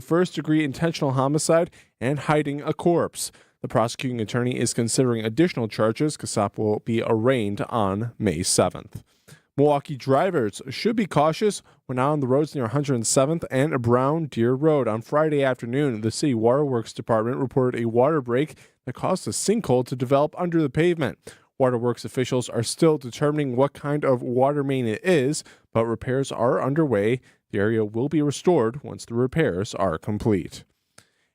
including first-degree intentional homicide and hiding a corpse. The prosecuting attorney is considering additional charges. Kasap will be arraigned on May 7th. Milwaukee drivers should be cautious when out on the roads near 107th and Brown Deer Road. On Friday afternoon, the City Waterworks Department reported a water break that caused a sinkhole to develop under the pavement. Waterworks officials are still determining what kind of water main it is, but repairs are underway. The area will be restored once the repairs are complete.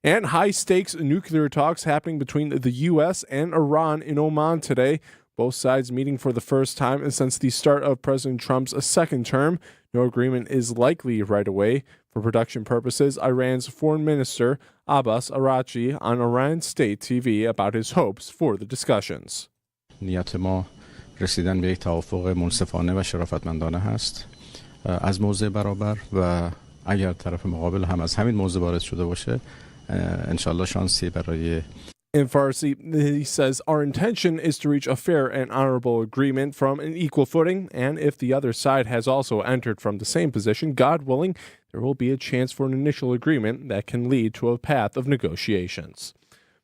And high-stakes nuclear talks happening between the U.S. and Iran in Oman today. Both sides meeting for the first time since the start of President Trump's second term. No agreement is likely right away. For production purposes, Iran's Foreign Minister Abbas Araghchi on Iran State TV about his hopes for the discussions. نیت ما رسیدن به یک توافق منصفانه و شرافتمندانه هست از موضع برابر و اگر طرف مقابل هم از همین موضع وارد شده باشه انشالله شانسی برای In Farsi, he says, our intention is to reach a fair and honorable agreement from an equal footing, and if the other side has also entered from the same position, God willing, there will be a chance for an initial agreement that can lead to a path of negotiations.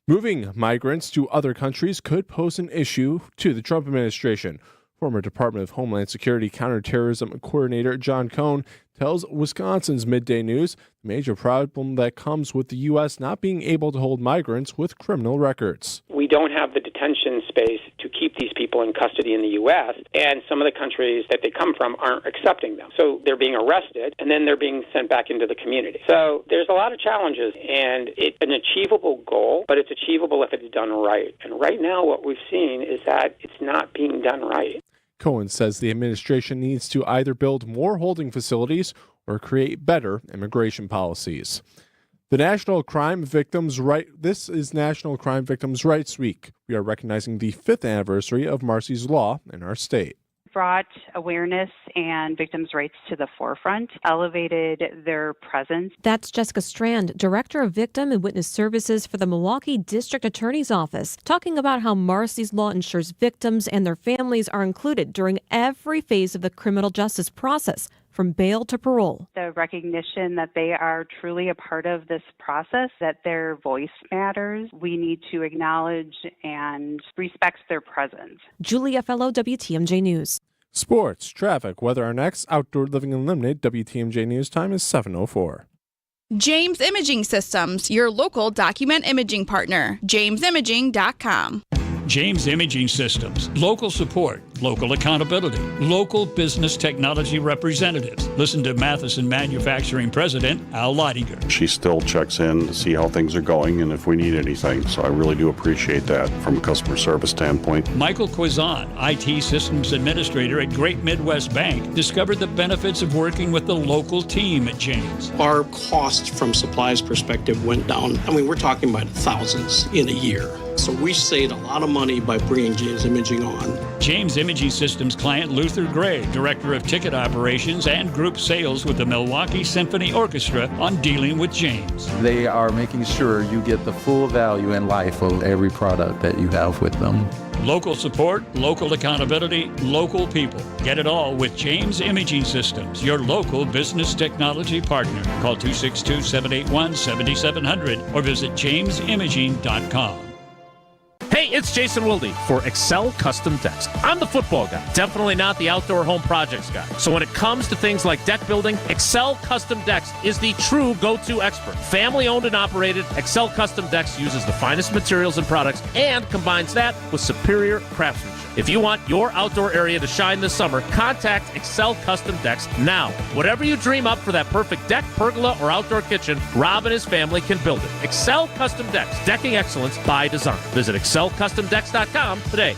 Moving migrants to other countries could pose an issue to the Trump administration. Former Department of Homeland Security Counterterrorism Coordinator John Kane tells Wisconsin's Midday News the major problem that comes with the U.S. not being able to hold migrants with criminal records. We don't have the detention space to keep these people in custody in the U.S., and some of the countries that they come from aren't accepting them. So they're being arrested, and then they're being sent back into the community. So there's a lot of challenges, and it's an achievable goal, but it's achievable if it's done right. And right now what we've seen is that it's not being done right. Cohen says the administration needs to either build more holding facilities or create better immigration policies. The National Crime Victims' This is National Crime Victims' Rights Week. We are recognizing the 5th anniversary of Marsy's Law in our state. Brought awareness and victims' rights to the forefront, elevated their presence. That's Jessica Strand, Director of Victim and Witness Services for the Milwaukee District Attorney's Office, talking about how Marsy's Law ensures victims and their families are included during every phase of the criminal justice process, from bail to parole. The recognition that they are truly a part of this process, that their voice matters. We need to acknowledge and respect their presence. Julia Fellow, WTMJ News. Sports, traffic, weather are next. Outdoor Living Unlimited, WTMJ News time is 7:04. James Imaging Systems, your local document imaging partner. JamesImaging.com. James Imaging Systems, local support, local accountability, local business technology representatives. Listen to Matheson Manufacturing President Al Leidinger. She still checks in to see how things are going and if we need anything, so I really do appreciate that from a customer service standpoint. Michael Quizan, IT Systems Administrator at Great Midwest Bank, discovered the benefits of working with the local team at James. Our cost from supplies perspective went down. I mean, we're talking about thousands in a year. So we saved a lot of money by bringing James Imaging on. James Imaging Systems client Luther Gray, Director of Ticket Operations and Group Sales with the Milwaukee Symphony Orchestra, on dealing with James. They are making sure you get the full value and life of every product that you have with them. Local support, local accountability, local people. Get it all with James Imaging Systems, your local business technology partner. Call 262-781-7700 or visit jamesimaging.com. Hey, it's Jason Wilde for Excel Custom Decks. I'm the football guy, definitely not the outdoor home projects guy. So when it comes to things like deck building, Excel Custom Decks is the true go-to expert. Family owned and operated, Excel Custom Decks uses the finest materials and products and combines that with superior craftsmanship. If you want your outdoor area to shine this summer, contact Excel Custom Decks now. Whatever you dream up for that perfect deck, pergola, or outdoor kitchen, Rob and his family can build it. Excel Custom Decks, decking excellence by design. Visit excelcustomdecks.com today.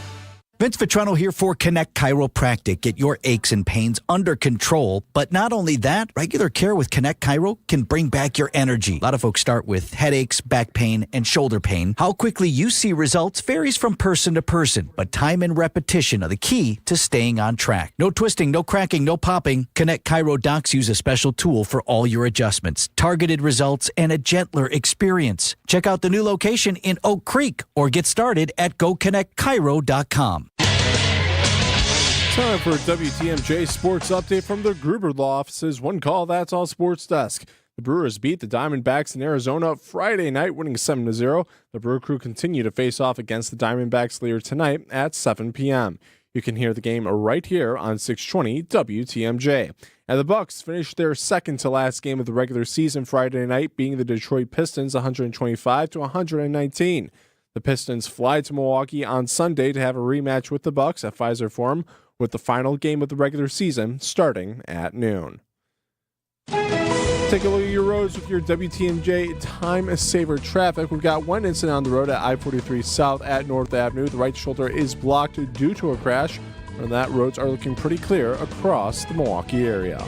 Vince Vitrano here for Connect Chiropractic. Get your aches and pains under control. But not only that, regular care with Connect Chiro can bring back your energy. A lot of folks start with headaches, back pain, and shoulder pain. How quickly you see results varies from person to person, but time and repetition are the key to staying on track. No twisting, no cracking, no popping. Connect Chiro docs use a special tool for all your adjustments, targeted results, and a gentler experience. Check out the new location in Oak Creek or get started at GoConnectChiro.com. Time for WTMJ Sports Update from the Gruber Law Office's One Call, That's All Sports Desk. The Brewers beat the Diamondbacks in Arizona Friday night, winning 7-0. The Brewer Crew continue to face off against the Diamondbacks later tonight at 7 p.m. You can hear the game right here on 620 WTMJ. And the Bucks finished their second-to-last game of the regular season Friday night, beating the Detroit Pistons 125-119. The Pistons fly to Milwaukee on Sunday to have a rematch with the Bucks at Pfizer Forum, with the final game of the regular season starting at noon. Take a look at your roads with your WTMJ Time Saver traffic. We've got one incident on the road at I-43 South at North Avenue. The right shoulder is blocked due to a crash. And that roads are looking pretty clear across the Milwaukee area.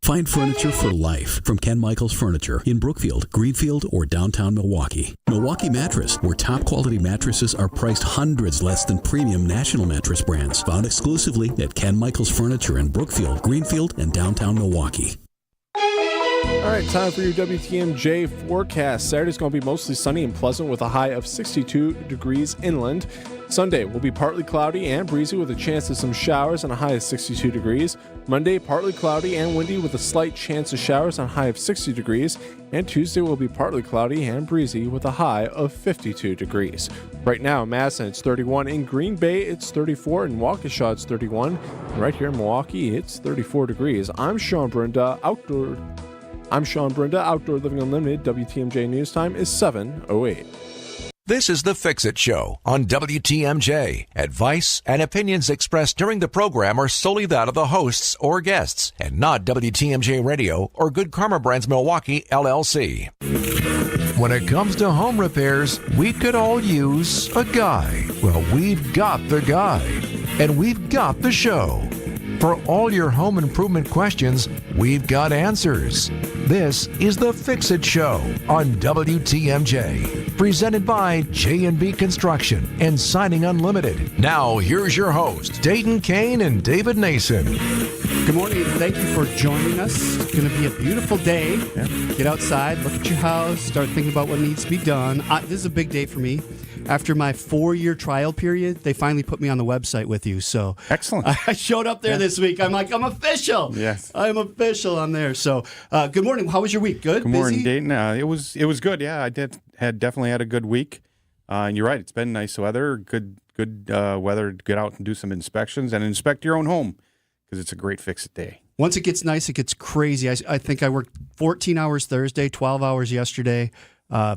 Find furniture for life from Ken Michaels Furniture in Brookfield, Greenfield, or downtown Milwaukee. Milwaukee Mattress, where top quality mattresses are priced hundreds less than premium national mattress brands. Found exclusively at Ken Michaels Furniture in Brookfield, Greenfield, and downtown Milwaukee. All right, time for your WTMJ forecast. Saturday's going to be mostly sunny and pleasant with a high of 62 degrees inland. Sunday will be partly cloudy and breezy with a chance of some showers and a high of 62 degrees. Monday, partly cloudy and windy with a slight chance of showers and a high of 60 degrees. And Tuesday will be partly cloudy and breezy with a high of 52 degrees. Right now in Madison, it's 31. In Green Bay, it's 34. In Waukesha, it's 31. And right here in Milwaukee, it's 34 degrees. I'm Sean Brinda, Outdoor Living Unlimited. WTMJ News Time is 7:08. This is The Fix-It Show on WTMJ. Advice and opinions expressed during the program are solely that of the hosts or guests and not WTMJ Radio or Good Karma Brands Milwaukee, LLC. When it comes to home repairs, we could all use a guy. Well, we've got the guy, and we've got the show. For all your home improvement questions, we've got answers. This is The Fix-It Show on WTMJ, presented by J&B Construction and Siding Unlimited. Now, here's your host, Dayton, Kane, and David Nason. Good morning. Thank you for joining us. It's going to be a beautiful day. Get outside, look at your house, start thinking about what needs to be done. This is a big day for me. After my 4-year trial period, they finally put me on the website with you. So excellent. I showed up there this week. I'm like, I'm official. Yes, I'm official. I'm there. So, good morning. How was your week? Good. Good morning, Dayton. It was good. Yeah, I definitely had a good week. And you're right. It's been nice weather. Good weather to get out and do some inspections and inspect your own home because it's a great fix-it day. Once it gets nice, it gets crazy. I think I worked 14 hours Thursday, 12 hours yesterday.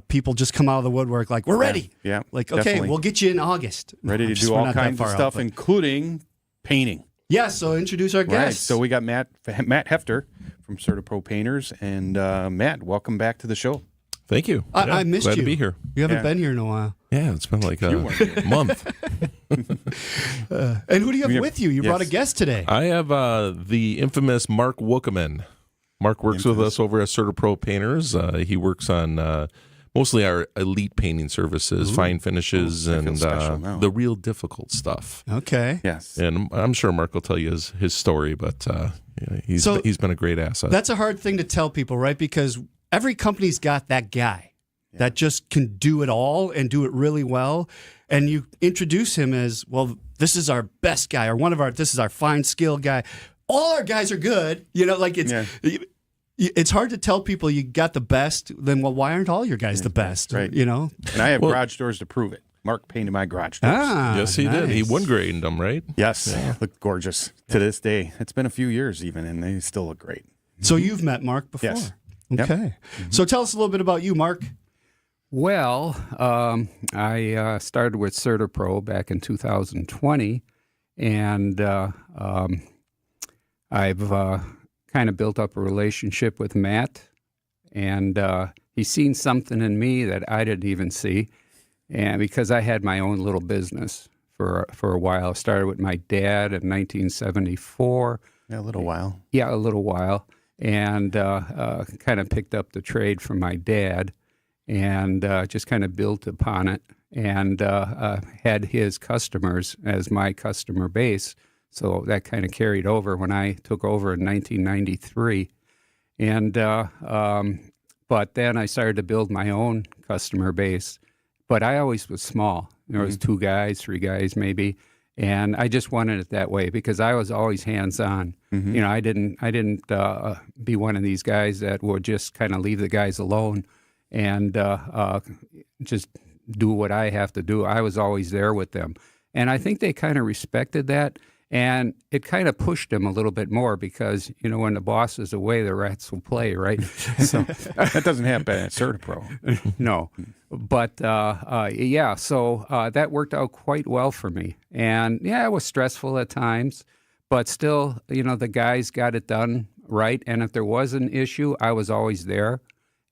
People just come out of the woodwork like, we're ready. Yeah. Like, okay, definitely. We'll get you in August. Ready to do all kinds of stuff, including painting. Yeah, so introduce our guests. Right. So we got Matt Hefter from CertaPro Painters. And Matt, welcome back to the show. Thank you. I missed you. Glad to be here. You haven't been here in a while. Yeah, it's been like a month. And who do you have with you? You brought a guest today. I have the infamous Mark Wookeman. Mark works with us over at CertaPro Painters. He works on mostly our elite painting services, fine finishes, and the real difficult stuff. Okay. Yes. And I'm sure Mark will tell you his story, but he's been a great asset. That's a hard thing to tell people, right? Because every company's got that guy that just can do it all and do it really well. And you introduce him as, well, this is our best guy, or this is our fine skill guy. All our guys are good. It's hard to tell people you got the best. Then, well, why aren't all your guys the best? Right. And I have garage doors to prove it. Mark painted my garage doors. Yes, he did. He wood-grained them, right? Yes. Yeah. Look gorgeous to this day. It's been a few years even, and they still look great. So you've met Mark before? Yes. Okay. Yep. So tell us a little bit about you, Mark. Well, I started with CertaPro back in 2020, and I've kind of built up a relationship with Matt, and he's seen something in me that I didn't even see, and because I had my own little business for a while. I started with my dad in 1974. Yeah, a little while. Yeah, a little while, and kind of picked up the trade from my dad, and just kind of built upon it, and had his customers as my customer base. So that kind of carried over when I took over in 1993. And but then I started to build my own customer base. But I always was small. There was 2 guys, 3 guys maybe. And I just wanted it that way because I was always hands-on. Mm-hmm. You know, I didn't be one of these guys that would just kind of leave the guys alone and just do what I have to do. I was always there with them. And I think they kind of respected that. And it kind of pushed them a little bit more because, you know, when the boss is away, the rats will play, right? So that doesn't happen at CertaPro. No. But, so that worked out quite well for me. And, yeah, it was stressful at times. But still, you know, the guys got it done right. And if there was an issue, I was always there.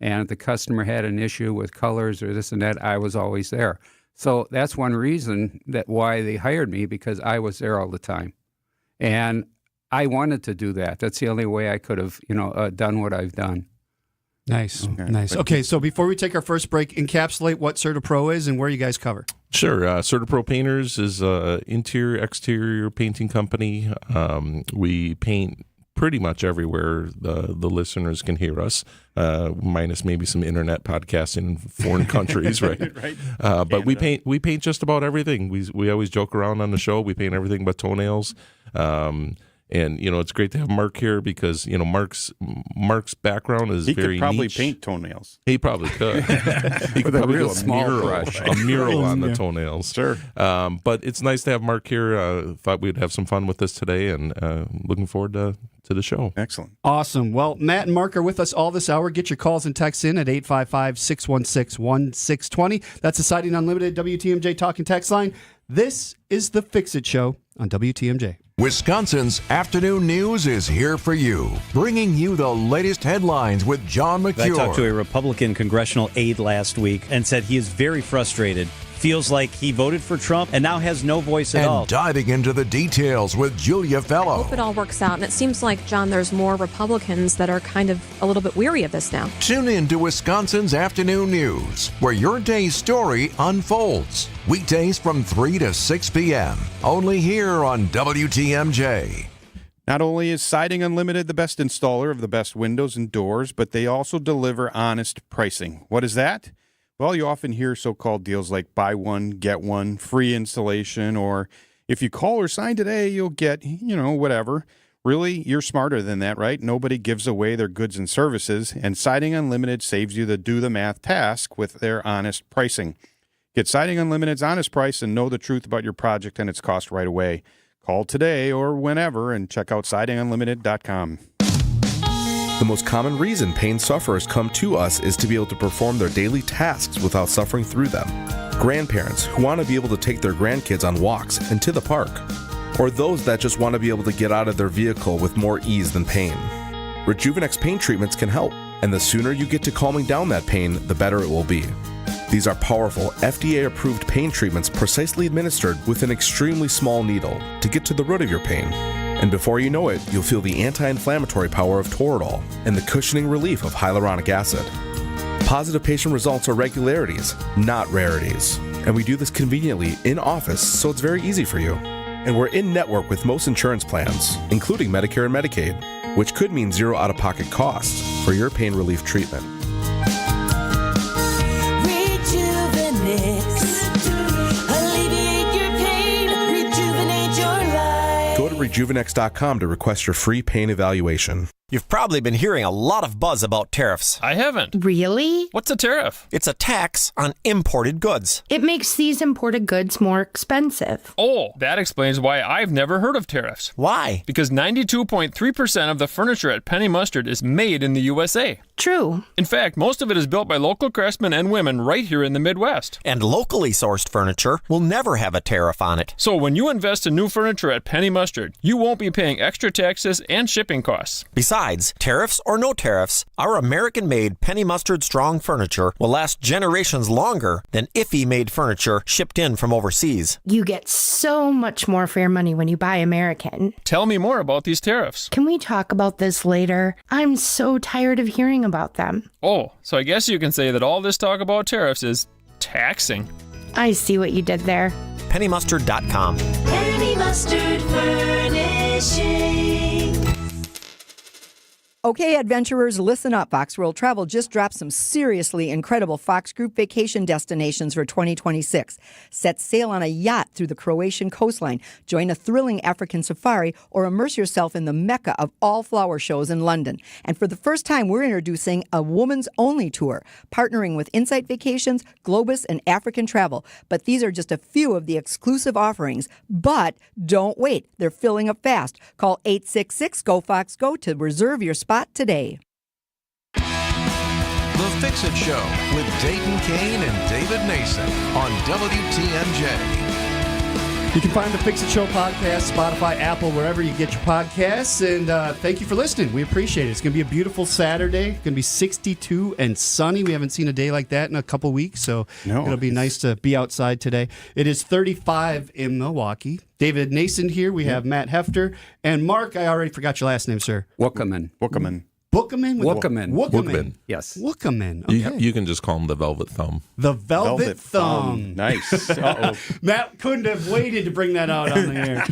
And if the customer had an issue with colors or this and that, I was always there. So that's one reason that why they hired me, because I was there all the time. And I wanted to do that. That's the only way I could have, done what I've done. Nice. Nice. Okay, so before we take our first break, encapsulate what CertaPro is and where you guys cover. Sure. CertaPro Painters is an interior, exterior painting company. We paint pretty much everywhere the listeners can hear us, minus maybe some internet podcasting in foreign countries, right? Right. But we paint just about everything. We always joke around on the show. We paint everything but toenails. And it's great to have Mark here because Mark's background is very He could probably niche. Paint toenails. He probably could. He could With a probably real do small brush. a mural on the toenails. Sure. But it's nice to have Mark here. Thought we'd have some fun with this today, and looking forward to the show. Excellent. Awesome. Well, Matt and Mark are with us all this hour. Get your calls and texts in at 855-616-1620. That's the Siding Unlimited WTMJ Talk and Text line. This is the Fix-It Show on WTMJ. Wisconsin's afternoon news is here for you, bringing you the latest headlines with John McCure. I talked to a Republican congressional aide last week and said he is very frustrated. Feels like he voted for Trump and now has no voice at all. And diving into the details with Julia Fellow. I hope it all works out. And it seems like, John, there's more Republicans that are kind of a little bit weary of this now. Tune in to Wisconsin's afternoon news, where your day's story unfolds. Weekdays from 3 to 6 p.m. Only here on WTMJ. Not only is Siding Unlimited the best installer of the best windows and doors, but they also deliver honest pricing. What is that? Well, you often hear so-called deals like buy one, get one, free installation, or if you call or sign today, you'll get, whatever. Really, you're smarter than that, right? Nobody gives away their goods and services, and Siding Unlimited saves you the do-the-math task with their honest pricing. Get Siding Unlimited's honest price and know the truth about your project and its cost right away. Call today or whenever and check out sidingunlimited.com. The most common reason pain sufferers come to us is to be able to perform their daily tasks without suffering through them. Grandparents who want to be able to take their grandkids on walks and to the park. Or those that just want to be able to get out of their vehicle with more ease than pain. Rejuvenex pain treatments can help, and the sooner you get to calming down that pain, the better it will be. These are powerful, FDA-approved pain treatments precisely administered with an extremely small needle to get to the root of your pain. And before you know it, you'll feel the anti-inflammatory power of Toradol and the cushioning relief of hyaluronic acid. Positive patient results are regularities, not rarities. And we do this conveniently in office, so it's very easy for you. And we're in network with most insurance plans, including Medicare and Medicaid, which could mean zero out-of-pocket costs for your pain relief treatment. Go to Rejuvenex.com to request your free pain evaluation. You've probably been hearing a lot of buzz about tariffs. I haven't. Really? What's a tariff? It's a tax on imported goods. It makes these imported goods more expensive. Oh, that explains why I've never heard of tariffs. Why? Because 92.3% of the furniture at Penny Mustard is made in the USA. True. In fact, most of it is built by local craftsmen and women right here in the Midwest. And locally sourced furniture will never have a tariff on it. So when you invest in new furniture at Penny Mustard, you won't be paying extra taxes and shipping costs. Besides, tariffs or no tariffs, our American-made Penny Mustard Strong furniture will last generations longer than IFE-made furniture shipped in from overseas. You get so much more for your money when you buy American. Tell me more about these tariffs. Can we talk about this later? I'm so tired of hearing about them. Oh, so I guess you can say that all this talk about tariffs is taxing. I see what you did there. PennyMustard.com. Penny Mustard Furnishing. Okay, adventurers, listen up. Fox World Travel just dropped some seriously incredible Fox Group vacation destinations for 2026. Set sail on a yacht through the Croatian coastline, join a thrilling African safari, or immerse yourself in the mecca of all flower shows in London. And for the first time, we're introducing a woman's-only tour, partnering with Insight Vacations, Globus, and African Travel. But these are just a few of the exclusive offerings. But don't wait. They're filling up fast. Call 866-GO-FOX-GO to reserve your spot today. The Fix-It Show with Dayton, Kane, and David Nason on WTMJ. You can find the Fix-It Show podcast, Spotify, Apple, wherever you get your podcasts. And thank you for listening. We appreciate it. It's going to be a beautiful Saturday. It's going to be 62 and sunny. We haven't seen a day like that in a couple weeks, so it'll be nice to be outside today. It is 35 in Milwaukee. David Nason here. We have Matt Hefter. And Mark, I already forgot your last name, sir. Wookaman. Wookaman. Yes. Wookaman. Okay. You can just call him the Velvet Thumb. The Velvet Thumb. Nice. Uh-oh. Matt couldn't have waited to bring that out on the air.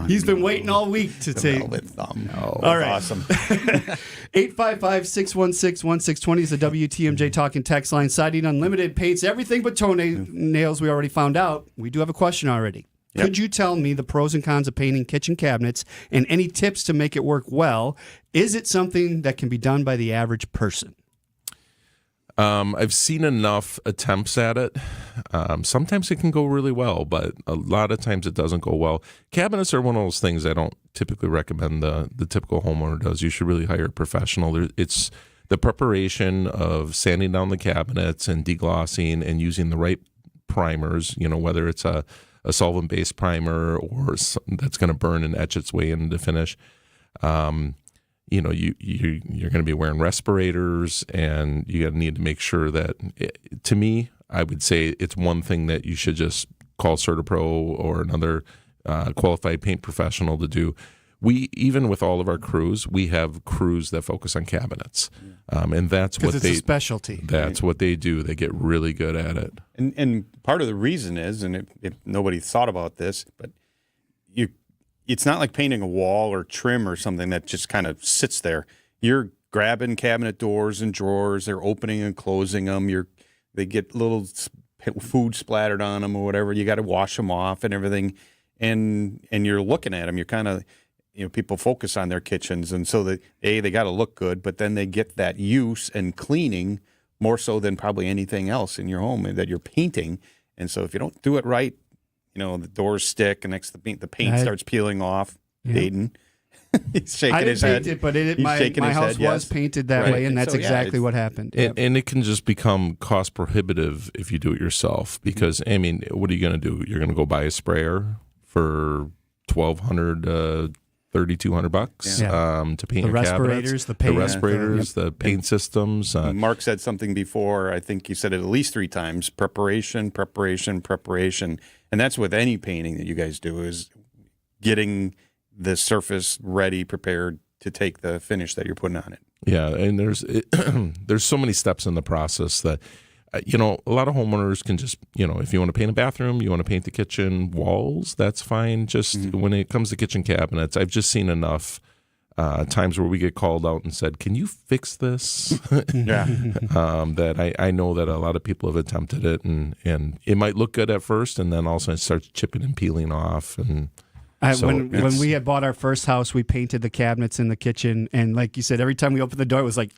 He's been waiting all week to say Velvet Thumb. All right. Awesome. 855-616-1620 is the WTMJ talking text line. Siding Unlimited paints everything but toenails. We already found out. We do have a question already. Yep. Could you tell me the pros and cons of painting kitchen cabinets and any tips to make it work well? Is it something that can be done by the average person? I've seen enough attempts at it. Sometimes it can go really well, but a lot of times it doesn't go well. Cabinets are one of those things I don't typically recommend the typical homeowner does. You should really hire a professional. It's the preparation of sanding down the cabinets and deglossing and using the right primers, whether it's a solvent-based primer or that's going to burn and etch its way into the finish. You're going to be wearing respirators, and you need to make sure that, to me, I would say it's one thing that you should just call CertaPro or another qualified paint professional to do. Even with all of our crews, we have crews that focus on cabinets, and that's what it's a specialty. That's what they do. They get really good at it. And part of the reason is, and if nobody thought about this, but it's not like painting a wall or trim or something that just kind of sits there. You're grabbing cabinet doors and drawers. They're opening and closing them. They get little food splattered on them or whatever. You got to wash them off and everything. And you're looking at them. You're kind of, people focus on their kitchens. And so they got to look good, but then they get that use and cleaning more so than probably anything else in your home that you're painting. And so if you don't do it right, the doors stick, and the paint starts peeling off. Yeah. Dayton, he's shaking his head. I didn't paint it, but my house was painted that way, and that's exactly what happened. And it can just become cost prohibitive if you do it yourself. Because what are you going to do? You're going to go buy a sprayer for $1,200, $3,200 to paint your cabinets. The paint systems. Mark said something before. I think he said it at least 3 times: preparation, preparation, preparation. And that's with any painting that you guys do, is getting the surface ready, prepared to take the finish that you're putting on it. Yeah, and there's so many steps in the process that, a lot of homeowners can just, if you want to paint a bathroom, you want to paint the kitchen walls, that's fine. Just when it comes to kitchen cabinets, I've just seen enough times where we get called out and said, "Can you fix this?" That I know that a lot of people have attempted it, and it might look good at first, and then also it starts chipping and peeling off. And when we had bought our first house, we painted the cabinets in the kitchen, and like you said, every time we opened the door, it was like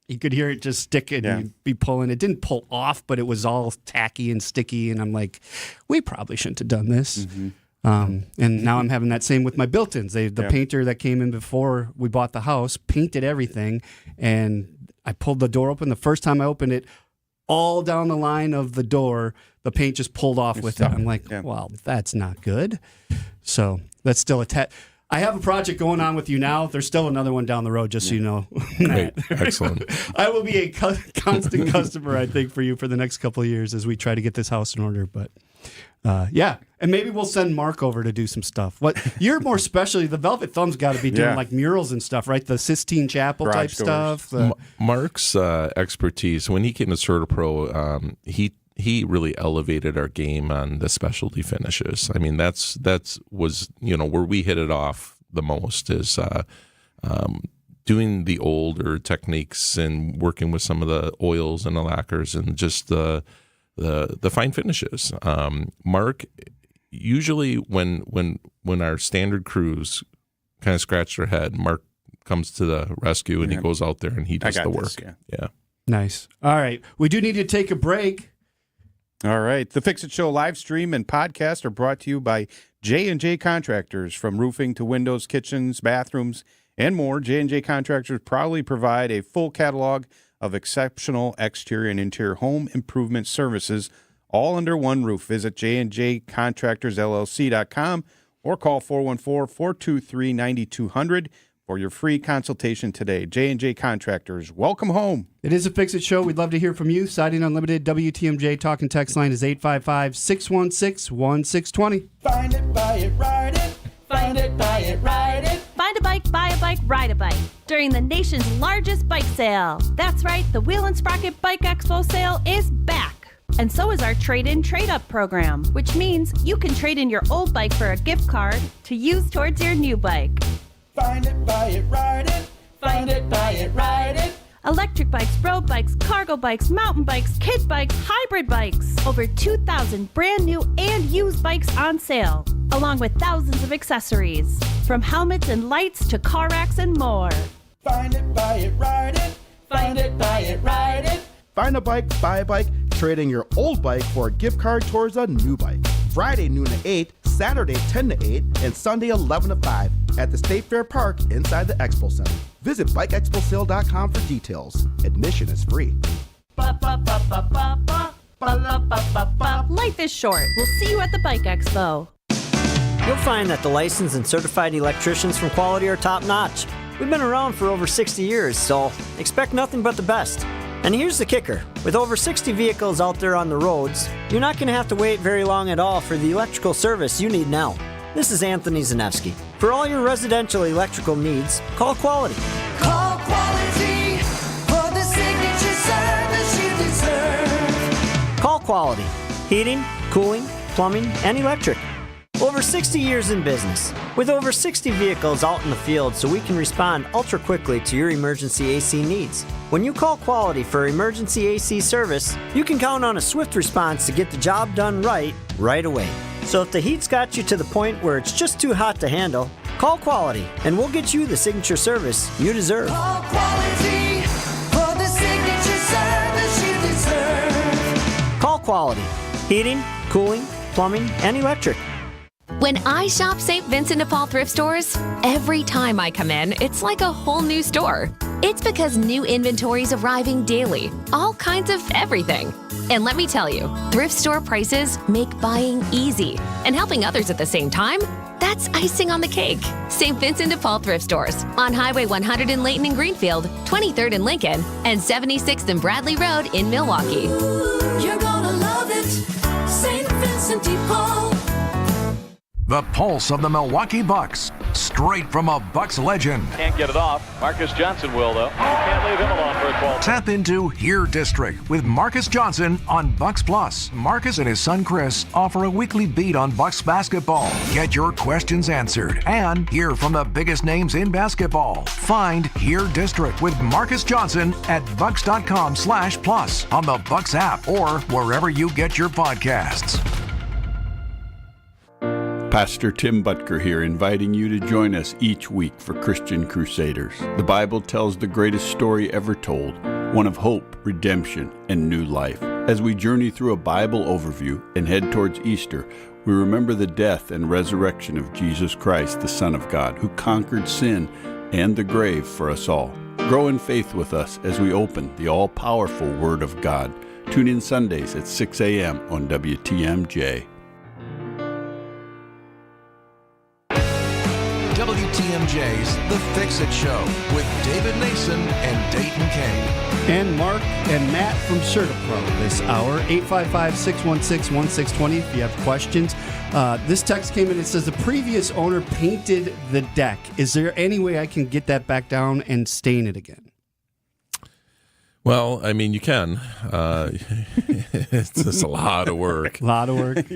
you could hear it just sticking and you'd be pulling. It didn't pull off, but it was all tacky and sticky, and I'm like, we probably shouldn't have done this. And now I'm having that same with my built-ins. The painter that came in before we bought the house painted everything, and I pulled the door open. The first time I opened it, all down the line of the door, the paint just pulled off with it. I'm like, well, that's not good. So that's still I have a project going on with you now. There's still another one down the road, just so you know. Great. Excellent. I will be a constant customer, I think, for you for the next couple of years as we try to get this house in order. But and maybe we'll send Mark over to do some stuff. What you're more specially, the Velvet Thumb's got to be doing like murals and stuff, right? The Sistine Chapel type stuff. Mark's expertise, when he came to CertaPro, he really elevated our game on the specialty finishes. I mean, that's was where we hit it off the most is doing the older techniques and working with some of the oils and the lacquers and just the fine finishes. Mark, usually when our standard crews kind of scratch their head, Mark comes to the rescue and he goes out there and he does the work. Yeah. Nice. All right. We do need to take a break. All right. The Fix It Show live stream and podcast are brought to you by J&J Contractors. From roofing to windows, kitchens, bathrooms, and more, J&J Contractors proudly provide a full catalog of exceptional exterior and interior home improvement services, all under one roof. Visit jnjcontractorsllc.com or call 414-423-9200 for your free consultation today. J&J Contractors, welcome home. It is a Fix It Show. We'd love to hear from you. Siding Unlimited WTMJ talk and text line is 855-616-1620. Find it, buy it, ride it. Find it, buy it, ride it. Find a bike, buy a bike, ride a bike during the nation's largest bike sale. That's right, the Wheel and Sprocket Bike Expo sale is back. And so is our trade-in, trade-up program, which means you can trade in your old bike for a gift card to use towards your new bike. Find it, buy it, ride it. Find it, buy it, ride it. Electric bikes, road bikes, cargo bikes, mountain bikes, kid bikes, hybrid bikes. Over 2,000 brand new and used bikes on sale, along with thousands of accessories, from helmets and lights to car racks and more. Find it, buy it, ride it. Find it, buy it, ride it. Find a bike, buy a bike, trade in your old bike for a gift card towards a new bike. Friday noon to 8, Saturday 10 to 8, and Sunday 11 to 5 at the State Fair Park inside the Expo Center. Visit BikeExpoSale.com for details. Admission is free. Life is short. We'll see you at the Bike Expo. You'll find that the licensed and certified electricians from Quality are top-notch. We've been around for over 60 years, so expect nothing but the best. And here's the kicker. With over 60 vehicles out there on the roads, you're not going to have to wait very long at all for the electrical service you need now. This is Anthony Zanevsky. For all your residential electrical needs, call Quality. Call Quality for the signature service you deserve. Call Quality. Heating, cooling, plumbing, and electric. Over 60 years in business, with over 60 vehicles out in the field so we can respond ultra quickly to your emergency AC needs. When you call Quality for emergency AC service, you can count on a swift response to get the job done right away. So if the heat's got you to the point where it's just too hot to handle, call Quality and we'll get you the signature service you deserve. Call Quality for the signature service you deserve. Call Quality. Heating, cooling, plumbing, and electric. When I shop St. Vincent de Paul thrift stores, every time I come in, it's like a whole new store. It's because new inventory's arriving daily, all kinds of everything. And let me tell you, thrift store prices make buying easy. And helping others at the same time, that's icing on the cake. St. Vincent de Paul thrift stores on Highway 100 in Layton and Greenfield, 23rd in Lincoln, and 76th and Bradley Road in Milwaukee. You're gonna love it, St. Vincent de Paul. The pulse of the Milwaukee Bucks, straight from a Bucks legend. Can't get it off. Marcus Johnson will, though. You can't leave him alone for a 12. Tap into Here District with Marcus Johnson on Bucks Plus. Marcus and his son Chris offer a weekly beat on Bucks basketball. Get your questions answered and hear from the biggest names in basketball. Find Here District with Marcus Johnson at bucks.com/plus on the Bucks app or wherever you get your podcasts. Pastor Tim Butker here, inviting you to join us each week for Christian Crusaders. The Bible tells the greatest story ever told, one of hope, redemption, and new life. As we journey through a Bible overview and head towards Easter, we remember the death and resurrection of Jesus Christ, the Son of God, who conquered sin and the grave for us all. Grow in faith with us as we open the all-powerful Word of God. Tune in Sundays at 6 a.m. on WTMJ. WTMJ's The Fix-It Show with David Nason and Dayton Kane. And Mark and Matt from CertaPro this hour. 855-616-1620 if you have questions. This text came in. It says the previous owner painted the deck. Is there any way I can get that back down and stain it again? Well, I mean, you can. It's just a lot of work. A lot of work.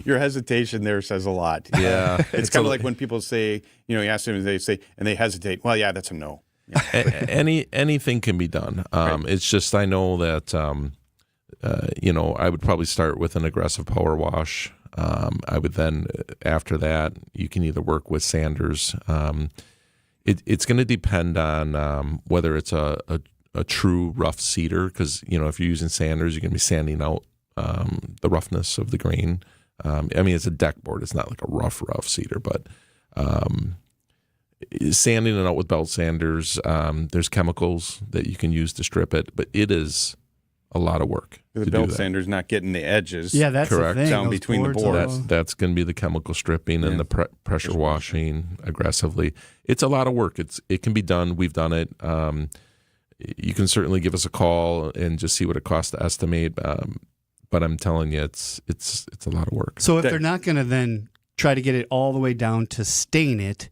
Your hesitation there says a lot. Yeah. It's kind of like when people say, you ask them, they say, and they hesitate. Well, yeah, that's a no. Anything can be done. It's just I know that I would probably start with an aggressive power wash. I would then, after that, you can either work with sanders. It's going to depend on whether it's a true rough cedar, because if you're using sanders, you're going to be sanding out the roughness of the grain. It's a deck board. It's not like a rough cedar, but sanding it out with belt sanders. There's chemicals that you can use to strip it, but it is a lot of work. The belt sander's not getting the edges. Yeah, that's correct. The thing. Down Those between the boards. That's going to be the chemical stripping and the pressure washing aggressively. It's a lot of work. It can be done. We've done it. You can certainly give us a call and just see what it costs to estimate. But I'm telling you, it's a lot of work. So if they're not going to then try to get it all the way down to stain it,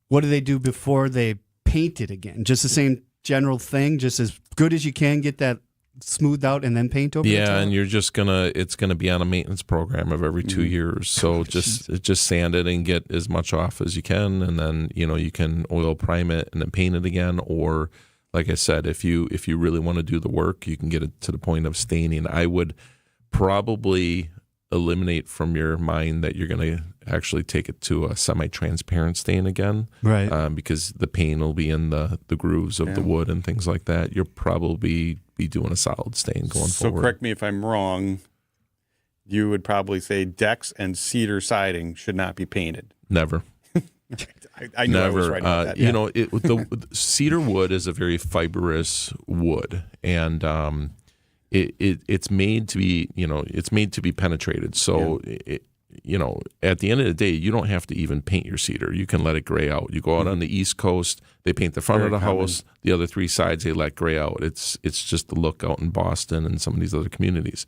what do they do before they paint it again? Just the same general thing, just as good as you can, get that smoothed out and then paint over it? Yeah, and it's gonna be on a maintenance program of every 2 years. So just sand it and get as much off as you can, and then you can oil prime it and then paint it again. Or like I said, if you really want to do the work, you can get it to the point of staining. I would probably eliminate from your mind that you're going to actually take it to a semi-transparent stain again, right? Because the paint will be in the grooves of the wood and things like that. You'll probably be doing a solid stain going forward. So correct me if I'm wrong. You would probably say decks and cedar siding should not be painted. Never. I knew I was right about that. The cedar wood is a very fibrous wood, and it's made to be penetrated. So at the end of the day, you don't have to even paint your cedar. You can let it gray out. You go out on the East Coast, they paint the front of the house. The other 3 sides they let gray out. It's just the look out in Boston and some of these other communities.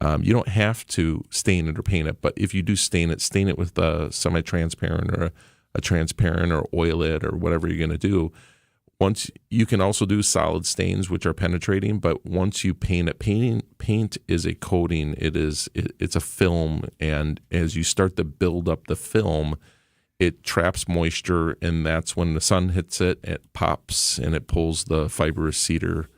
You don't have to stain it or paint it, but if you do stain it with a semi-transparent or a transparent, or oil it, or whatever you're going to do. Once you can also do solid stains, which are penetrating, but once you paint it, paint is a coating. It's a film, and as you start to build up the film, it traps moisture, and that's when the sun hits it, it pops, and it pulls the fibrous cedar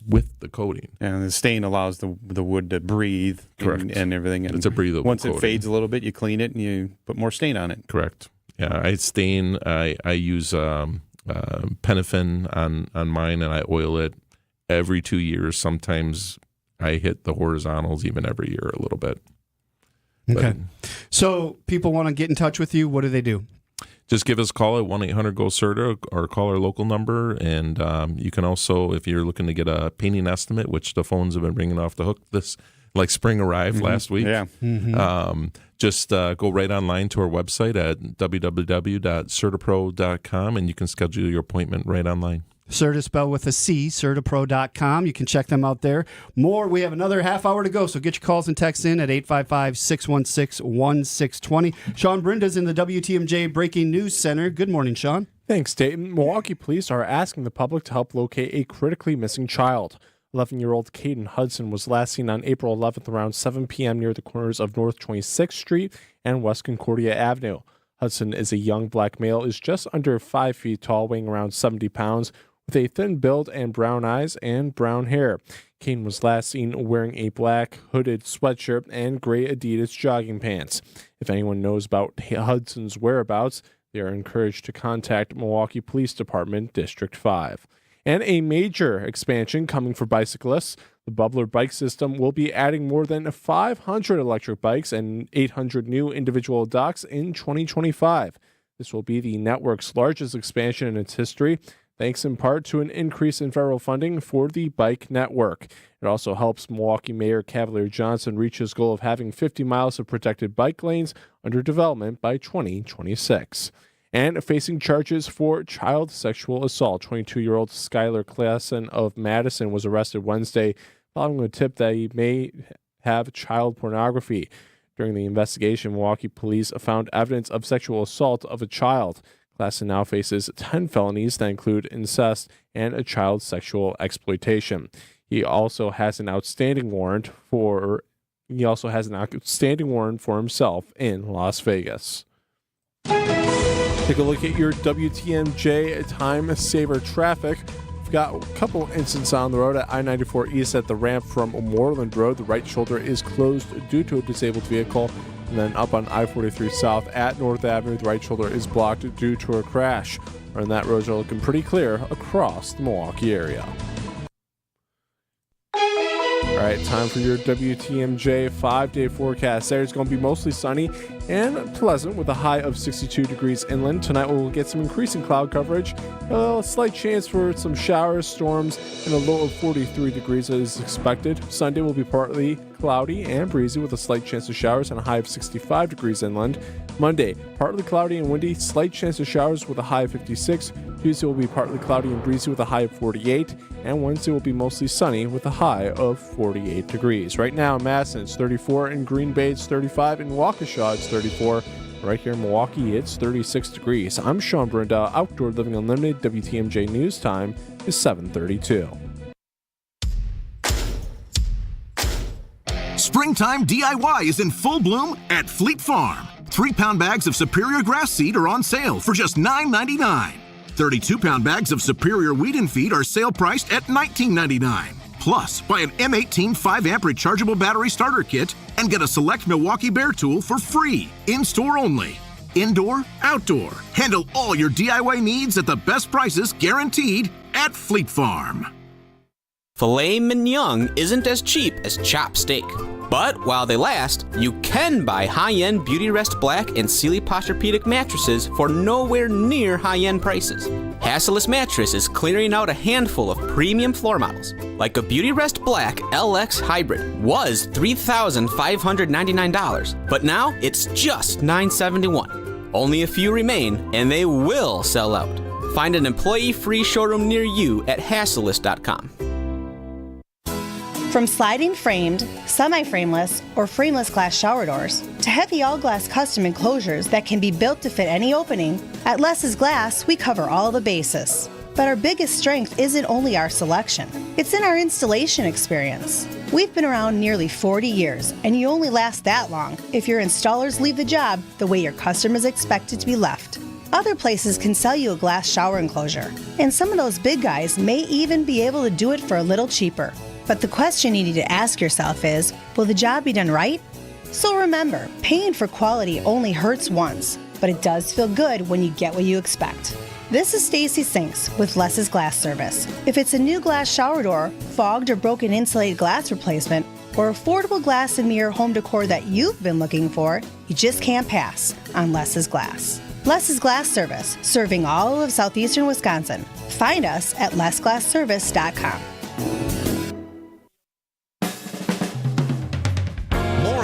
with the coating. And the stain allows the wood to breathe. Correct. And everything. And it's a breathable once coating. it fades a little bit, you clean it and you put more stain on it. Correct. Yeah, I stain. I use Penifin on mine, and I oil it every 2 years. Sometimes I hit the horizontals even every year a little bit. Okay. So people want to get in touch with you. What do they do? Just give us a call at 1-800-GO-CERTA or call our local number. And you can also, if you're looking to get a painting estimate, which the phones have been ringing off the hook like spring arrived last week. Yeah. Just go right online to our website at www.certapro.com, and you can schedule your appointment right online. CERTA spelled with a C, certapro.com. You can check them out there. More, we have another half hour to go, so get your calls and texts in at 855-616-1620. Sean Brinda's in the WTMJ Breaking News Center. Good morning, Sean. Thanks, Dayton. Milwaukee police are asking the public to help locate a critically missing child. 11-year-old Kane Hudson was last seen on April 11th around 7 p.m. near the corners of North 26th Street and West Concordia Avenue. Hudson is a young black male, is just under 5 feet tall, weighing around 70 pounds, with a thin build and brown eyes and brown hair. Kane was last seen wearing a black hooded sweatshirt and gray Adidas jogging pants. If anyone knows about Hudson's whereabouts, they are encouraged to contact Milwaukee Police Department District 5. And a major expansion coming for bicyclists. The Bubbler bike system will be adding more than 500 electric bikes and 800 new individual docks in 2025. This will be the network's largest expansion in its history, thanks in part to an increase in federal funding for the bike network. It also helps Milwaukee Mayor Cavalier Johnson reach his goal of having 50 miles of protected bike lanes under development by 2026. And facing charges for child sexual assault, 22-year-old Skylar Klassen of Madison was arrested Wednesday following a tip that he may have child pornography. During the investigation, Milwaukee police found evidence of sexual assault of a child. Klassen now faces 10 felonies that include incest and a child sexual exploitation. He also has an outstanding warrant for himself in Las Vegas. Take a look at your WTMJ time saver traffic. We've got a couple incidents on the road at I-94 East at the ramp from Moreland Road. The right shoulder is closed due to a disabled vehicle. And then up on I-43 South at North Avenue, the right shoulder is blocked due to a crash. And that roads are looking pretty clear across the Milwaukee area. All right, time for your WTMJ 5-day forecast. Saturday's going to be mostly sunny and pleasant with a high of 62 degrees inland. Tonight we'll get some increasing cloud coverage, a slight chance for some showers, storms, and a low of 43 degrees is expected. Sunday will be partly cloudy and breezy with a slight chance of showers and a high of 65 degrees inland. Monday, partly cloudy and windy, slight chance of showers with a high of 56. Tuesday will be partly cloudy and breezy with a high of 48. And Wednesday will be mostly sunny with a high of 48 degrees. Right now in Madison, it's 34. In Green Bay, it's 35. In Waukesha, it's 34. Right here in Milwaukee, it's 36 degrees. I'm Sean Brindell, Outdoor Living Unlimited. WTMJ News Time is 7:32. Springtime DIY is in full bloom at Fleet Farm. 3-pound bags of Superior grass seed are on sale for just $9.99. 32-pound bags of Superior Weed and Feed are sale priced at $19.99. Plus, buy an M18 5-amp rechargeable battery starter kit and get a select Milwaukee Bear tool for free. In-store only. Indoor, outdoor. Handle all your DIY needs at the best prices guaranteed at Fleet Farm. Filet mignon isn't as cheap as chopped steak. But while they last, you can buy high-end Beauty Rest Black and Sealy Posturepedic mattresses for nowhere near high-end prices. Hasseless Mattress is clearing out a handful of premium floor models, like a Beauty Rest Black LX Hybrid was $3,599, but now it's just $971. Only a few remain, and they will sell out. Find an employee-free showroom near you at Hasseless.com. From sliding framed, semi-frameless, or frameless glass shower doors to heavy all-glass custom enclosures that can be built to fit any opening, at Less's Glass, we cover all the bases. But our biggest strength isn't only our selection. It's in our installation experience. We've been around nearly 40 years, and you only last that long if your installers leave the job the way your customers expect it to be left. Other places can sell you a glass shower enclosure, and some of those big guys may even be able to do it for a little cheaper. But the question you need to ask yourself is, will the job be done right? So remember, paying for quality only hurts once, but it does feel good when you get what you expect. This is Stacy Sinks with Less's Glass Service. If it's a new glass shower door, fogged or broken insulated glass replacement, or affordable glass and mirror home decor that you've been looking for, you just can't pass on Less's Glass. Less's Glass Service, serving all of southeastern Wisconsin. Find us at lessglassservice.com.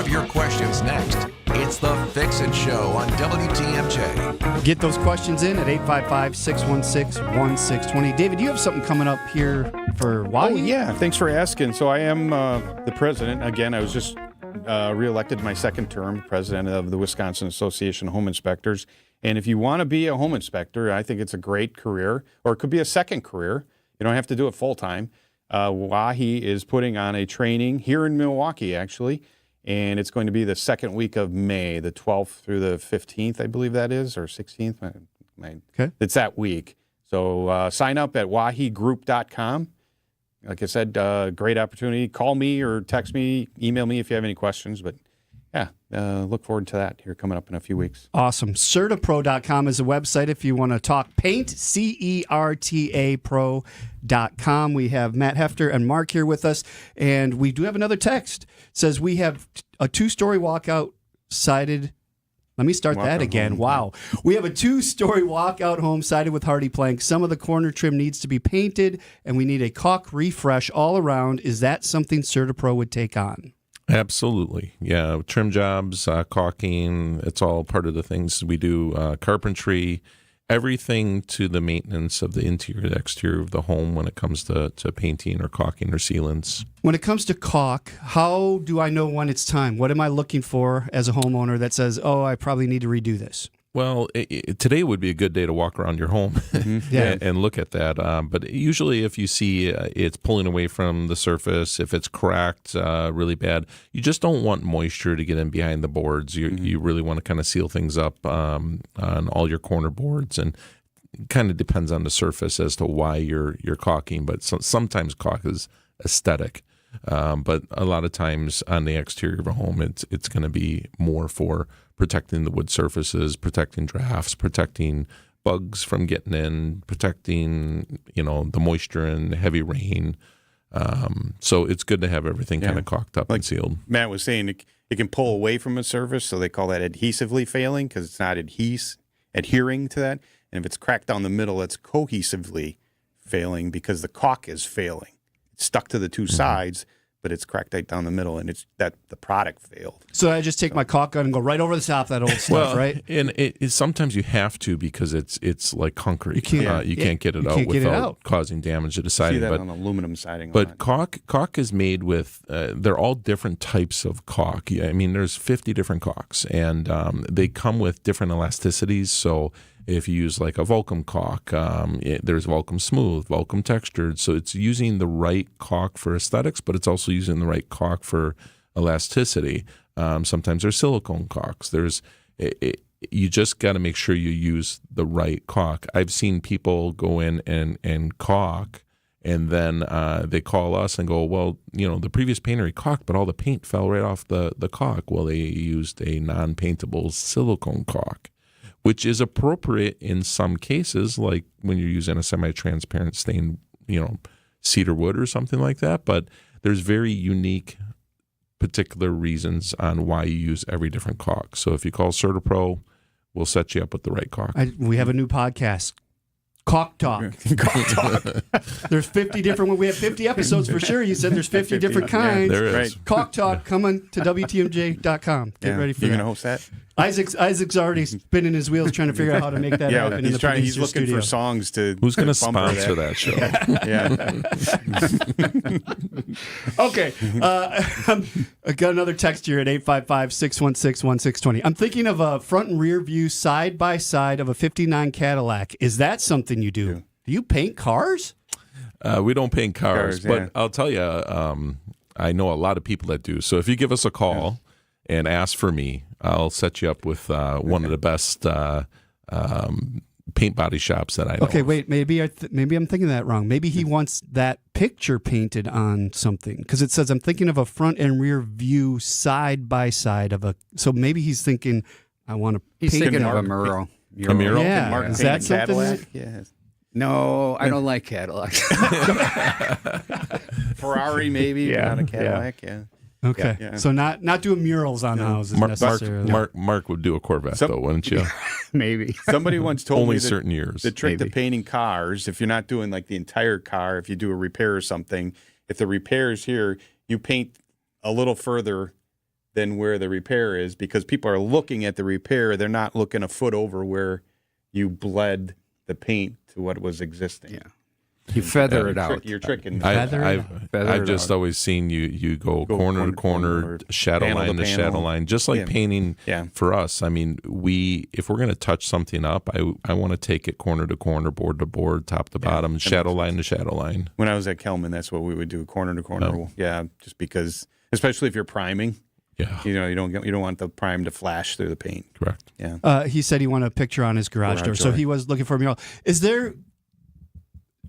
Your questions next. It's the Fix-It Show on WTMJ. Get those questions in at 855-616-1620. David, you have something coming up here for why? Oh, yeah. Thanks for asking. So I am the president. Again, I was just reelected my second term, president of the Wisconsin Association of Home Inspectors. And if you want to be a home inspector, I think it's a great career, or it could be a second career. You don't have to do it full time. WAHI is putting on a training here in Milwaukee, actually. And it's going to be the second week of May, the 12th through the 15th, I believe that is, or 16th. Okay. It's that week. So sign up at wahigroup.com. Like I said, great opportunity. Call me or text me, email me if you have any questions. But yeah, look forward to that here coming up in a few weeks. Awesome. Certapro.com is a website if you want to talk paint, CERTA Pro.com. We have Matt Hefter and Mark here with us, and we do have another text. It says we have a 2-story walkout sided. Let me start that again. Home. Wow. We have a 2-story walkout home sided with hardy plank. Some of the corner trim needs to be painted, and we need a caulk refresh all around. Is that something CertaPro would take on? Absolutely. Yeah. Trim jobs, caulking, it's all part of the things we do. Carpentry, everything to the maintenance of the interior and exterior of the home when it comes to painting or caulking or sealants. When it comes to caulk, how do I know when it's time? What am I looking for as a homeowner that says, oh, I probably need to redo this? Well, today would be a good day to walk around your home and look at that. But usually if you see it's pulling away from the surface, if it's cracked really bad, you just don't want moisture to get in behind the boards. You really want to kind of seal things up on all your corner boards. And it kind of depends on the surface as to why you're caulking. But sometimes caulk is aesthetic. But a lot of times on the exterior of a home, it's going to be more for protecting the wood surfaces, protecting drafts, protecting bugs from getting in, protecting, the moisture and heavy rain. So it's good to have everything kind of caulked up and sealed. Matt was saying it can pull away from a surface, so they call that adhesively failing because it's not adhering to that. And if it's cracked down the middle, it's cohesively failing because the caulk is failing. It's stuck to the two sides, but it's cracked right down the middle, and it's that the product failed. So I just take my caulk gun and go right over the top of that old stuff, right? And sometimes you have to because it's like concrete. You can't get it out without causing damage to the siding. See that on aluminum siding. But caulk is made with, they're all different types of caulk. I mean, there's 50 different caulks, and they come with different elasticities. So if you use like a Vulcum caulk, there's Vulcum Smooth, Vulcum Textured. So it's using the right caulk for aesthetics, but it's also using the right caulk for elasticity. Sometimes there's silicone caulks. You just got to make sure you use the right caulk. I've seen people go in and caulk, and then they call us and go, well, the previous painter he caulked, but all the paint fell right off the caulk. Well, they used a non-paintable silicone caulk, which is appropriate in some cases, like when you're using a semi-transparent stained, cedar wood or something like that. But there's very unique particular reasons on why you use every different caulk. So if you call CertaPro, we'll set you up with the right caulk. We have a new podcast, Caulk Talk. Caulk Talk. There's 50 different ones. We have 50 episodes for sure. You said there's 50 different kinds. There is. Right. Caulk Talk coming to WTMJ.com. Get ready for You're that. going to host that? Isaac's already spinning his wheels trying to figure out how to make that happen. He's looking for songs to. Who's going to sponsor that show? Okay. I got another text here at 855-616-1620. I'm thinking of a front and rear view side by side of a 59 Cadillac. Is that something you do? Do you paint cars? We don't paint cars, but I'll tell you, I know a lot of people that do. So if you give us a call and ask for me, I'll set you up with one of the best paint body shops that I know. Okay, wait, maybe I'm thinking that wrong. Maybe he wants that picture painted on something because it says I'm thinking of a front and rear view side by side of a. So maybe he's thinking I want to. He's thinking of a mural. A mural? Yeah, is that something? Yes. No, I don't like Cadillacs. Ferrari, maybe, not a Cadillac. Yeah. Okay, so not doing murals on houses necessarily. Mark would do a Corvette though, wouldn't you? Maybe. Somebody once told only me certain years. The trick to painting cars, if you're not doing like the entire car, if you do a repair or something, if the repair is here, you paint a little further than where the repair is because people are looking at the repair. They're not looking a foot over where you bled the paint to what was existing. Yeah. You feather it out. You're tricking. I've just always seen you go corner to corner, shadow line to shadow line, just like painting for us. I mean, if we're going to touch something up, I want to take it corner to corner, board to board, top to bottom, shadow line to shadow line. When I was at Kelman, that's what we would do, corner to corner. Oh. Yeah, just because, especially if you're priming. Yeah, you don't want the prime to flash through the paint. Correct. Yeah. He said he wanted a picture on his garage door, so he was looking for a mural.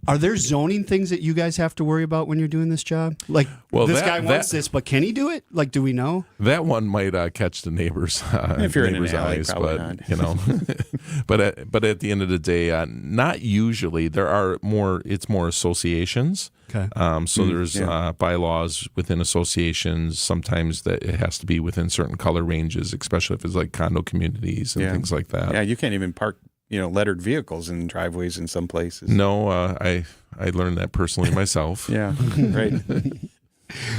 Are there zoning things that you guys have to worry about when you're doing this job? Like, this guy wants this, but can he do it? Like, do we know? That one might catch the neighbors' if you're neighbors' in an alley, eyes, probably but not. but at the end of the day, not usually. It's more associations. Okay. So there's bylaws within associations. Sometimes that it has to be within certain color ranges, especially if it's like condo communities and things like that. Yeah, you can't even park lettered vehicles in driveways in some places. No, I learned that personally myself. Yeah, right.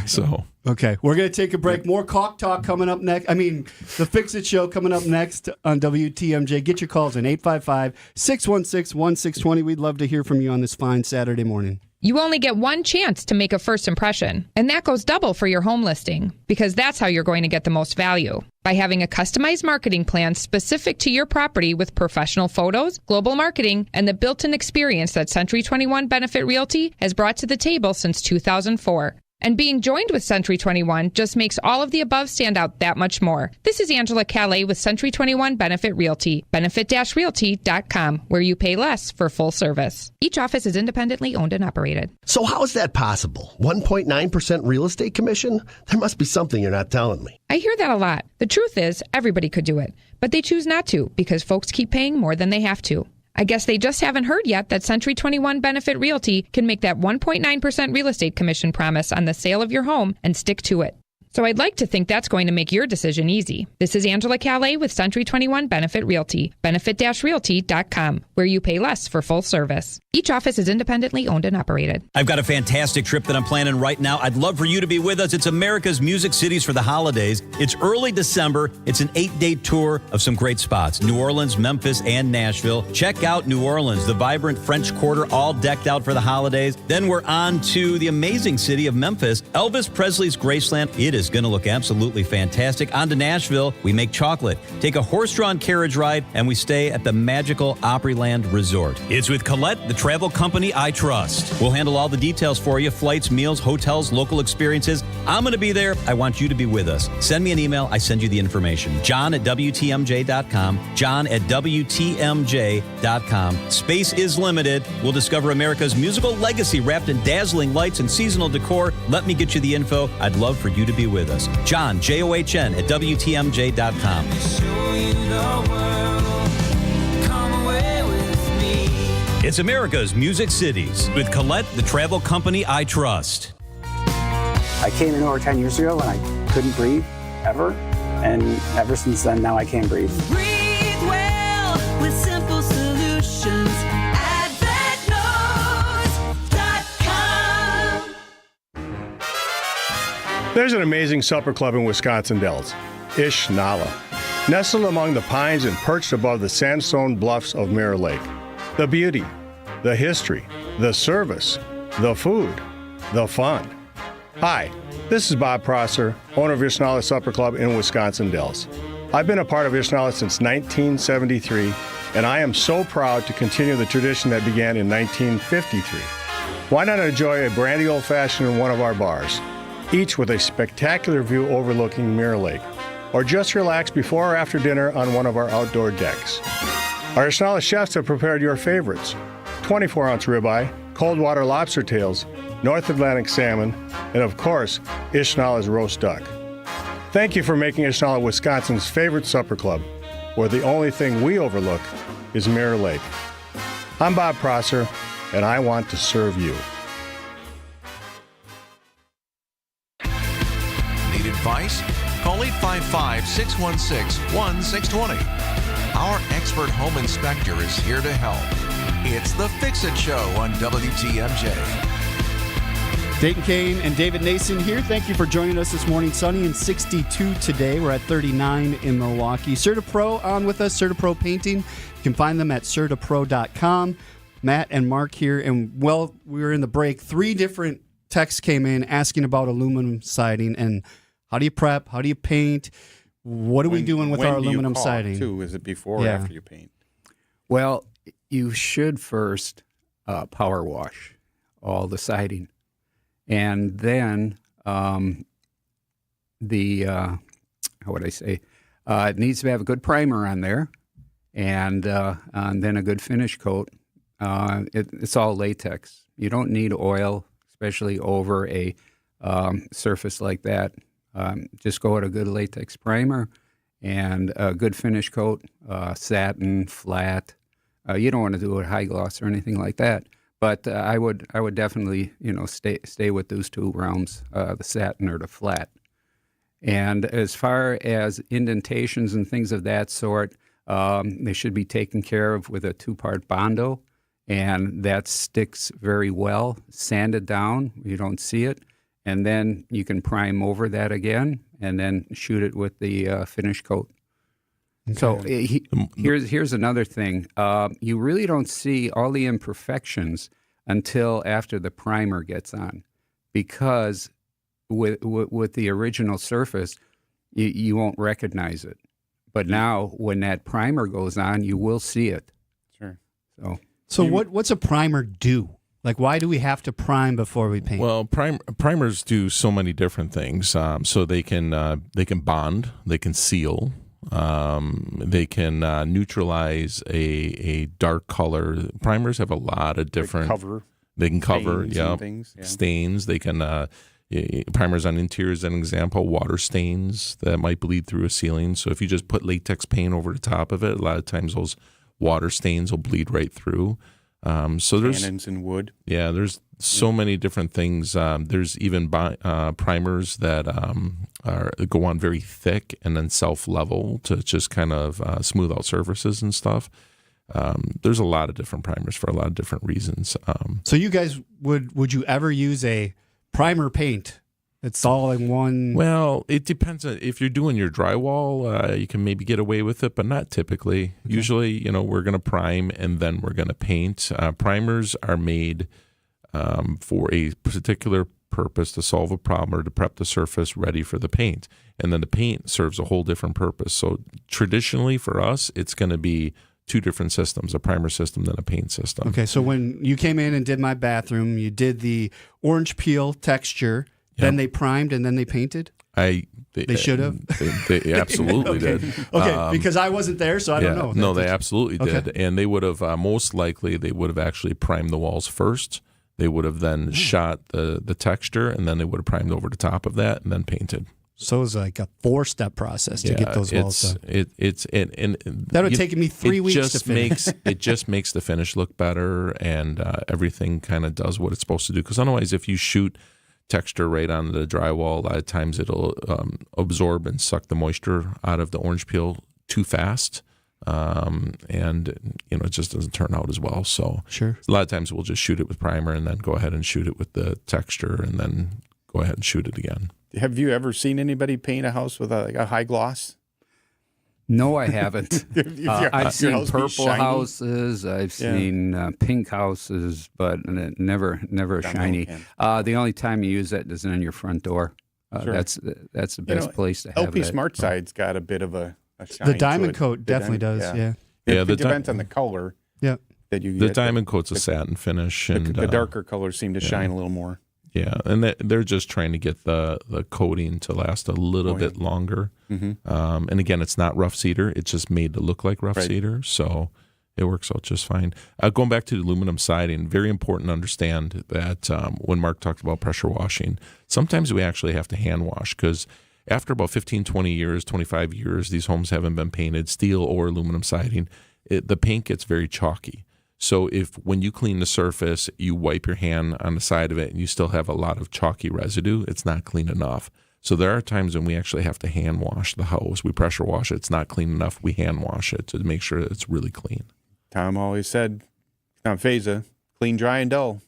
So okay, we're gonna take a break. More Caulk Talk coming up next. The Fix It Show coming up next on WTMJ. Get your calls in 855-616-1620. We'd love to hear from you on this fine Saturday morning. You only get one chance to make a first impression, and that goes double for your home listing, because that's how you're going to get the most value. By having a customized marketing plan specific to your property with professional photos, global marketing, and the built-in experience that Century 21 Benefit Realty has brought to the table since 2004. And being joined with Century 21 just makes all of the above stand out that much more. This is Angela Calais with Century 21 Benefit Realty, benefit-realty.com, where you pay less for full service. Each office is independently owned and operated. So how is that possible? 1.9% real estate commission? There must be something you're not telling me. I hear that a lot. The truth is, everybody could do it, but they choose not to because folks keep paying more than they have to. I guess they just haven't heard yet that Century 21 Benefit Realty can make that 1.9% real estate commission promise on the sale of your home and stick to it. So I'd like to think that's going to make your decision easy. This is Angela Calais with Century 21 Benefit Realty, benefit-realty.com, where you pay less for full service. Each office is independently owned and operated. I've got a fantastic trip that I'm planning right now. I'd love for you to be with us. It's America's Music Cities for the holidays. It's early December. It's an 8-day tour of some great spots. New Orleans, Memphis, and Nashville. Check out New Orleans, the vibrant French Quarter, all decked out for the holidays. Then we're on to the amazing city of Memphis, Elvis Presley's Graceland. It is going to look absolutely fantastic. On to Nashville, we make chocolate, take a horse-drawn carriage ride, and we stay at the magical Opryland Resort. It's with Colette, the travel company I trust. We'll handle all the details for you, flights, meals, hotels, local experiences. I'm going to be there. I want you to be with us. Send me an email. I send you the information. John@WTMJ.com. John@WTMJ.com. Space is limited. We'll discover America's musical legacy wrapped in dazzling lights and seasonal decor. Let me get you the info. I'd love for you to be with us. John, John, at WTMJ.com. It's America's Music Cities with Colette, the travel company I trust. I came in over 10 years ago and I couldn't breathe ever. And ever since then, now I can breathe. Breathe well with simple solutions. There's an amazing supper club in Wisconsin Dells, Ish Nala, nestled among the pines and perched above the sandstone bluffs of Mirror Lake. The beauty, the history, the service, the food, the fun. Hi, this is Bob Prosser, owner of Ish Nala Supper Club in Wisconsin Dells. I've been a part of Ish Nala since 1973, and I am so proud to continue the tradition that began in 1953. Why not enjoy a brandy old-fashioned in one of our bars? Each with a spectacular view overlooking Mirror Lake, or just relax before or after dinner on one of our outdoor decks. Our Ish Nala chefs have prepared your favorites: 24-ounce ribeye, cold water lobster tails, North Atlantic salmon, and of course, Ish Nala's roast duck. Thank you for making Ish Nala Wisconsin's favorite supper club, where the only thing we overlook is Mirror Lake. I'm Bob Prosser, and I want to serve you. Need advice? Call 855-616-1620. Our expert home inspector is here to help. It's the Fix-It Show on WTMJ. Dayton Kane and David Nason here. Thank you for joining us this morning. Sunny and 62 today. We're at 39 in Milwaukee. CertaPro on with us, CertaPro Painting. You can find them at CertaPro.com. Matt and Mark here. And, well, we were in the break. 3 different texts came in asking about aluminum siding and how do you prep? How do you paint? What are we doing with our aluminum siding? Too? Is it before or after you paint? Well, you should first power wash all the siding. And then how would I say? It needs to have a good primer on there, and then a good finish coat. It's all latex. You don't need oil, especially over a surface like that. Just go with a good latex primer and a good finish coat, satin, flat. You don't want to do it high gloss or anything like that. But I would definitely stay with those 2 realms, the satin or the flat. And as far as indentations and things of that sort, they should be taken care of with a 2-part Bondo, and that sticks very well. Sand it down, you don't see it, and then you can prime over that again, and then shoot it with the finish coat. Okay. So here's another thing. You really don't see all the imperfections until after the primer gets on, because with the original surface, you won't recognize it. But now, when that primer goes on, you will see it. Sure. So what's a primer do? Like, why do we have to prime before we paint? Well, primers do so many different things. So they can bond, they can seal, they can neutralize a dark color. Primers have a lot of different They can cover, stains. They can primers on interiors, an example, water stains that might bleed through a ceiling. So if you just put latex paint over the top of it, a lot of times those water stains will bleed right through. So there's tannins in wood. Yeah, there's so many different things. There's even primers that go on very thick and then self-level to just kind of smooth out surfaces and stuff. There's a lot of different primers for a lot of different reasons. So you guys, would you ever use a primer paint? It's all in one. Well, it depends. If you're doing your drywall, you can maybe get away with it, but not typically. Okay. Usually, we're going to prime and then we're going to paint. Primers are made for a particular purpose, to solve a problem or to prep the surface ready for the paint. And then the paint serves a whole different purpose. So traditionally for us, it's going to be two different systems, a primer system and a paint system. Okay, so when you came in and did my bathroom, you did the orange peel texture. Then they primed and then they painted? They should have? They absolutely did. Okay, because I wasn't there, so I don't know. No, they absolutely did. And they would have, most likely, they would have actually primed the walls first. They would have then shot the texture, and then they would have primed over the top of that and then painted. So it was like a 4-step process to get those walls done. That would have taken me 3 weeks to finish. It just makes the finish look better, and everything kind of does what it's supposed to do. Because otherwise, if you shoot texture right on the drywall, a lot of times it'll absorb and suck the moisture out of the orange peel too fast, and it just doesn't turn out as well. So sure, a lot of times we'll just shoot it with primer and then go ahead and shoot it with the texture and then go ahead and shoot it again. Have you ever seen anybody paint a house with a high gloss? No, I haven't. I've seen purple houses. I've seen pink houses, but never shiny. The only time you use that is on your front door. Sure. That's the best place to have LP it. Smart Side's got a bit of a shine. The diamond coat definitely does. Yeah. It depends on the color. Yeah. That you the get. Diamond coat's a satin finish, and the darker colors seem to shine a little more. Yeah, and they're just trying to get the coating to last a little bit longer. Mm-hmm. And again, it's not rough cedar; it's just made to look like rough cedar, so it works out just fine. Going back to the aluminum siding, very important to understand that when Mark talked about pressure washing, sometimes we actually have to hand wash because after about 15, 20 years, 25 years, these homes haven't been painted, steel or aluminum siding, the paint gets very chalky. So if when you clean the surface, you wipe your hand on the side of it and you still have a lot of chalky residue, it's not clean enough. So there are times when we actually have to hand wash the house. We pressure wash it. It's not clean enough. We hand wash it to make sure it's really clean. Tom always said, on Phasa, clean, dry, and dull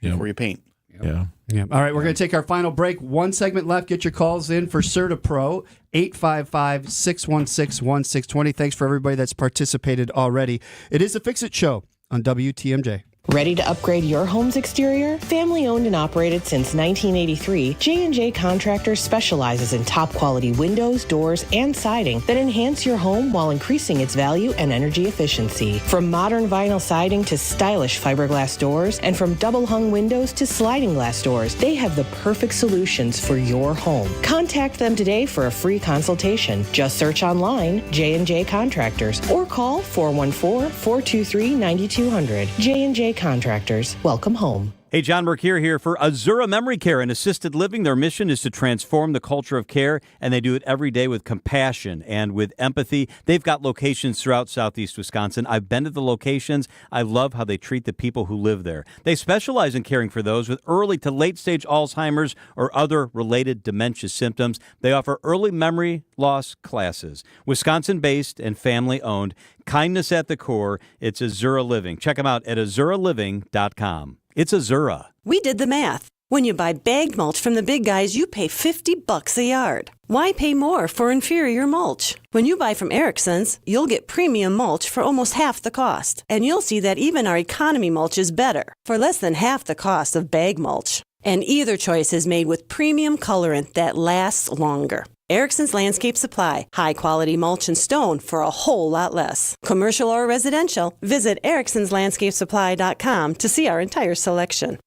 before you paint. Yeah. All right, we're going to take our final break. One segment left. Get your calls in for CertaPro, 855-616-1620. Thanks for everybody that's participated already. It is the Fix-It Show on WTMJ. Ready to upgrade your home's exterior? Family owned and operated since 1983, J&J Contractors specializes in top quality windows, doors, and siding that enhance your home while increasing its value and energy efficiency. From modern vinyl siding to stylish fiberglass doors, and from double hung windows to sliding glass doors, they have the perfect solutions for your home. Contact them today for a free consultation. Just search online J&J Contractors or call 414-423-9200. J&J Contractors. Welcome home. Hey, John Mercure here for Azura Memory Care and Assisted Living. Their mission is to transform the culture of care, and they do it every day with compassion and with empathy. They've got locations throughout Southeast Wisconsin. I've been to the locations. I love how they treat the people who live there. They specialize in caring for those with early to late-stage Alzheimer's or other related dementia symptoms. They offer early memory loss classes. Wisconsin-based and family-owned. Kindness at the core. It's Azura Living. Check them out at azuraliving.com. It's Azura. We did the math. When you buy bagged mulch from the big guys, you pay $50 a yard. Why pay more for inferior mulch? When you buy from Erickson's, you'll get premium mulch for almost half the cost. And you'll see that even our economy mulch is better, for less than half the cost of bag mulch. And either choice is made with premium colorant that lasts longer. Erickson's Landscape Supply, high-quality mulch and stone for a whole lot less. Commercial or residential, visit ericksonslandscapesupply.com to see our entire selection.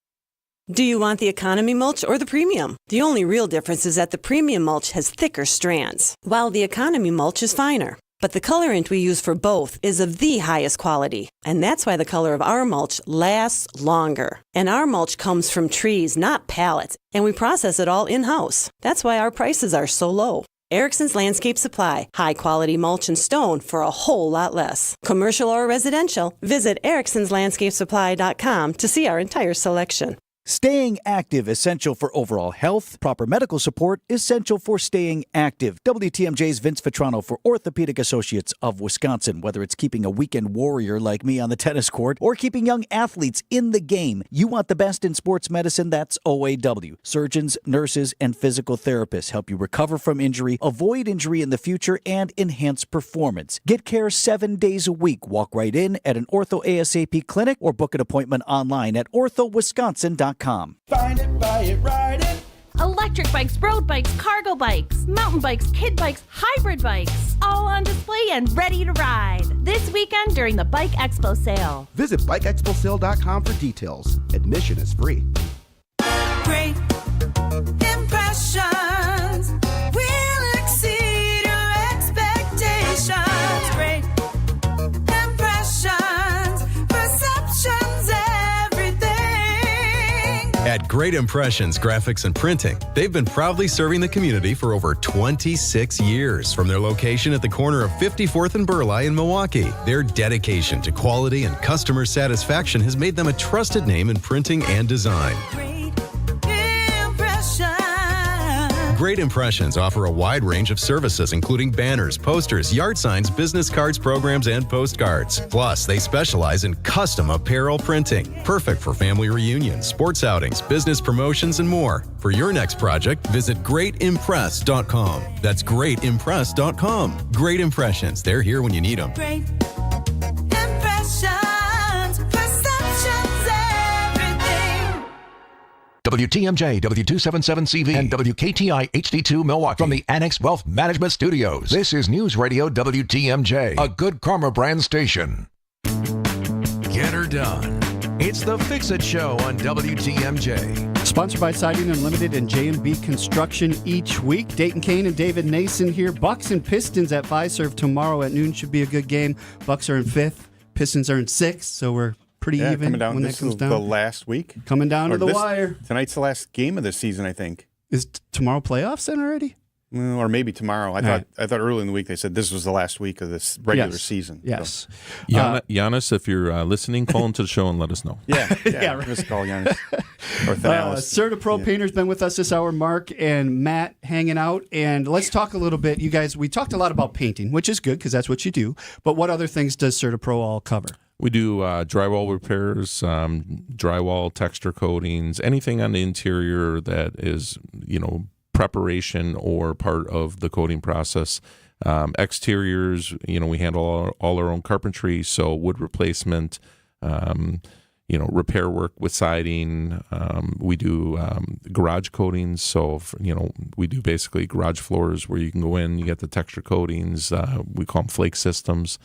Do you want the economy mulch or the premium? The only real difference is that the premium mulch has thicker strands, while the economy mulch is finer. But the colorant we use for both is of the highest quality, and that's why the color of our mulch lasts longer. And our mulch comes from trees, not pallets, and we process it all in-house. That's why our prices are so low. Erickson's Landscape Supply, high-quality mulch and stone for a whole lot less. Commercial or residential, visit ericksonslandscapesupply.com to see our entire selection. Staying active, essential for overall health. Proper medical support, essential for staying active. WTMJ's Vince Vitrano for Orthopedic Associates of Wisconsin. Whether it's keeping a weekend warrior like me on the tennis court or keeping young athletes in the game, you want the best in sports medicine, that's OAW. Surgeons, nurses, and physical therapists help you recover from injury, avoid injury in the future, and enhance performance. Get care 7 days a week. Walk right in at an Ortho ASAP clinic or book an appointment online at orthowisconsin.com. Find it, buy it, ride it. Electric bikes, road bikes, cargo bikes, mountain bikes, kid bikes, hybrid bikes, all on display and ready to ride this weekend during the Bike Expo sale. Visit bikeexposale.com for details. Admission is free. Great impressions will exceed your expectations. Great impressions, perceptions, everything. At Great Impressions Graphics and Printing, they've been proudly serving the community for over 26 years. From their location at the corner of 54th and Burleigh in Milwaukee, their dedication to quality and customer satisfaction has made them a trusted name in printing and design. Great Impressions offer a wide range of services, including banners, posters, yard signs, business cards, programs, and postcards. Plus, they specialize in custom apparel printing, perfect for family reunions, sports outings, business promotions, and more. For your next project, visit greatimpress.com. That's greatimpress.com. Great Impressions. They're here when you need them. Great impressions, perceptions, everything. WTMJ, W277CV, and WKTI HD2 Milwaukee from the Annex Wealth Management Studios. This is News Radio WTMJ, a Good Karma brand station. Get her done. It's the Fix-It Show on WTMJ. Sponsored by Siding Unlimited and J&B Construction each week. Dayton, Kane, and David Nason here. Bucks and Pistons at Fiserv tomorrow at noon. Should be a good game. Bucks are in 5th. Pistons are in 6th, so we're pretty even when that comes down. The last week. Coming down to the wire. Tonight's the last game of the season, I think. Is tomorrow playoffs then already? Well, or maybe tomorrow. I thought early in the week they said this was the last week of this regular season. Yes. So. Giannis, if you're listening, call into the show and let us know. Yeah, right. Just call Giannis. Or CertaPro Painter's been with us this hour. Mark and Matt hanging out. And let's talk a little bit. You guys, we talked a lot about painting, which is good because that's what you do. But what other things does CertaPro all cover? We do drywall repairs, drywall texture coatings, anything on the interior that is, preparation or part of the coating process. Exteriors, we handle all our own carpentry, so wood replacement, repair work with siding. We do garage coatings, so we do basically garage floors where you can go in, you get the texture coatings. We call them flake systems.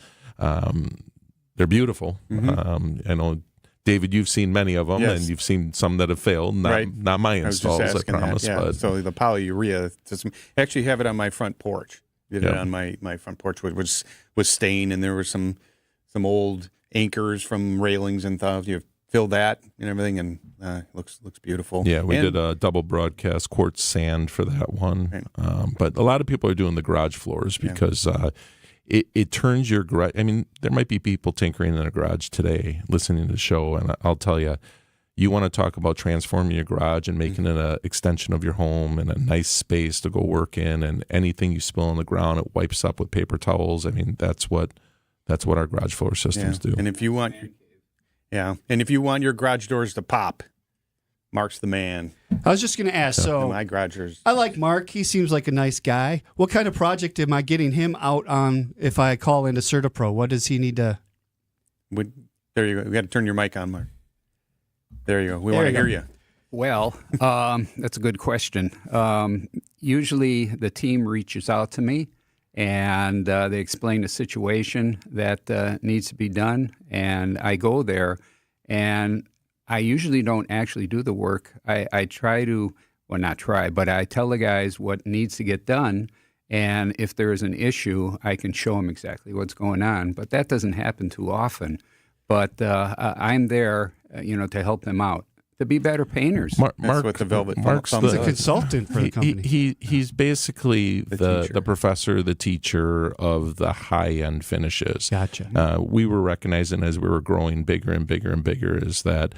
They're beautiful. I know, David, you've seen many of them, and you've seen some that have failed. Not my installs, I promise. That, yeah. But so the polyurea system, I actually have it on my front porch. Did it on my front porch, which was stained, and there were some old anchors from railings and stuff. You fill that and everything, and looks beautiful. Yeah, we did a double broadcast quartz sand for that one. Right. But a lot of people are doing the garage floors because it turns your garage. I mean, there might be people tinkering in a garage today listening to the show, and I'll tell you, you want to talk about transforming your garage and making it an extension of your home and a nice space to go work in, and anything you spill on the ground, it wipes up with paper towels. I mean, that's what our garage floor systems do. And if you want your garage doors to pop, Mark's the man. I was just going to ask. So my garagers. I like Mark. He seems like a nice guy. What kind of project am I getting him out on if I call into CertaPro? What does he need to? There you go. We got to turn your mic on, Mark. There you go. We want to hear you. Well, that's a good question. Usually the team reaches out to me and they explain the situation that needs to be done, and I go there, and I usually don't actually do the work. I try to, well, not try, but I tell the guys what needs to get done, and if there is an issue, I can show them exactly what's going on. But that doesn't happen too often. But I'm there, to help them out, to be better painters. That's what the Velvet Mark's He's a consultant for the company. He's basically the professor, the teacher of the high-end finishes. Gotcha. We were recognizing as we were growing bigger and bigger and bigger is that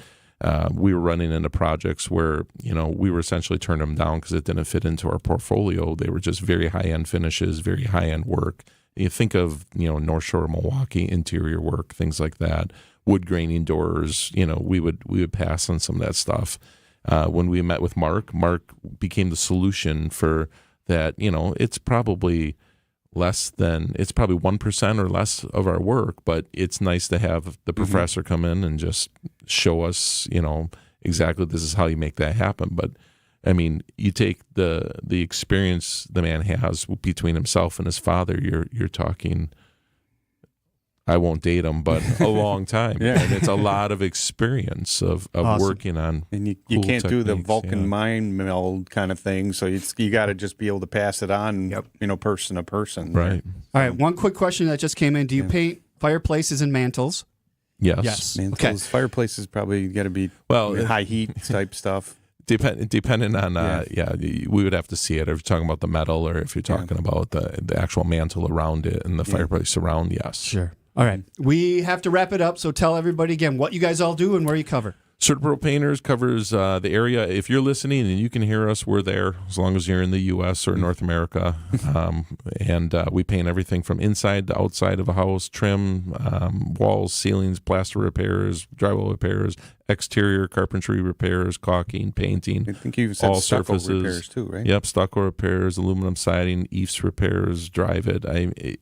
we were running into projects where, we were essentially turning them down because it didn't fit into our portfolio. They were just very high-end finishes, very high-end work. You think of, North Shore, Milwaukee, interior work, things like that. Wood graining doors, we would pass on some of that stuff. When we met with Mark became the solution for that. It's probably 1% or less of our work, but it's nice to have the professor come in and just show us, exactly this is how you make that happen. But I mean, you take the experience the man has between himself and his father, you're talking, I won't date him, but a long time. Yeah. And it's a lot of experience of Awesome. working on And you cool can't do the techniques, Vulcan mind meld kind of thing, so you got to just be able to pass it on, person to person. Right. All right, one quick question that just came in. Do you paint fireplaces and mantles? Yes. Mantles, fireplaces probably got to be high heat type stuff. Depending on, we would have to see it. If you're talking about the metal or if you're talking about the actual mantle around it and the fireplace around, yes. Sure. All right. We have to wrap it up, so tell everybody again what you guys all do and where you cover. CertaPro Painters covers the area. If you're listening and you can hear us, we're there as long as you're in the U.S. or North America. And we paint everything from inside to outside of a house, trim, walls, ceilings, plaster repairs, drywall repairs, exterior carpentry repairs, caulking, painting. I think you said all stucco surfaces. repairs too, right? Yep, stucco repairs, aluminum siding, EIFS repairs, drive it.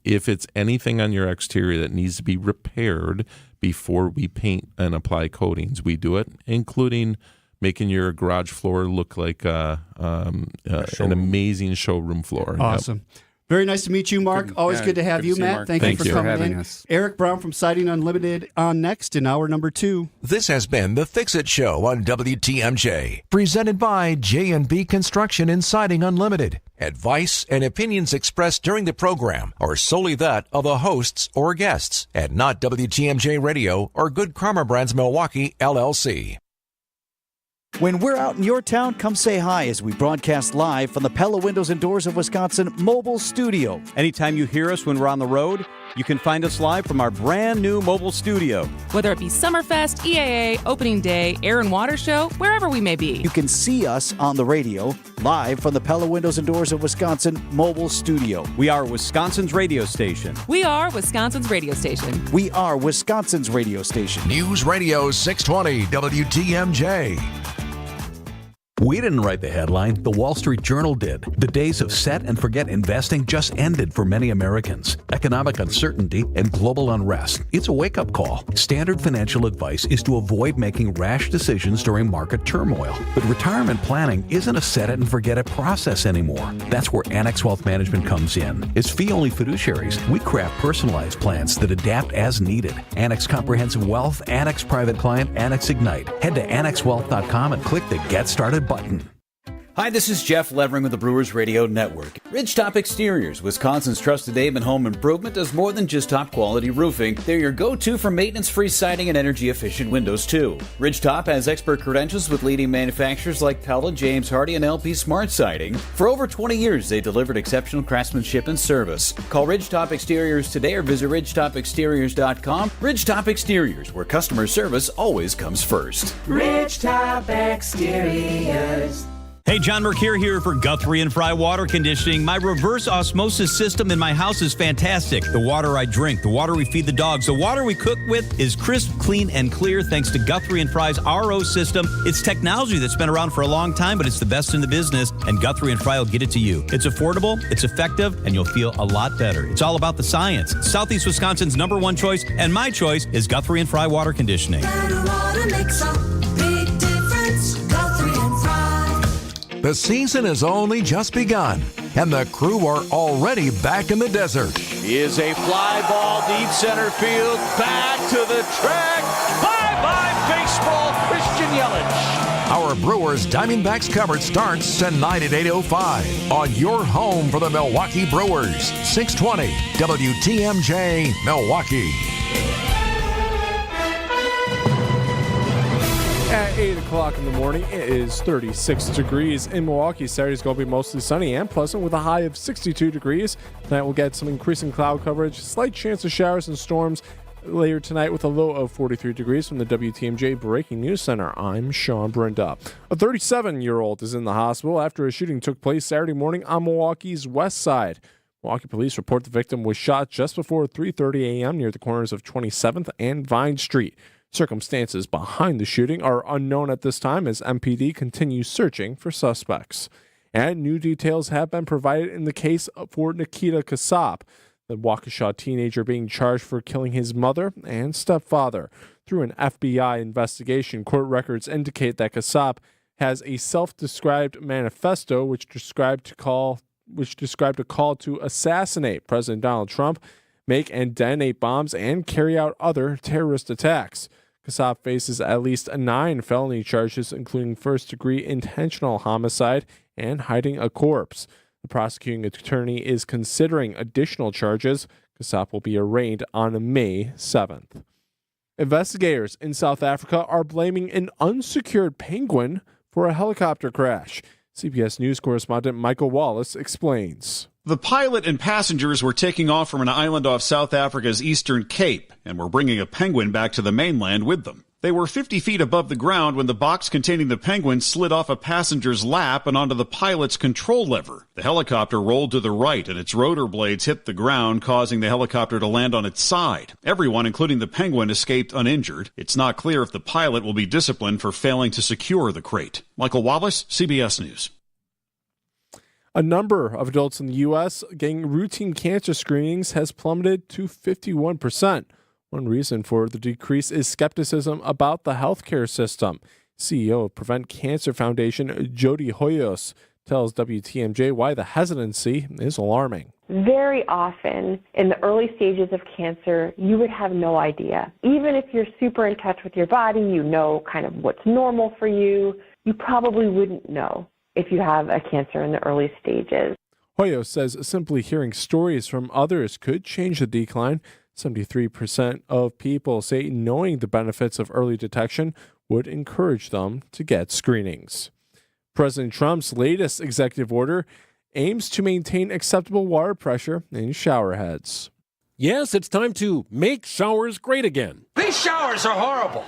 If it's anything on your exterior that needs to be repaired before we paint and apply coatings, we do it, including making your garage floor look like an amazing showroom floor. Awesome. Yep. Very nice to meet you, Mark. Always good to have you, Matt. Mark. Thank you for coming in. Eric Brown from Siding Unlimited on next in hour number 2. This has been The Fix-It Show on WTMJ, presented by J&B Construction and Siding Unlimited. Advice and opinions expressed during the program are solely that of the hosts or guests, and not WTMJ Radio or Good Karma Brands Milwaukee, LLC. When we're out in your town, come say hi as we broadcast live from the Pella Windows and Doors of Wisconsin mobile studio. Anytime you hear us when we're on the road, you can find us live from our brand new mobile studio. Whether it be Summerfest, EAA, Opening Day, Air and Water Show, wherever we may be. You can see us on the radio, live from the Pella Windows and Doors of Wisconsin mobile studio. We are Wisconsin's radio station. We are Wisconsin's radio station. We are Wisconsin's radio station. News Radio 620 WTMJ. We didn't write the headline, the Wall Street Journal did. The days of set and forget investing just ended for many Americans. Economic uncertainty and global unrest. It's a wake-up call. Standard financial advice is to avoid making rash decisions during market turmoil. But retirement planning isn't a set it and forget it process anymore. That's where Annex Wealth Management comes in. As fee-only fiduciaries, we craft personalized plans that adapt as needed. Annex Comprehensive Wealth, Annex Private Client, Annex Ignite. Head to annexwealth.com and click the Get Started button. Hi, this is Jeff Levering with the Brewers Radio Network. Ridgetop Exteriors, Wisconsin's trusted name in home improvement, does more than just top-quality roofing. They're your go-to for maintenance-free siding and energy-efficient windows, too. Ridgetop has expert credentials with leading manufacturers like Pella, James Hardie, and LP Smart Siding. For over 20 years, they delivered exceptional craftsmanship and service. Call Ridgetop Exteriors today or visit ridgetopexteriors.com. Ridgetop Exteriors, where customer service always comes first. Ridgetop Exteriors. Hey, John Mercure here for Guthrie and Fry Water Conditioning. My reverse osmosis system in my house is fantastic. The water I drink, the water we feed the dogs, the water we cook with is crisp, clean, and clear thanks to Guthrie and Fry's RO system. It's technology that's been around for a long time, but it's the best in the business, and Guthrie and Fry will get it to you. It's affordable, it's effective, and you'll feel a lot better. It's all about the science. Southeast Wisconsin's #1 choice, and my choice is Guthrie and Fry Water Conditioning. Better water makes a big difference. Guthrie and Fry. The season has only just begun, and the crew are already back in the desert. Is a fly ball deep center field, back to the track. Bye-bye baseball, Christian Yelich. Our Brewers Diamondbacks coverage starts tonight at 8:05 on your home for the Milwaukee Brewers, 620 WTMJ Milwaukee. At 8 o'clock in the morning, it is 36 degrees in Milwaukee. Saturday's going to be mostly sunny and pleasant with a high of 62 degrees. Tonight we'll get some increasing cloud coverage, slight chance of showers and storms later tonight with a low of 43 degrees. From the WTMJ Breaking News Center, I'm Sean Brenda. A 37-year-old is in the hospital after a shooting took place Saturday morning on Milwaukee's west side. Milwaukee police report the victim was shot just before 3:30 a.m. near the corners of 27th and Vine Street. Circumstances behind the shooting are unknown at this time as MPD continues searching for suspects. And new details have been provided in the case for Nikita Kasap, the Waukesha teenager being charged for killing his mother and stepfather. Through an FBI investigation, court records indicate that Kasap has a self-described manifesto which described a call to assassinate President Donald Trump, make and detonate bombs, and carry out other terrorist attacks. Kasap faces at least 9 felony charges, including first-degree intentional homicide and hiding a corpse. The prosecuting attorney is considering additional charges. Kasap will be arraigned on May 7th. Investigators in South Africa are blaming an unsecured penguin for a helicopter crash. CBS News correspondent Michael Wallace explains. The pilot and passengers were taking off from an island off South Africa's Eastern Cape and were bringing a penguin back to the mainland with them. They were 50 feet above the ground when the box containing the penguin slid off a passenger's lap and onto the pilot's control lever. The helicopter rolled to the right and its rotor blades hit the ground, causing the helicopter to land on its side. Everyone, including the penguin, escaped uninjured. It's not clear if the pilot will be disciplined for failing to secure the crate. Michael Wallace, CBS News. A number of adults in the U.S. getting routine cancer screenings has plummeted to 51%. One reason for the decrease is skepticism about the healthcare system. CEO of Prevent Cancer Foundation, Jody Hoyos, tells WTMJ why the hesitancy is alarming. Very often in the early stages of cancer, you would have no idea. Even if you're super in touch with your body, you know kind of what's normal for you, you probably wouldn't know if you have a cancer in the early stages. Hoyos says simply hearing stories from others could change the decline. 73% of people say knowing the benefits of early detection would encourage them to get screenings. President Trump's latest executive order aims to maintain acceptable water pressure in shower heads. Yes, it's time to make showers great again. These showers are horrible.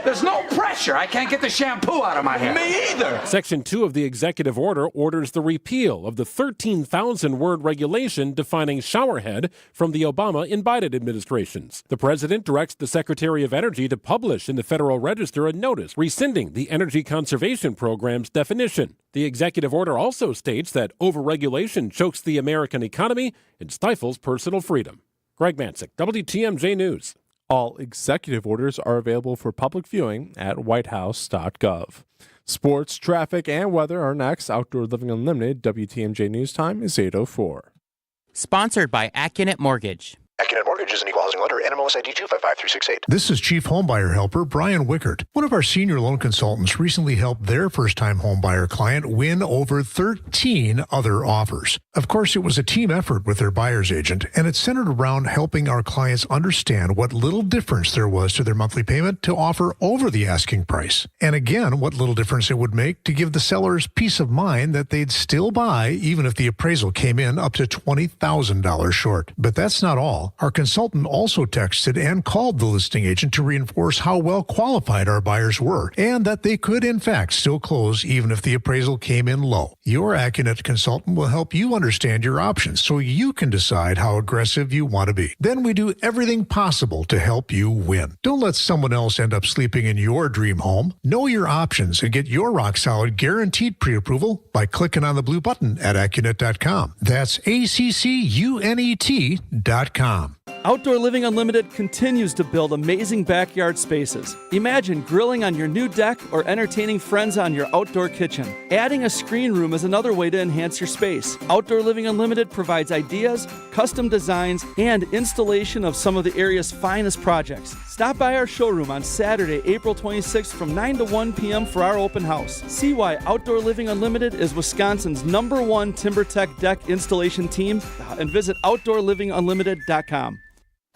There's no pressure. I can't get the shampoo out of my hair. Me either. Section 2 of the executive order orders the repeal of the 13,000-word regulation defining showerhead from the Obama and Biden administrations. The president directs the Secretary of Energy to publish in the Federal Register a notice rescinding the Energy Conservation Program's definition. The executive order also states that overregulation chokes the American economy and stifles personal freedom. Greg Mansick, WTMJ News. All executive orders are available for public viewing at whitehouse.gov. Sports, traffic, and weather are next. Outdoor Living Unlimited, WTMJ News Time is 8:04. Sponsored by AccuNet Mortgage. AccuNet Mortgage is an equal housing lender. NMLS ID 255368. This is Chief Homebuyer Helper Brian Wickert. One of our senior loan consultants recently helped their first-time homebuyer client win over 13 other offers. Of course, it was a team effort with their buyer's agent, and it centered around helping our clients understand what little difference there was to their monthly payment to offer over the asking price. And again, what little difference it would make to give the sellers peace of mind that they'd still buy even if the appraisal came in up to $20,000 short. But that's not all. Our consultant also texted and called the listing agent to reinforce how well qualified our buyers were and that they could, in fact, still close even if the appraisal came in low. Your AccuNet consultant will help you understand your options so you can decide how aggressive you want to be. Then we do everything possible to help you win. Don't let someone else end up sleeping in your dream home. Know your options and get your rock-solid guaranteed pre-approval by clicking on the blue button at AccuNet.com. That's ACCUNET.com. Outdoor Living Unlimited continues to build amazing backyard spaces. Imagine grilling on your new deck or entertaining friends on your outdoor kitchen. Adding a screen room is another way to enhance your space. Outdoor Living Unlimited provides ideas, custom designs, and installation of some of the area's finest projects. Stop by our showroom on Saturday, April 26th from 9 to 1 p.m. for our open house. See why Outdoor Living Unlimited is Wisconsin's #1 TimberTech deck installation team and visit OutdoorLivingUnlimited.com.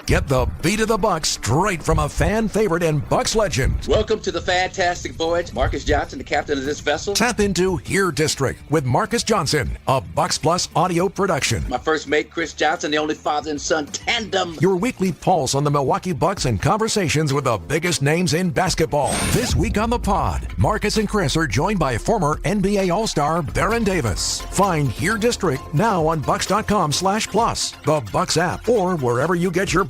Get the beat of the Bucks straight from a fan favorite and Bucks legend. Welcome to the fantastic voyage. Marcus Johnson, the captain of this vessel. Tap into Here District with Marcus Johnson, a Bucks Plus audio production. My first mate, Chris Johnson, the only father and son tandem. Your weekly pulse on the Milwaukee Bucks and conversations with the biggest names in basketball. This week on the pod, Marcus and Chris are joined by former NBA All-Star Baron Davis. Find Here District now on Bucks.com/plus, the Bucks app, or wherever you get your podcast.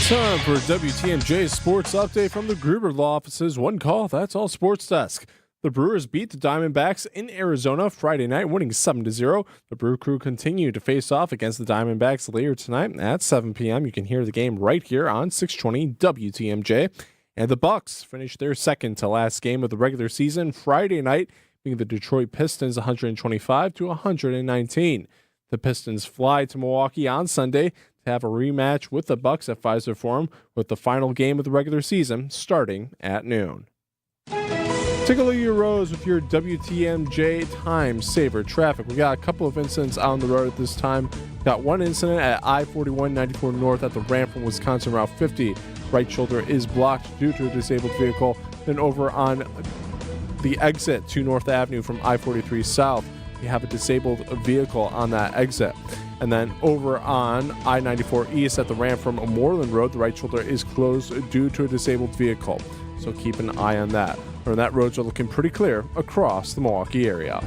Time for WTMJ's sports update from the Gruber Law Office's One Call, That's All Sports Desk. The Brewers beat the Diamondbacks in Arizona Friday night, winning 7-0. The Brew Crew continue to face off against the Diamondbacks later tonight at 7 p.m. You can hear the game right here on 620 WTMJ. And the Bucks finished their second to last game of the regular season Friday night, beating the Detroit Pistons 125-119. The Pistons fly to Milwaukee on Sunday to have a rematch with the Bucks at Pfizer Forum, with the final game of the regular season starting at noon. Take a look at your roads with your WTMJ Time Saver traffic. We got a couple of incidents on the road at this time. Got one incident at I-41 94 North at the ramp from Wisconsin Route 50. Right shoulder is blocked due to a disabled vehicle. Then over on the exit to North Avenue from I-43 South, you have a disabled vehicle on that exit. And then over on I-94 East at the ramp from Moreland Road, the right shoulder is closed due to a disabled vehicle. So keep an eye on that. Or that roads are looking pretty clear across the Milwaukee area.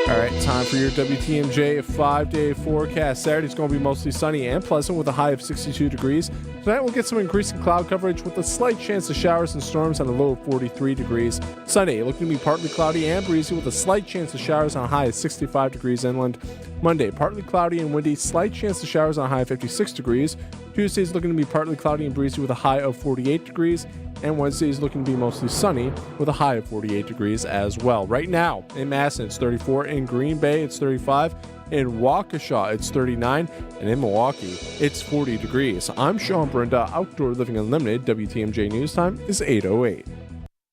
All right, time for your WTMJ 5-day forecast. Saturday's going to be mostly sunny and pleasant with a high of 62 degrees. Tonight we'll get some increasing cloud coverage with a slight chance of showers and storms on a low of 43 degrees. Sunday looking to be partly cloudy and breezy with a slight chance of showers on a high of 65 degrees inland. Monday, partly cloudy and windy, slight chance of showers on a high of 56 degrees. Tuesday's looking to be partly cloudy and breezy with a high of 48 degrees. And Wednesday is looking to be mostly sunny with a high of 48 degrees as well. Right now in Madison, it's 34. In Green Bay, it's 35. In Waukesha, it's 39. And in Milwaukee, it's 40 degrees. I'm Sean Brenda, Outdoor Living Unlimited. WTMJ News Time is 8:08.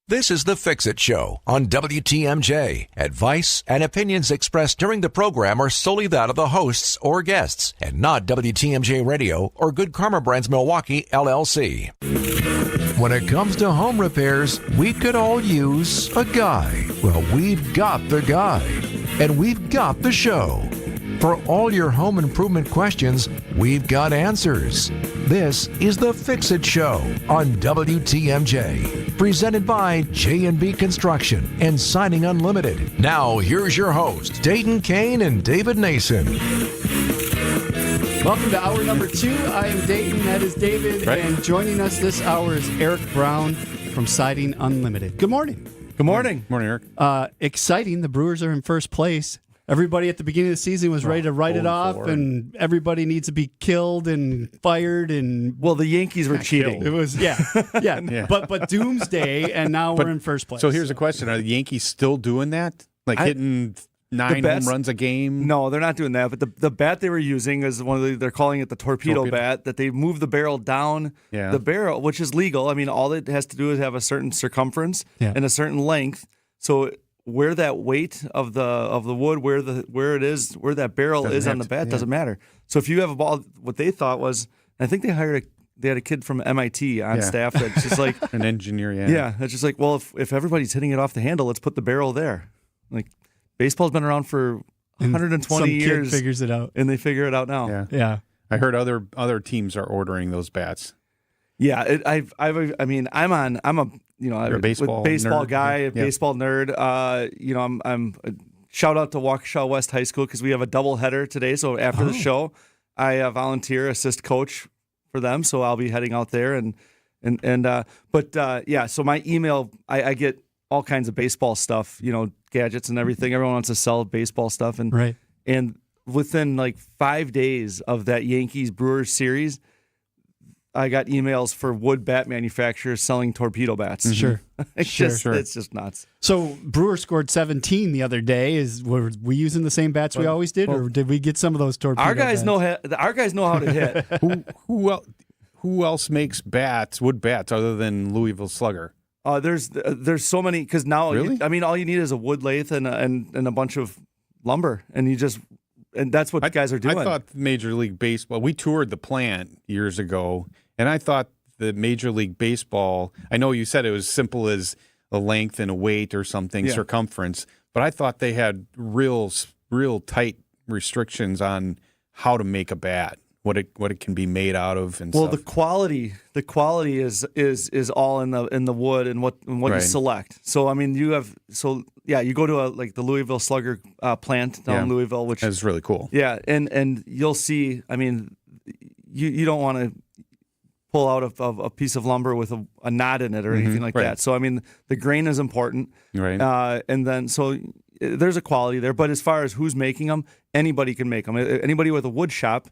This is The Fix-It Show on WTMJ. Advice and opinions expressed during the program are solely that of the hosts or guests and not WTMJ Radio or Good Karma Brands Milwaukee, LLC. When it comes to home repairs, we could all use a guy. Well, we've got the guy, and we've got the show. For all your home improvement questions, we've got answers. This is The Fix-It Show on WTMJ, presented by J&B Construction and Siding Unlimited. Now, here's your host, Dayton, Kane, and David Nason. Welcome to hour number 2. I am Dayton, that is David, Right. and joining us this hour is Eric Brown from Siding Unlimited. Good morning. Good morning. Morning, Eric. Exciting. The Brewers are in first place. Everybody at the beginning of the season was ready to write it off, and everybody needs to be killed and fired. And well, the Yankees were cheating. It was yeah. But doomsday, and now we're in first place. So here's a question: are the Yankees still doing that? Like hitting 9 home runs a game? No, they're not doing that. But the bat they were using is they're calling it the torpedo bat. That they move the barrel down the barrel, which is legal. I mean, all it has to do is have a certain circumference and a certain length. So where that weight of the wood, where that barrel is on the bat doesn't matter. So if you have a ball, what they thought was, I think they had a kid from MIT on staff that's just like an engineer. Yeah, it's just like, well, if everybody's hitting it off the handle, let's put the barrel there. Like, baseball's been around for 120 years. Some kid figures it out. And they figure it out now. Yeah. I heard other teams are ordering those bats. Yeah, I'm a You're a baseball nerd. guy, a baseball nerd. I'm shout out to Waukesha West High School because we have a doubleheader today. So after the show, I volunteer assist coach for them. So I'll be heading out there So my email, I get all kinds of baseball stuff, gadgets and everything. Everyone wants to sell baseball stuff, and within like 5 days of that Yankees Brewers series, I got emails for wood bat manufacturers selling torpedo bats. Sure. It's just nuts. So Brewer scored 17 the other day. Were we using the same bats we always did, or did we get some of those torpedo bats? Our guys know how to hit. Who else makes wood bats, other than Louisville Slugger? There's so many, because now all you need is a wood lathe and a bunch of lumber, and that's what guys are doing. I thought Major League Baseball. We toured the plant years ago, and I thought the Major League Baseball. I know you said it was simple as a length and a weight or something, circumference, but I thought they had real tight restrictions on how to make a bat, what it can be made out of, and stuff. The quality is all in the wood and what you select. So you go to the Louisville Slugger plant down in Louisville, which is really cool. Yeah, and you'll see. You don't want to pull out a piece of lumber with a knot in it or anything like that. So the grain is important, right? And then there's a quality there. But as far as who's making them, anybody can make them. Anybody with a wood shop.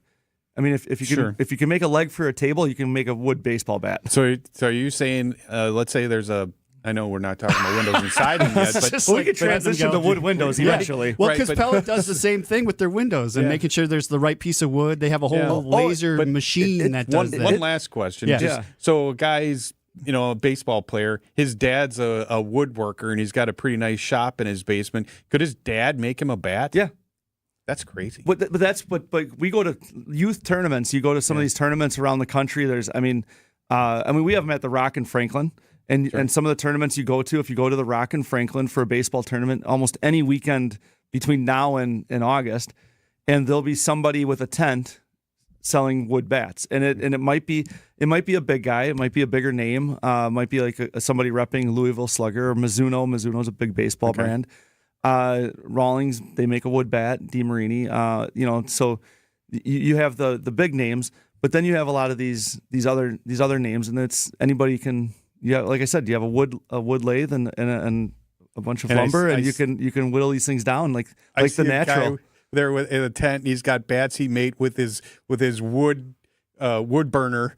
If you can make a leg for a table, you can make a wood baseball bat. So are you saying, let's say there's I know we're not talking about windows and siding yet, but we could transition to wood windows eventually. Well, because Pellet does the same thing with their windows and making sure there's the right piece of wood. They have a whole laser machine that does that. One last question. So a guy's, a baseball player, his dad's a woodworker, and he's got a pretty nice shop in his basement. Could his dad make him a bat? Yeah. That's crazy. But we go to youth tournaments. You go to some of these tournaments around the country. There's, we have them at the Rock in Franklin, and some of the tournaments you go to. If you go to the Rock in Franklin for a baseball tournament, almost any weekend between now and August, and there'll be somebody with a tent selling wood bats, and it might be a big guy, it might be a bigger name, might be like somebody repping Louisville Slugger or Mizuno. Mizuno's a big baseball brand. Rawlings, they make a wood bat. DeMarini, so you have the big names, but then you have a lot of these other names, and it's anybody can. Yeah, like I said, you have a wood lathe and a bunch of lumber, and you can whittle these things down like the natural. There in a tent, and he's got bats he made with his wood burner.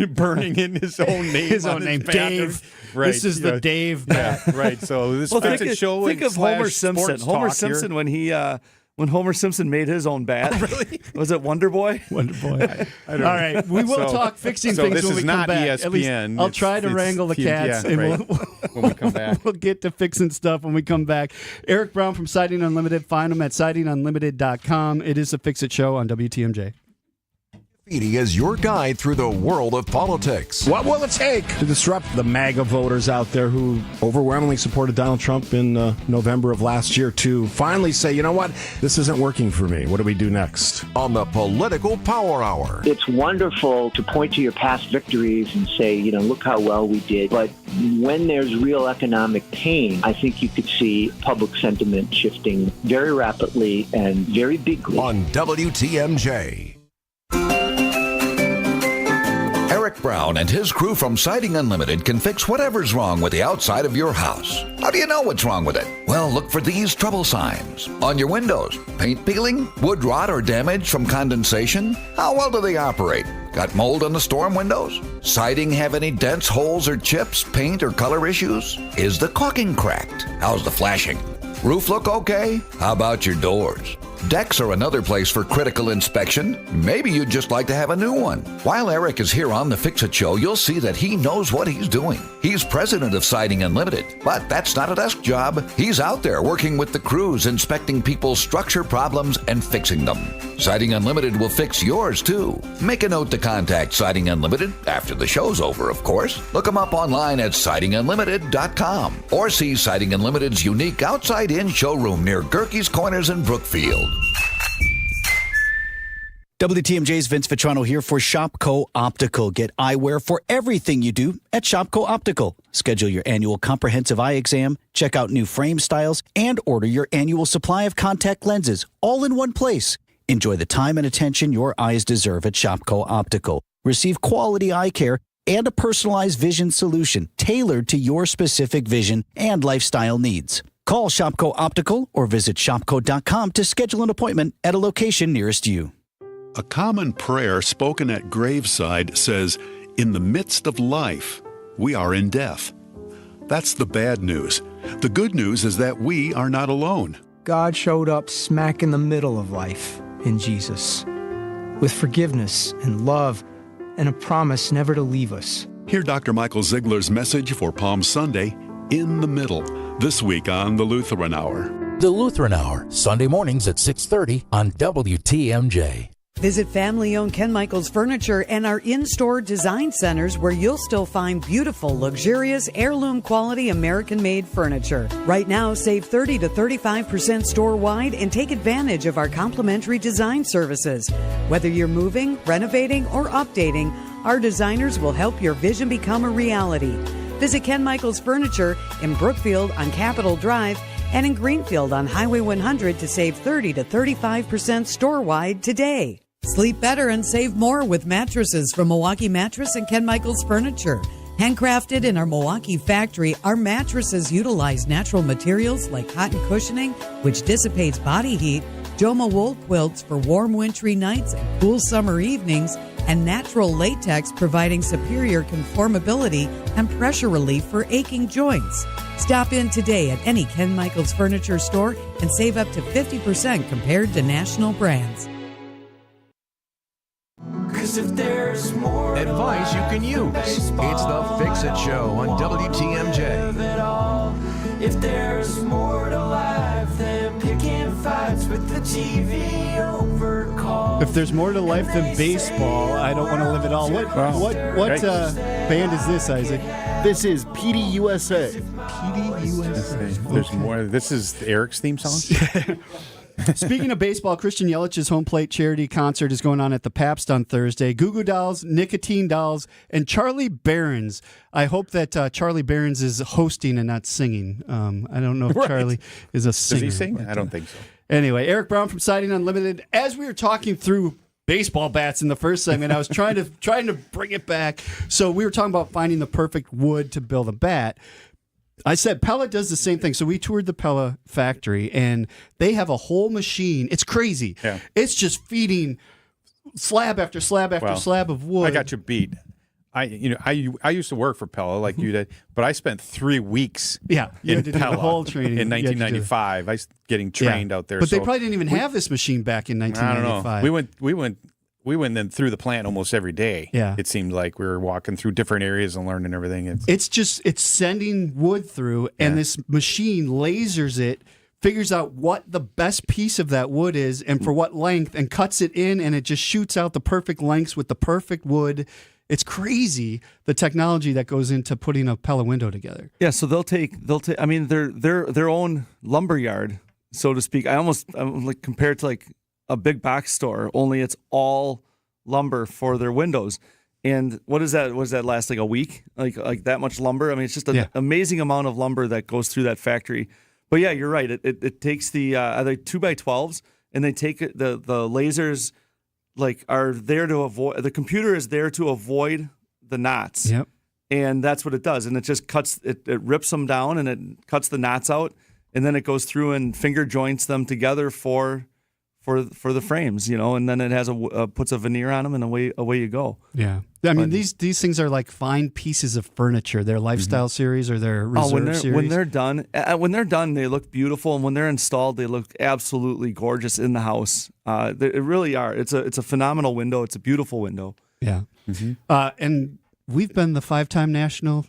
Burning in his own name. His own name, Dave. Right. This is the Dave bat. Yeah, right. So this think of Homer Simpson. Homer Simpson when Homer Simpson made his own bat. Oh, really? Was it Wonder Boy? Wonder Boy. All right, we will talk fixing things when we come back. ESPN. At least I'll try to wrangle the cats, and when we come back, we'll get to fixing stuff when we come back. Eric Brown from Siding Unlimited. Find him at sidingunlimited.com. It is a Fix It show on WTMJ. He is your guide through the world of politics. What will it take to disrupt the MAGA voters out there who overwhelmingly supported Donald Trump in November of last year to finally say, you know what, this isn't working for me. What do we do next? On the Political Power Hour. It's wonderful to point to your past victories and say, look how well we did. But when there's real economic pain, I think you could see public sentiment shifting very rapidly and very bigly. On WTMJ. Eric Brown and his crew from Siding Unlimited can fix whatever's wrong with the outside of your house. How do you know what's wrong with it? Well, look for these trouble signs. On your windows, paint peeling, wood rot or damage from condensation? How well do they operate? Got mold on the storm windows? Siding have any dents, holes, or chips, paint, or color issues? Is the caulking cracked? How's the flashing? Roof look okay? How about your doors? Decks are another place for critical inspection. Maybe you'd just like to have a new one. While Eric is here on the Fix-It Show, you'll see that he knows what he's doing. He's president of Siding Unlimited, but that's not a desk job. He's out there working with the crews, inspecting people's structure problems and fixing them. Siding Unlimited will fix yours, too. Make a note to contact Siding Unlimited after the show's over, of course. Look them up online at sidingunlimited.com or see Siding Unlimited's unique outside-in showroom near Gerke's Corners in Brookfield. WTMJ's Vince Vitrano here for Shopco Optical. Get eyewear for everything you do at Shopco Optical. Schedule your annual comprehensive eye exam, check out new frame styles, and order your annual supply of contact lenses all in one place. Enjoy the time and attention your eyes deserve at Shopco Optical. Receive quality eye care and a personalized vision solution tailored to your specific vision and lifestyle needs. Call Shopco Optical or visit shopco.com to schedule an appointment at a location nearest you. A common prayer spoken at graveside says, "In the midst of life, we are in death." That's the bad news. The good news is that we are not alone. God showed up smack in the middle of life in Jesus, with forgiveness and love and a promise never to leave us. Hear Dr. Michael Ziegler's message for Palm Sunday, In the Middle, this week on the Lutheran Hour. The Lutheran Hour, Sunday mornings at 6:30 on WTMJ. Visit family-owned Ken Michaels Furniture and our in-store design centers where you'll still find beautiful, luxurious, heirloom-quality American-made furniture. Right now, save 30 to 35% store-wide and take advantage of our complimentary design services. Whether you're moving, renovating, or updating, our designers will help your vision become a reality. Visit Ken Michaels Furniture in Brookfield on Capitol Drive and in Greenfield on Highway 100 to save 30 to 35% store-wide today. Sleep better and save more with mattresses from Milwaukee Mattress and Ken Michaels Furniture. Handcrafted in our Milwaukee factory, our mattresses utilize natural materials like cotton cushioning, which dissipates body heat, Joma wool quilts for warm wintry nights and cool summer evenings, and natural latex providing superior conformability and pressure relief for aching joints. Stop in today at any Ken Michaels Furniture store and save up to 50% compared to national brands. Advice you can use. It's the Fix-It Show on WTMJ. If there's more to life than picking fights with the TV over call. If there's more to life than baseball, I don't want to live at all. What band is this, Isaac? This is PD USA. PD USA. There's more. This is Eric's theme song? Speaking of baseball, Christian Yelich's home plate charity concert is going on at the Pabst on Thursday. Goo Goo Dolls, Nicotine Dolls, and Charlie Barons. I hope that Charlie Barons is hosting and not singing. I don't know if Charlie is a singer. Does he sing? I don't think so. Anyway, Eric Brown from Siding Unlimited. As we were talking through baseball bats in the first segment, I was trying to bring it back. So we were talking about finding the perfect wood to build a bat. I said Pella does the same thing. So we toured the Pella factory, and they have a whole machine. It's crazy. Yeah. It's just feeding slab after slab after slab of wood. I got you beat. I used to work for Pella like you did, but I spent 3 weeks you in had to do the Pella whole training. in 1995. I was getting trained out there. But they probably didn't even have this machine back in 1995. I don't know. We went then through the plant almost every day. Yeah. It seemed like we were walking through different areas and learning everything. It's sending wood through, and this machine lasers it, figures out what the best piece of that wood is and for what length, and cuts it in, and it just shoots out the perfect lengths with the perfect wood. It's crazy, the technology that goes into putting a Pella window together. Yeah, so they'll take. I mean, their own lumber yard, so to speak. I'm like compared to like a big box store, only it's all lumber for their windows. And what is that? Was that last like a week? Like that much lumber? I mean, it's just an amazing amount of lumber that goes through that factory. But yeah, you're right. It takes the either 2x12s, and they take it, the lasers are there to avoid, the computer is there to avoid the knots. Yep. And that's what it does. And it just cuts it rips them down, and it cuts the knots out, and then it goes through and finger joints them together for the frames, and then it has puts a veneer on them, and away you go. Yeah, I mean these things are like fine pieces of furniture. Their lifestyle series or their reserve series. When they're done, they look beautiful, and when they're installed, they look absolutely gorgeous in the house. They really are. It's a phenomenal window. It's a beautiful window. Yeah, and we've been the 5-time national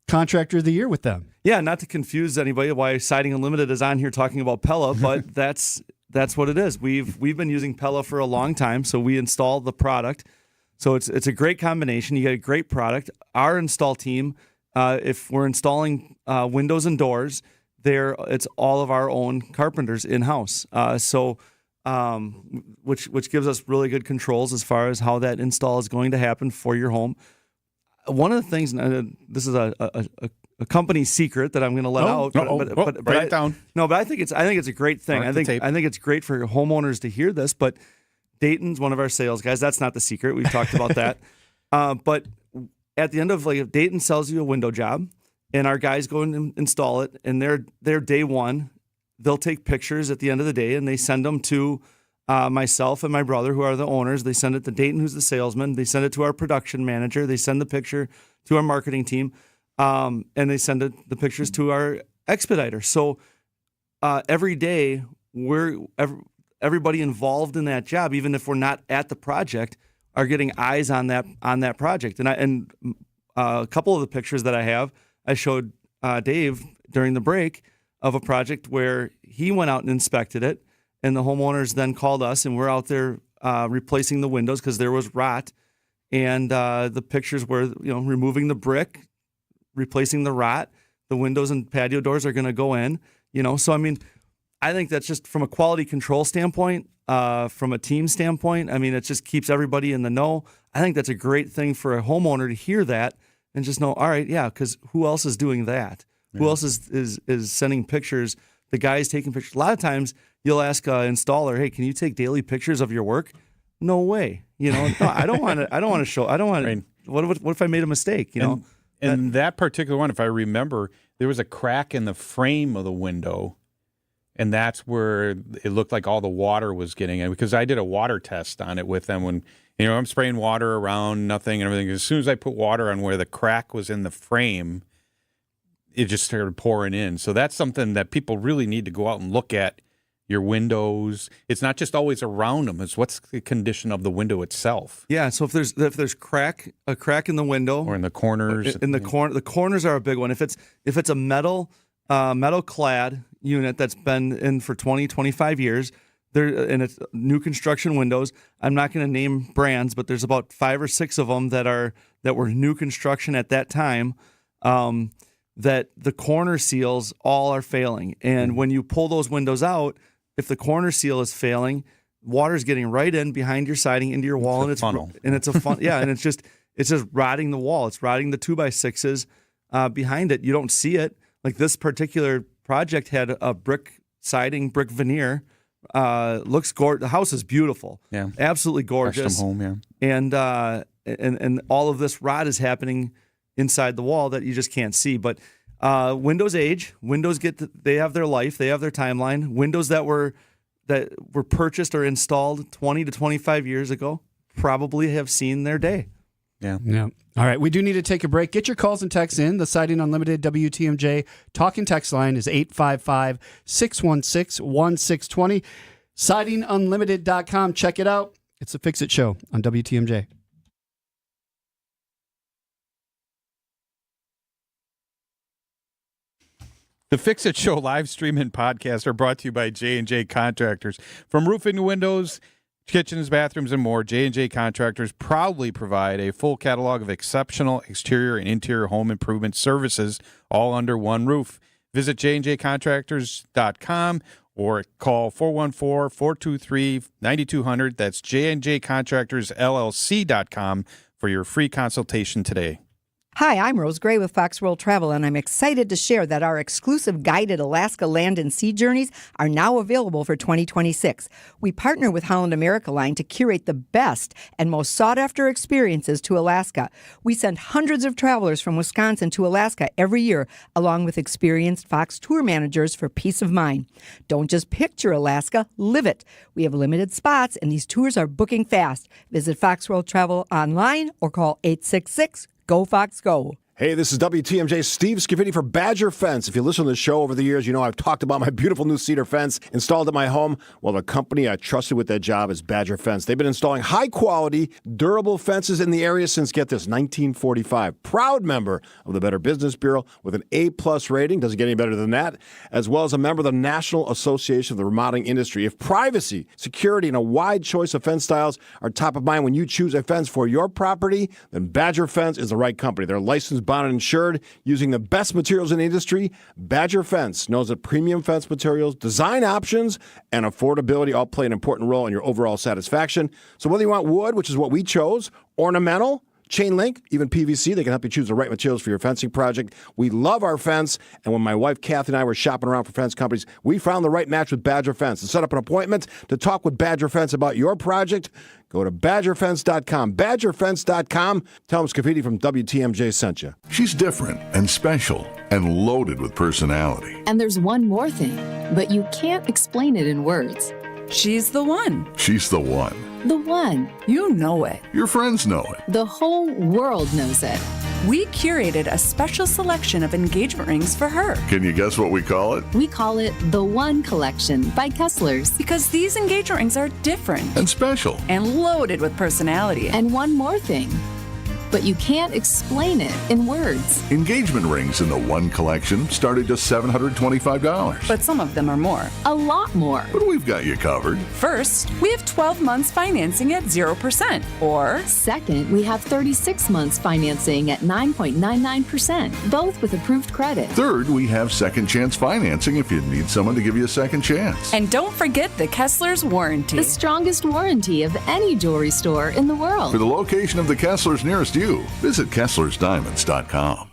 Contractor of the Year with them. Yeah, not to confuse anybody why Siding Unlimited is on here talking about Pella, but that's what it is. We've been using Pella for a long time, so we install the product. So it's a great combination. You get a great product. Our install team, if we're installing windows and doors, it's all of our own carpenters in-house. Which gives us really good controls as far as how that install is going to happen for your home. One of the things, this is a company secret that I'm going to let out. But write it down. No, but I think it's a great thing. I think it's great for homeowners to hear this. But Dayton's one of our sales guys. That's not the secret. We've talked about that. But at the end of if Dayton sells you a window job, and our guys go and install it, and they're day one, they'll take pictures at the end of the day, and they send them to myself and my brother, who are the owners. They send it to Dayton, who's the salesman. They send it to our production manager. They send the picture to our marketing team, and they send the pictures to our expediter. So every day, everybody involved in that job, even if we're not at the project, are getting eyes on that project. And a couple of the pictures that I showed Dave during the break of a project where he went out and inspected it, and the homeowners then called us, and we're out there replacing the windows because there was rot, and the pictures were removing the brick, replacing the rot. The windows and patio doors are going to go in. So I mean, I think that's just from a quality control standpoint, from a team standpoint. I mean, it just keeps everybody in the know. I think that's a great thing for a homeowner to hear that and just know, all right, yeah, because who else is doing that? Yeah. Who else is sending pictures? The guy's taking pictures. A lot of times you'll ask an installer, hey, can you take daily pictures of your work? No way. No, I don't want to show. I don't want to. What if I made a mistake? And that particular one, if I remember, there was a crack in the frame of the window, and that's where it looked like all the water was getting in, because I did a water test on it with them when, I'm spraying water around, nothing and everything. As soon as I put water on where the crack was in the frame, it just started pouring in. So that's something that people really need to go out and look at your windows. It's not just always around them. It's what's the condition of the window itself. Yeah. So if there's a crack in the window or in the corners, the corners are a big one. If it's a metal clad unit that's been in for 20, 25 years, and it's new construction windows. I'm not going to name brands, but there's about 5 or 6 of them that were new construction at that time. That the corner seals all are failing, and when you pull those windows out, if the corner seal is failing, water's getting right in behind your siding into your wall, and it's a funnel. Yeah, and it's just rotting the wall. It's rotting the 2x6s behind it. You don't see it. Like this particular project had a brick siding, brick veneer. Looks gorgeous. The house is beautiful. Yeah, absolutely gorgeous. Custom home. Yeah, and all of this rot is happening inside the wall that you just can't see. But windows age. Windows they have their life. They have their timeline. Windows that were purchased or installed 20 to 25 years ago probably have seen their day. Yeah. All right, we do need to take a break. Get your calls and texts in. The Siding Unlimited WTMJ talk and text line is 855-616-1620. SidingUnlimited.com. Check it out. It's the Fix It Show on WTMJ. The Fix It Show live stream and podcast are brought to you by J&J Contractors. From roofing to windows, kitchens, bathrooms, and more, J&J Contractors proudly provide a full catalog of exceptional exterior and interior home improvement services, all under one roof. Visit jnjcontractors.com or call 414-423-9200. That's jnjcontractorsllc.com for your free consultation today. Hi, I'm Rose Gray with Fox World Travel, and I'm excited to share that our exclusive guided Alaska land and sea journeys are now available for 2026. We partner with Holland America Line to curate the best and most sought-after experiences to Alaska. We send hundreds of travelers from Wisconsin to Alaska every year, along with experienced Fox tour managers for peace of mind. Don't just picture Alaska, live it. We have limited spots, and these tours are booking fast. Visit Fox World Travel online or call 866 Go Fox Go. Hey, this is WTMJ Steve Scavini for Badger Fence. If you listen to the show over the years, you know I've talked about my beautiful new cedar fence installed at my home. Well, the company I trusted with that job is Badger Fence. They've been installing high-quality, durable fences in the area since, get this, 1945. Proud member of the Better Business Bureau with an A-plus rating. Doesn't get any better than that. As well as a member of the National Association of the Remodeling Industry. If privacy, security, and a wide choice of fence styles are top of mind when you choose a fence for your property, then Badger Fence is the right company. They're licensed, bonded, and insured using the best materials in the industry. Badger Fence knows that premium fence materials, design options, and affordability all play an important role in your overall satisfaction. So whether you want wood, which is what we chose, ornamental, chain link, even PVC, they can help you choose the right materials for your fencing project. We love our fence, and when my wife Kathy and I were shopping around for fence companies, we found the right match with Badger Fence. To set up an appointment to talk with Badger Fence about your project, go to badgerfence.com. Badgerfence.com. Tell them Scafidi from WTMJ sent you. She's different and special and loaded with personality. And there's one more thing, but you can't explain it in words. She's the one. She's the one. The one. You know it. Your friends know it. The whole world knows it. We curated a special selection of engagement rings for her. Can you guess what we call it? We call it the One Collection by Kessler's. Because these engagement rings are different. And special. And loaded with personality. And one more thing. But you can't explain it in words. Engagement rings in the One Collection start at just $725. But some of them are more. A lot more. But we've got you covered. First, we have 12 months financing at 0%. Or second, we have 36 months financing at 9.99%, both with approved credit. Third, we have second chance financing if you need someone to give you a second chance. And don't forget the Kessler's warranty. The strongest warranty of any jewelry store in the world. For the location of the Kessler's nearest you, visit KesslersDiamonds.com.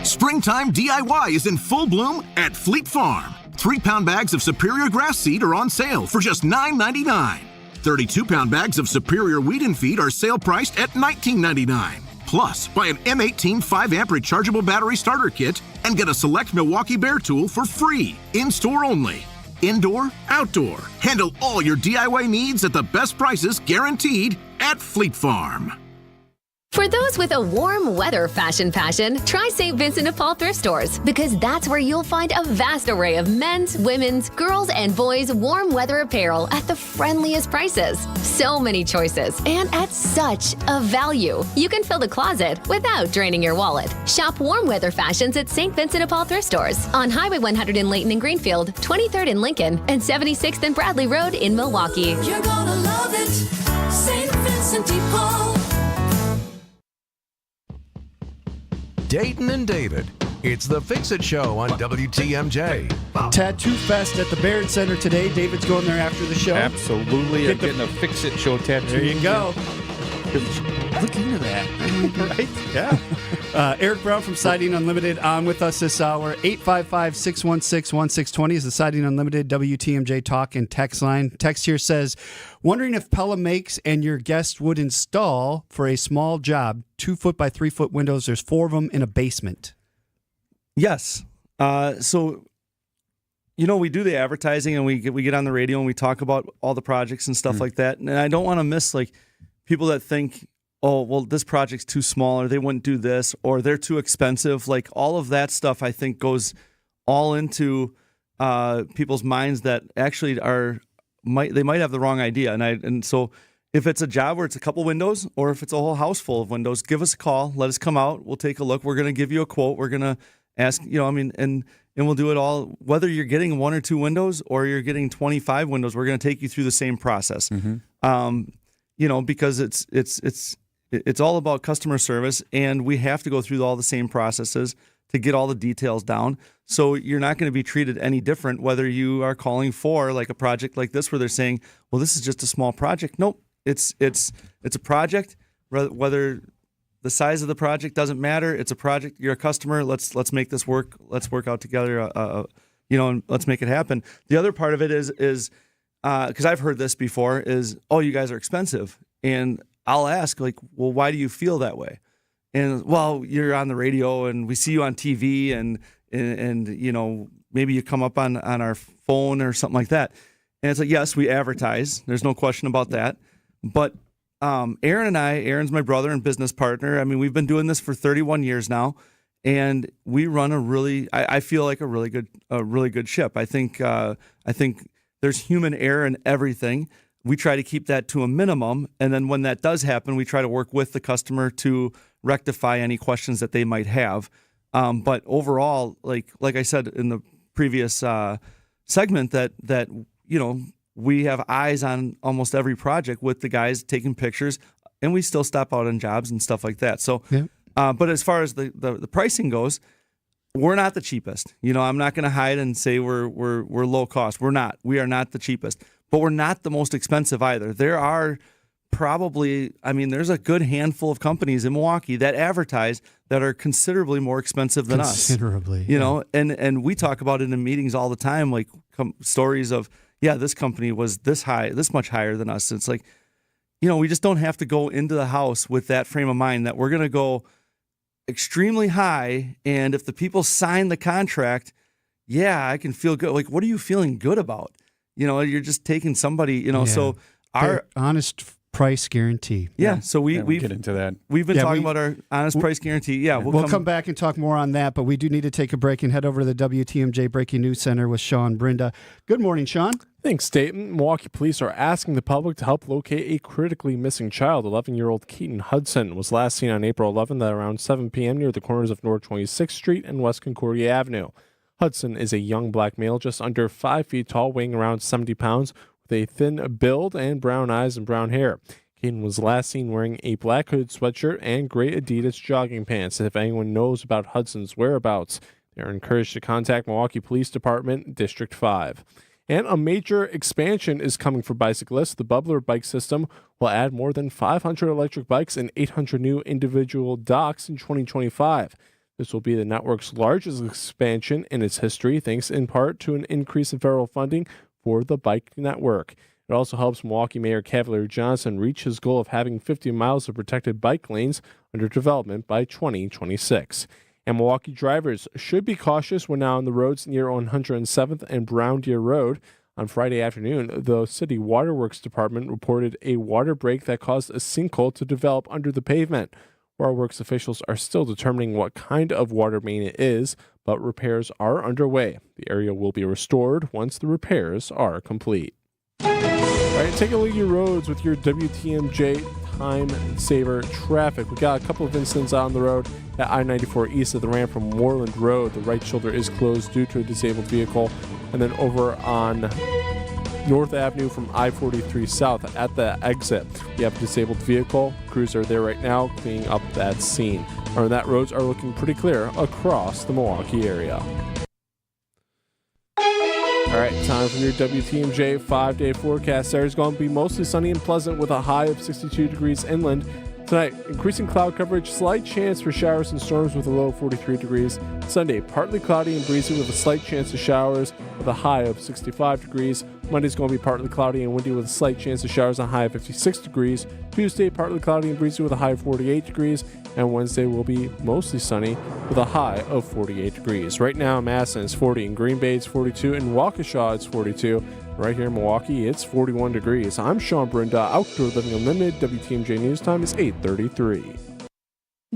Springtime DIY is in full bloom at Fleet Farm. 3-pound bags of Superior grass seed are on sale for just $9.99. 32-pound bags of Superior wheat and feed are sale priced at $19.99. Plus, buy an M18 5-amp rechargeable battery starter kit and get a select Milwaukee Bear tool for free, in-store only. Indoor, outdoor. Handle all your DIY needs at the best prices guaranteed at Fleet Farm. For those with a warm weather fashion passion, try St. Vincent de Paul thrift stores, because that's where you'll find a vast array of men's, women's, girls, and boys' warm weather apparel at the friendliest prices. So many choices, and at such a value. You can fill the closet without draining your wallet. Shop warm weather fashions at St. Vincent de Paul thrift stores on Highway 100 in Layton and Greenfield, 23rd in Lincoln, and 76th and Bradley Road in Milwaukee. You're gonna love it, St. Vincent de Paul. Dayton and David. It's the Fix-It Show on WTMJ. Tattoo Fest at the Baird Center today. David's going there after the show. Absolutely. I'm getting a Fix-It Show tattoo. There you go. Look into that. Right? Yeah. Eric Brown from Siding Unlimited on with us this hour. 855-616-1620 is the Siding Unlimited WTMJ talk and text line. Text here says, wondering if Pella makes and your guest would install for a small job 2-foot by 3-foot windows. There's 4 of them in a basement. Yes. So, we do the advertising and we get on the radio and we talk about all the projects and stuff like that. And I don't want to miss people that think, oh, well, this project's too small, or they wouldn't do this, or they're too expensive. All of that stuff, I think, goes all into people's minds that actually might have the wrong idea. And so if it's a job where it's a couple windows, or if it's a whole house full of windows, give us a call. Let us come out. We'll take a look. We're going to give you a quote. We're going to ask, and we'll do it all. Whether you're getting 1 or 2 windows or you're getting 25 windows, we're going to take you through the same process. Because it's all about customer service, and we have to go through all the same processes to get all the details down. So you're not going to be treated any different whether you are calling for a project like this where they're saying, well, this is just a small project. Nope, it's a project. Whether the size of the project doesn't matter, it's a project. You're a customer. Let's make this work. Let's work out together. And let's make it happen. The other part of it is because I've heard this before is, oh, you guys are expensive. And I'll ask, well, why do you feel that way? And, well, you're on the radio and we see you on TV and maybe you come up on our phone or something like that. And it's yes, we advertise. There's no question about that. But Aaron's my brother and business partner. I mean, we've been doing this for 31 years now, and we run I feel like a really good ship. I think there's human error in everything. We try to keep that to a minimum, and then when that does happen, we try to work with the customer to rectify any questions that they might have. But overall, like I said in the previous segment, that we have eyes on almost every project with the guys taking pictures, and we still stop out on jobs and stuff like that. So, but as far as the pricing goes, we're not the cheapest. I'm not going to hide and say we're low cost. We're not. We are not the cheapest, but we're not the most expensive either. There are there's a good handful of companies in Milwaukee that advertise that are considerably more expensive than us. Considerably. And we talk about it in meetings all the time, like stories of, this company was this much higher than us. It's like, we just don't have to go into the house with that frame of mind that we're going to go extremely high. And if the people sign the contract, I can feel good. Like, what are you feeling good about? You're just taking somebody, so our honest price guarantee. So we get into that. We've been talking about our honest price guarantee. We'll come back and talk more on that, but we do need to take a break and head over to the WTMJ Breaking News Center with Sean Brinda. Good morning, Sean. Thanks, Dayton. Milwaukee police are asking the public to help locate a critically missing child. 11-year-old Keaton Hudson was last seen on April 11th at around 7 p.m. near the corners of North 26th Street and West Concordia Avenue. Hudson is a young black male just under 5 feet tall, weighing around 70 pounds, with a thin build and brown eyes and brown hair. Keaton was last seen wearing a black hooded sweatshirt and gray Adidas jogging pants. If anyone knows about Hudson's whereabouts, they are encouraged to contact Milwaukee Police Department, District 5. And a major expansion is coming for bicyclists. The Bubbler bike system will add more than 500 electric bikes and 800 new individual docks in 2025. This will be the network's largest expansion in its history, thanks in part to an increase in federal funding for the bike network. It also helps Milwaukee Mayor Cavalier Johnson reach his goal of having 50 miles of protected bike lanes under development by 2026. And Milwaukee drivers should be cautious when now on the roads near 107th and Brown Deer Road. On Friday afternoon, the City Waterworks Department reported a water break that caused a sinkhole to develop under the pavement. Waterworks officials are still determining what kind of water main it is, but repairs are underway. The area will be restored once the repairs are complete. All right, take a look at your roads with your WTMJ Time Saver traffic. We got a couple of incidents on the road at I-94 east of the ramp from Moreland Road. The right shoulder is closed due to a disabled vehicle. And then over on North Avenue from I-43 south at the exit, we have a disabled vehicle. Crews are there right now cleaning up that scene. And that roads are looking pretty clear across the Milwaukee area. All right, time for your WTMJ 5-day forecast. Saturday's going to be mostly sunny and pleasant with a high of 62 degrees inland. Tonight, increasing cloud coverage, slight chance for showers and storms with a low of 43 degrees. Sunday, partly cloudy and breezy with a slight chance of showers with a high of 65 degrees. Monday's going to be partly cloudy and windy with a slight chance of showers and a high of 56 degrees. Tuesday, partly cloudy and breezy with a high of 48 degrees. And Wednesday will be mostly sunny with a high of 48 degrees. Right now, Madison is 40, in Green Bay it's 42, in Waukesha it's 42. Right here in Milwaukee, it's 41 degrees. I'm Sean Brinda, Outdoor Living Unlimited. WTMJ News Time is 8:33.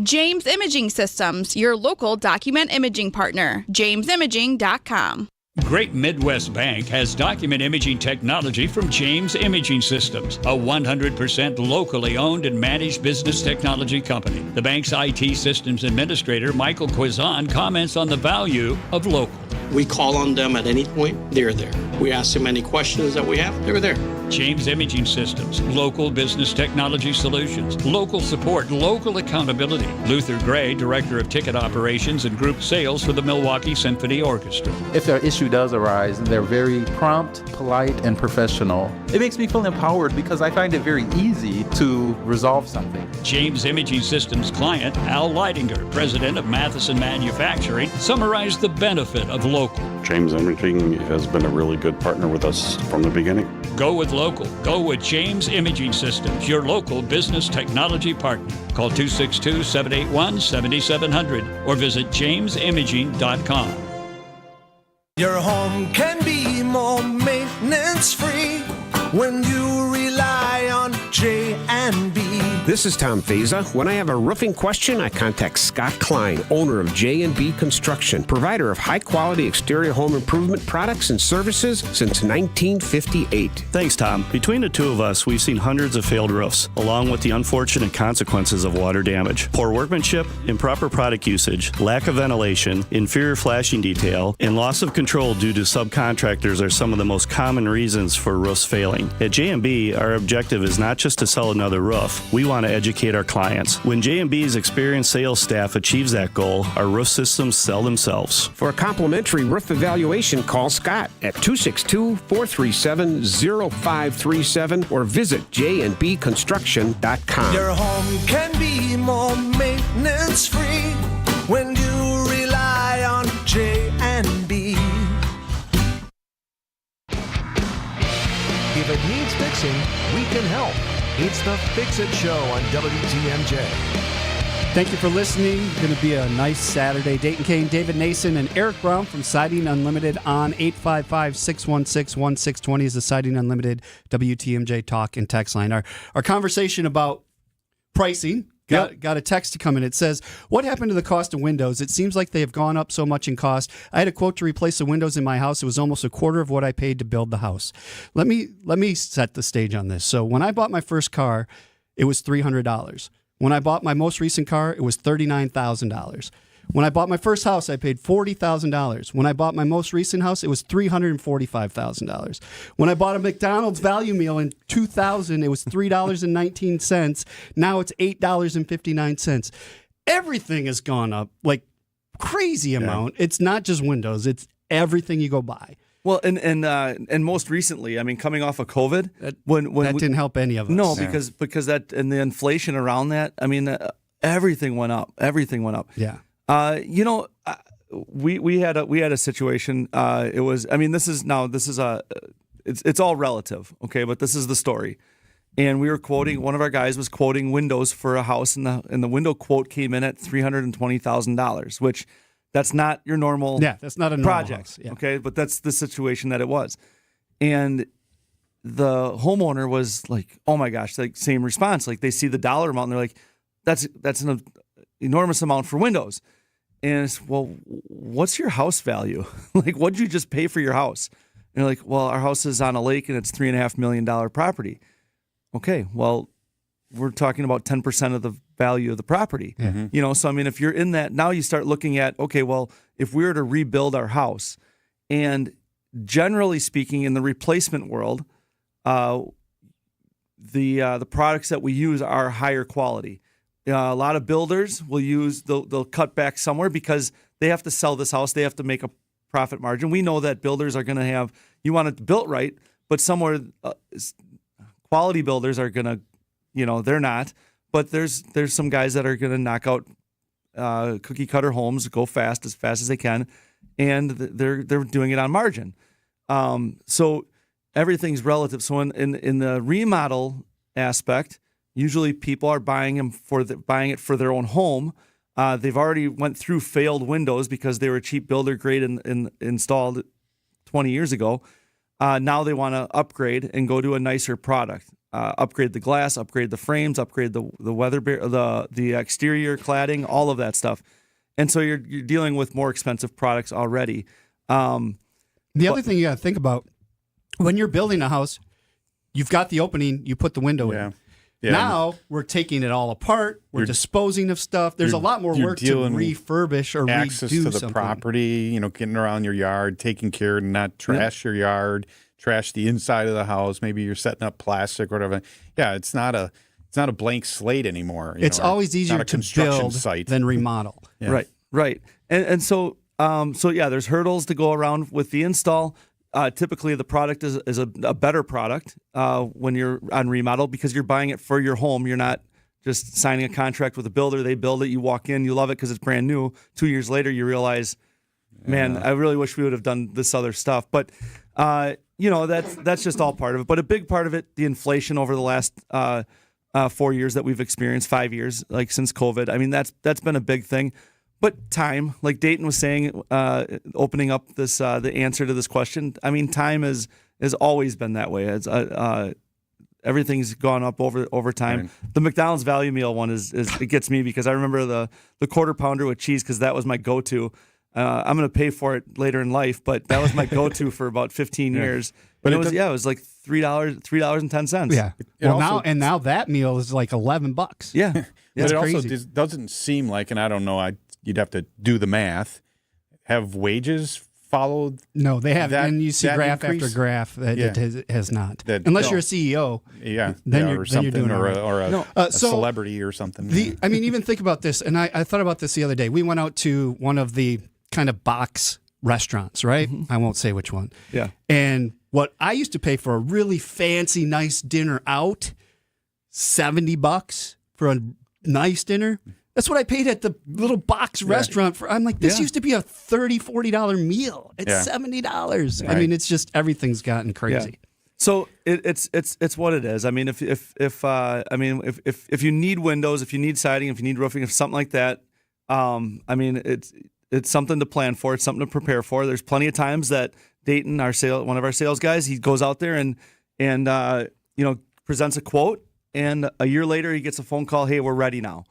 James Imaging Systems, your local document imaging partner. JamesImaging.com. Great Midwest Bank has document imaging technology from James Imaging Systems, a 100% locally owned and managed business technology company. The bank's IT systems administrator, Michael Quizon, comments on the value of local. We call on them at any point, they're there. We ask them any questions that we have, they're there. James Imaging Systems, local business technology solutions, local support, local accountability. Luther Gray, Director of Ticket Operations and Group Sales for the Milwaukee Symphony Orchestra. If their issue does arise, they're very prompt, polite, and professional. It makes me feel empowered because I find it very easy to resolve something. James Imaging Systems client, Al Leidinger, President of Matheson Manufacturing, summarized the benefit of local. James Imaging has been a really good partner with us from the beginning. Go with local. Go with James Imaging Systems, your local business technology partner. Call 262-781-7700 or visit jamesimaging.com. Your home can be more maintenance free when you rely on J&B. This is Tom Feza. When I have a roofing question, I contact Scott Klein, owner of J&B Construction, provider of high-quality exterior home improvement products and services since 1958. Thanks, Tom. Between the two of us, we've seen hundreds of failed roofs, along with the unfortunate consequences of water damage. Poor workmanship, improper product usage, lack of ventilation, inferior flashing detail, and loss of control due to subcontractors are some of the most common reasons for roofs failing. At J&B, our objective is not just to sell another roof. We want to educate our clients. When J&B's experienced sales staff achieves that goal, our roof systems sell themselves. For a complimentary roof evaluation, call Scott at 262-437-0537 or visit jnbconstruction.com. Your home can be more maintenance free when you rely on J&B. If it needs fixing, we can help. It's the Fix It Show on WTMJ. Thank you for listening. Going to be a nice Saturday. Dayton, Kane, David Nason, and Eric Brown from Siding Unlimited on 855-616-1620 is the Siding Unlimited WTMJ talk and text line. Our conversation about pricing. Got a text to come in. It says, what happened to the cost of windows? It seems like they have gone up so much in cost. I had a quote to replace the windows in my house. It was almost a quarter of what I paid to build the house. Let me set the stage on this. So when I bought my first car, it was $300. When I bought my most recent car, it was $39,000. When I bought my first house, I paid $40,000. When I bought my most recent house, it was $345,000. When I bought a McDonald's value meal in 2000, it was $3.19. Now it's $8.59. Everything has gone up like crazy amount. It's not just windows; it's everything you go buy. Well, and most recently, I mean, coming off of COVID, that didn't help any of us. No, because that and the inflation around that. I mean, everything went up. Everything went up. Yeah. We had a situation. It was. I mean, this is it's all relative, okay? But this is the story. And we were quoting. One of our guys was quoting windows for a house, and the window quote came in at $320,000, which that's not your normal. Yeah, that's not a normal project. house, yeah. Okay, but that's the situation that it was, and the homeowner was like, "Oh my gosh!" Like same response. Like they see the dollar amount, and they're like, "That's an enormous amount for windows." And it's, well, what's your house value? Like, what did you just pay for your house? And they're like, well, our house is on a lake and it's $3.5 million property. Okay, well, we're talking about 10% of the value of the property. Mm-hmm. So I mean, if you're in that, now you start looking at, okay, well, if we were to rebuild our house, and generally speaking, in the replacement world, the products that we use are higher quality. A lot of builders they'll cut back somewhere because they have to sell this house. They have to make a profit margin. We know that builders are going to have, you want it built right, but somewhere quality builders are going to, they're not. But there's some guys that are going to knock out cookie cutter homes, go as fast as they can, and they're doing it on margin. So everything's relative. So in the remodel aspect, usually people are buying it for their own home. They've already went through failed windows because they were cheap builder grade and installed 20 years ago. Now they want to upgrade and go to a nicer product. Upgrade the glass, upgrade the frames, upgrade the the exterior cladding, all of that stuff. And so you're dealing with more expensive products already. The other thing you got to think about, when you're building a house, you've got the opening, you put the window in. Yeah. Now we're taking it all apart. We're disposing of stuff. There's a lot more work to refurbish or access redo to the something. Property, getting around your yard, taking care to not trash your yard, trash the inside of the house. Maybe you're setting up plastic or whatever. Yeah, it's not a blank slate anymore. It's always easier to build than remodel. Yeah. Right. And so there's hurdles to go around with the install. Typically, the product is a better product when you're on remodel because you're buying it for your home. You're not just signing a contract with a builder. They build it. You walk in. You love it because it's brand new. 2 years later, you realize, man, I really wish we would have done this other stuff. But, that's just all part of it. But a big part of it, the inflation over the last 4 years that we've experienced, 5 years, like since COVID. I mean, that's been a big thing. But time, like Dayton was saying, opening up this the answer to this question. I mean, time has always been that way. It's everything's gone up over time. Right. The McDonald's value meal one is it gets me because I remember the quarter pounder with cheese because that was my go-to. I'm going to pay for it later in life, but that was my go-to for about 15 years. But it was like $3.10. Yeah. Well, now that meal is like $11. Yeah. But It's it crazy. also doesn't seem like, and I don't know, you'd have to do the math. Have wages followed? No, they have, that, and you see that increase? increase? After graph that it has not. Unless you're a CEO. Yeah. Then or you're doing or all right. or a, No, a celebrity or something. Even think about this, and I thought about this the other day. We went out to one of the kind of box restaurants, right? I won't say which one. Yeah. And what I used to pay for a really fancy, nice dinner out, $70 for a nice dinner. That's what I paid at the little box restaurant for. I'm like, this used to be a $30, $40 meal. It's $70. Right. I mean, it's just everything's gotten crazy. Yeah. So it's what it is. I mean, if you need windows, if you need siding, if you need roofing, if something like that, I mean, it's something to plan for. It's something to prepare for. There's plenty of times that Dayton, one of our sales guys, he goes out there and presents a quote, and a year later he gets a phone call, hey, we're ready now.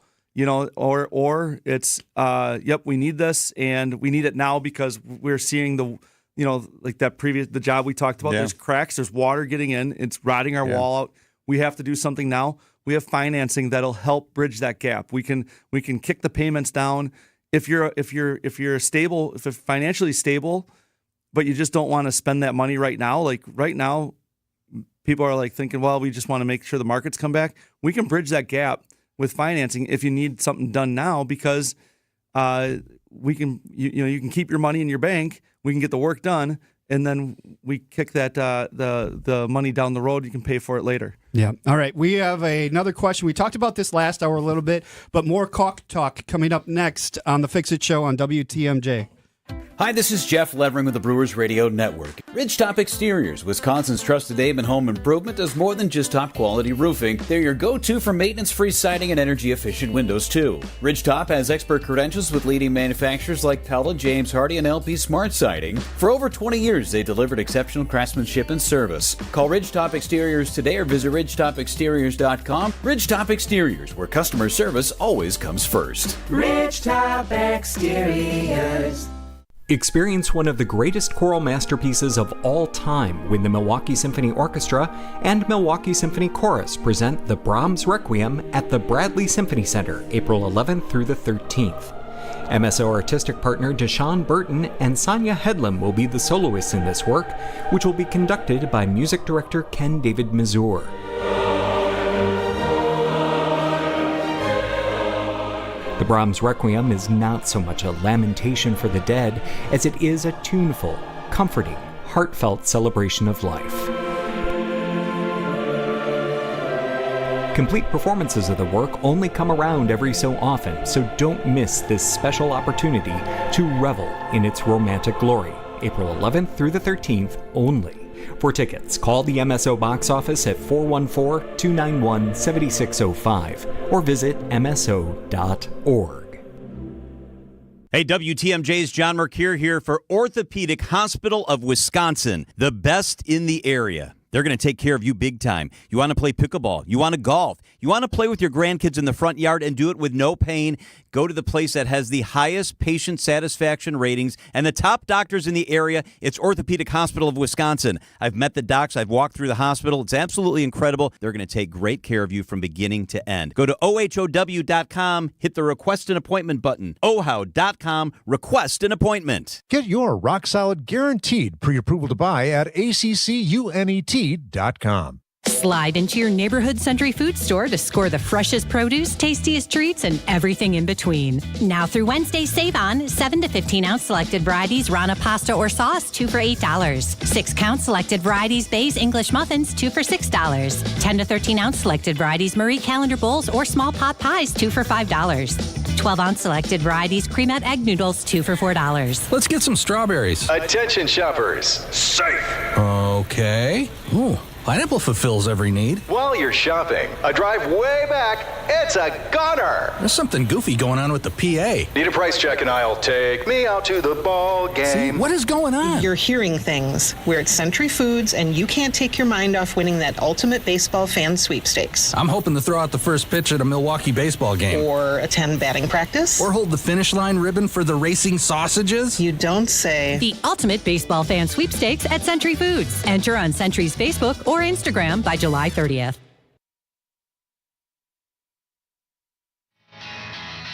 Or it's yep, we need this and we need it now because we're seeing the job we talked about. Yeah. There's cracks, there's water getting in, it's rotting our wall out. We have to do something now. We have financing that'll help bridge that gap. We can kick the payments down. If you're stable, if you're financially stable, but you just don't want to spend that money right now. Like right now, people are like thinking, well, we just want to make sure the markets come back. We can bridge that gap with financing if you need something done now because we can you can keep your money in your bank. We can get the work done, and then we kick that the money down the road. You can pay for it later. Yeah. All right. We have another question. We talked about this last hour a little bit, but more caulk talk coming up next on the Fix It Show on WTMJ. Hi, this is Jeff Levering with the Brewers Radio Network. Ridgetop Exteriors, Wisconsin's trusted name in home improvement, does more than just top-quality roofing. They're your go-to for maintenance-free siding and energy-efficient windows, too. Ridgetop has expert credentials with leading manufacturers like Pella, James Hardie, and LP Smart Siding. For over 20 years, they delivered exceptional craftsmanship and service. Call Ridgetop Exteriors today or visit ridgetopexteriors.com. Ridgetop Exteriors, where customer service always comes first. Ridgetop Exteriors. Experience one of the greatest choral masterpieces of all time when the Milwaukee Symphony Orchestra and Milwaukee Symphony Chorus present the Brahms Requiem at the Bradley Symphony Center, April 11th through the 13th. MSO artistic partner Deshaun Burton and Sonia Headlam will be the soloists in this work, which will be conducted by music director Ken David Mazur. The Brahms Requiem is not so much a lamentation for the dead as it is a tuneful, comforting, heartfelt celebration of life. Complete performances of the work only come around every so often, so don't miss this special opportunity to revel in its romantic glory, April 11th through the 13th only. For tickets, call the MSO box office at 414-291-7605 or visit mso.org. Hey, WTMJ's John Mercure here for Orthopedic Hospital of Wisconsin, the best in the area. They're going to take care of you big time. You want to play pickleball. You want to golf. You want to play with your grandkids in the front yard and do it with no pain. Go to the place that has the highest patient satisfaction ratings and the top doctors in the area. It's Orthopedic Hospital of Wisconsin. I've met the docs. I've walked through the hospital. It's absolutely incredible. They're going to take great care of you from beginning to end. Go to OHOW.com, hit the request an appointment button. OHOW.com, request an appointment. Get your rock-solid guaranteed pre-approval to buy at ACCUNET.com. Slide into your neighborhood Century Food Store to score the freshest produce, tastiest treats, and everything in between. Now through Wednesday, save on 7 to 15-ounce selected varieties Rana pasta or sauce, 2 for $8. 6-count selected varieties Bay's English muffins, 2 for $6. 10 to 13-ounce selected varieties Marie Calendar bowls or small pot pies, 2 for $5. 12-ounce selected varieties Creamette egg noodles, 2 for $4. Let's get some strawberries. Attention shoppers. Safe. Okay. Ooh. Pineapple fulfills every need. While you're shopping, a drive way back, it's a gunner. There's something goofy going on with the PA. Need a price check and I'll take me out to the ball game. See, what is going on? You're hearing things. We're at Century Foods, and you can't take your mind off winning that ultimate baseball fan sweepstakes. I'm hoping to throw out the first pitch at a Milwaukee baseball game. Or attend batting practice. Or hold the finish line ribbon for the racing sausages. You don't say. The ultimate baseball fan sweepstakes at Century Foods. Enter on Century's Facebook or Instagram by July 30th.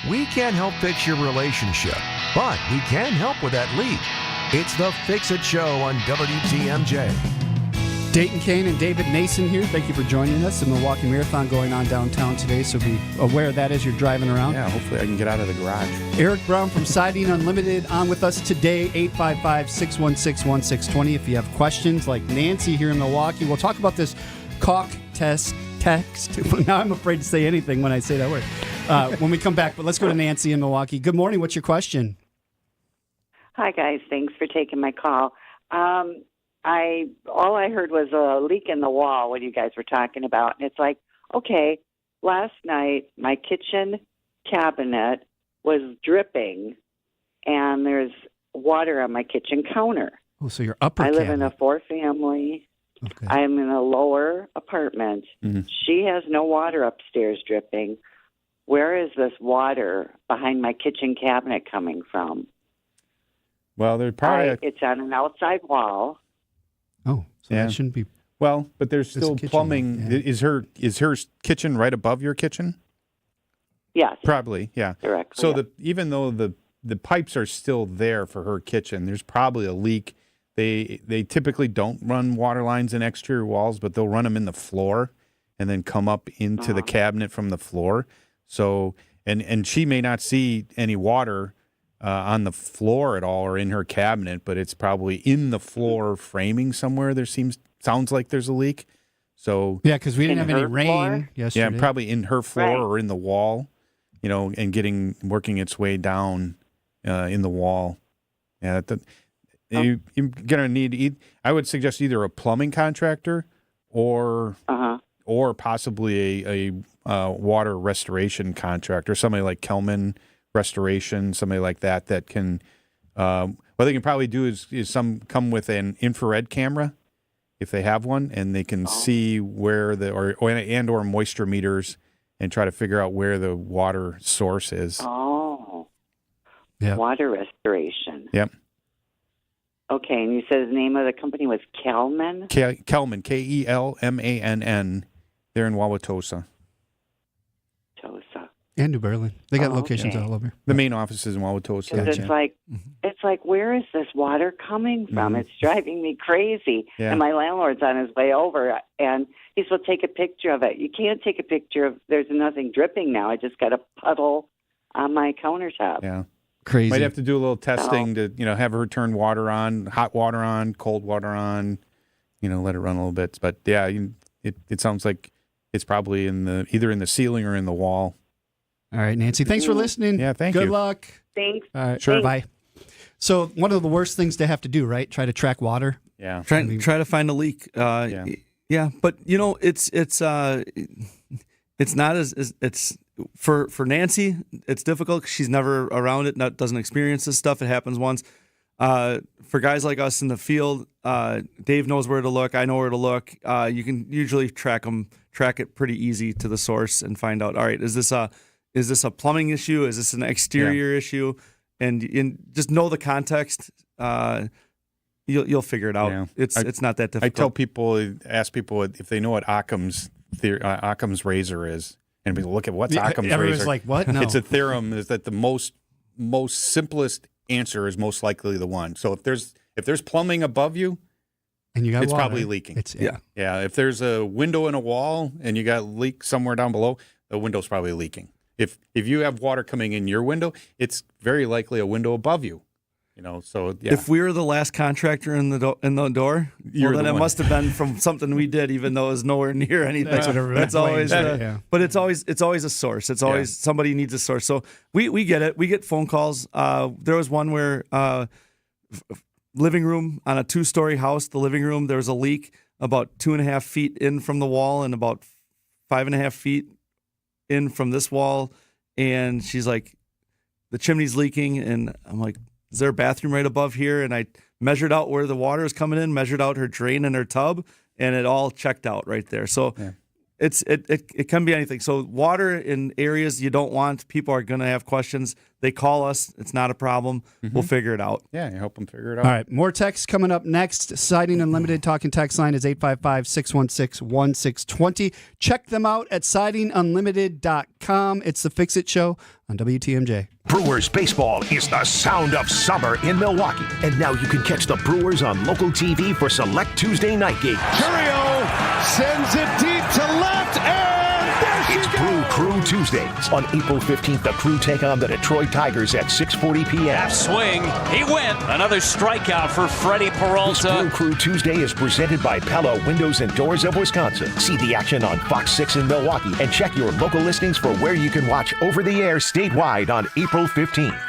We can't help fix your relationship, but we can help with that leak. It's the Fix It Show on WTMJ. Dayton, Kane, and David Nason here. Thank you for joining us. The Milwaukee Marathon going on downtown today, so be aware of that as you're driving around. Yeah, hopefully I can get out of the garage. Eric Brown from Siding Unlimited on with us today, 855-616-1620. If you have questions like Nancy here in Milwaukee, we'll talk about this caulk text. Now I'm afraid to say anything when I say that word. When we come back, but let's go to Nancy in Milwaukee. Good morning. What's your question? Hi, guys. Thanks for taking my call. All I heard was a leak in the wall when you guys were talking about, and it's like, okay, last night my kitchen cabinet was dripping, and there's water on my kitchen counter. Oh, so your upper I live cabinet. in a 4-family. Okay. I'm in a lower apartment. Mm-hmm. She has no water upstairs dripping. Where is this water behind my kitchen cabinet coming from? Well, they're probably It's on an outside wall. Oh, so Yeah. that shouldn't be. well, but there's It's a still kitchen, plumbing. yeah. Is her kitchen right above your kitchen? Yes. Probably, yeah. Directly, So yeah. even though the pipes are still there for her kitchen, there's probably a leak. They typically don't run water lines in exterior walls, but they'll run them in the floor and then come up into the cabinet from the floor. So and she may not see any water on the floor at all or in her cabinet, but it's probably in the floor framing somewhere. Sounds like there's a leak. So Yeah, because we didn't In have any her rain floor? yesterday. yeah, probably in her floor Right. or in the wall, and working its way down in the wall. Yeah, you're gonna need. I would suggest either a plumbing contractor or possibly a water restoration contractor, somebody like Kelman Restoration, somebody like that can. What they can probably do is some come with an infrared camera if they have one, and they can see where or moisture meters and try to figure out where the water source is. Oh. Yeah. Water restoration. Yep. Okay, and you said the name of the company was Kelman? Kelman, Kelmann. They're in Wauwatosa. Tosa. And New Berlin. They got locations okay. all over. The main office is in Wauwatosa. Because it's like, where is this water coming from? It's driving me crazy. Yeah. And my landlord's on his way over, and he's will take a picture of it. You can't take a picture of, there's nothing dripping now. I just got a puddle on my countertop. Yeah. Crazy. Might have to do a little testing to, have her turn water on, hot water on, cold water on, let it run a little bit. But yeah, it sounds like it's probably either in the ceiling or in the wall. All right, Nancy. Thanks for listening. Yeah, thank you. Good luck. Thanks. All right, Sure. Bye. So one of the worst things to have to do, right? Try to track water. Yeah. Try to find a leak. Yeah, but it's not as it's for Nancy. It's difficult 'cause she's never around it, doesn't experience this stuff. It happens once. For guys like us in the field, Dave knows where to look. I know where to look. You can usually track it pretty easy to the source and find out. All right, is this a plumbing issue? Is this an exterior issue? And just know the context. You'll figure it out. Yeah. It's not that difficult. Ask people if they know what Occam's razor is, and people look at what's Occam's everyone's razor. like, what? No. It's a theorem is that the most simplest answer is most likely the one. So if there's plumbing above you, and you got it's water, probably leaking. Yeah. If there's a window in a wall and you got a leak somewhere down below, the window's probably leaking. If you have water coming in your window, it's very likely a window above you. So yeah. If we were the last contractor in the door, then it must have been from something we did, even though it was nowhere near anything. That's what That's always, yeah. but it's always a source. It's always somebody needs a source. So we get it. We get phone calls. There was one where living room on a 2-story house. The living room there was a leak. about 2.5 feet in from the wall and about 5.5 feet in from this wall. And she's like, the chimney's leaking. And I'm like, is there a bathroom right above here? And I measured out where the water is coming in, measured out her drain and her tub, and it all checked out right there. So it can be anything. So water in areas you don't want, people are going to have questions. They call us. It's not a problem. We'll figure it out. Yeah, you help them figure it out. All right, more texts coming up next. Siding Unlimited talking text line is 855-616-1620. Check them out at sidingunlimited.com. It's the Fix It Show on WTMJ. Brewers baseball is the sound of summer in Milwaukee. And now you can catch the Brewers on local TV for select Tuesday night games. Curio sends it deep to left, and there she It's goes. Brew Crew Tuesdays. On April 15th, the Crew take on the Detroit Tigers at 6:40 p.m. Swing. He went. Another strikeout for Freddie This Peralta. Brew Crew Tuesday is presented by Pella Windows and Doors of Wisconsin. See the action on Fox 6 in Milwaukee and check your local listings for where you can watch over the air statewide on April 15th.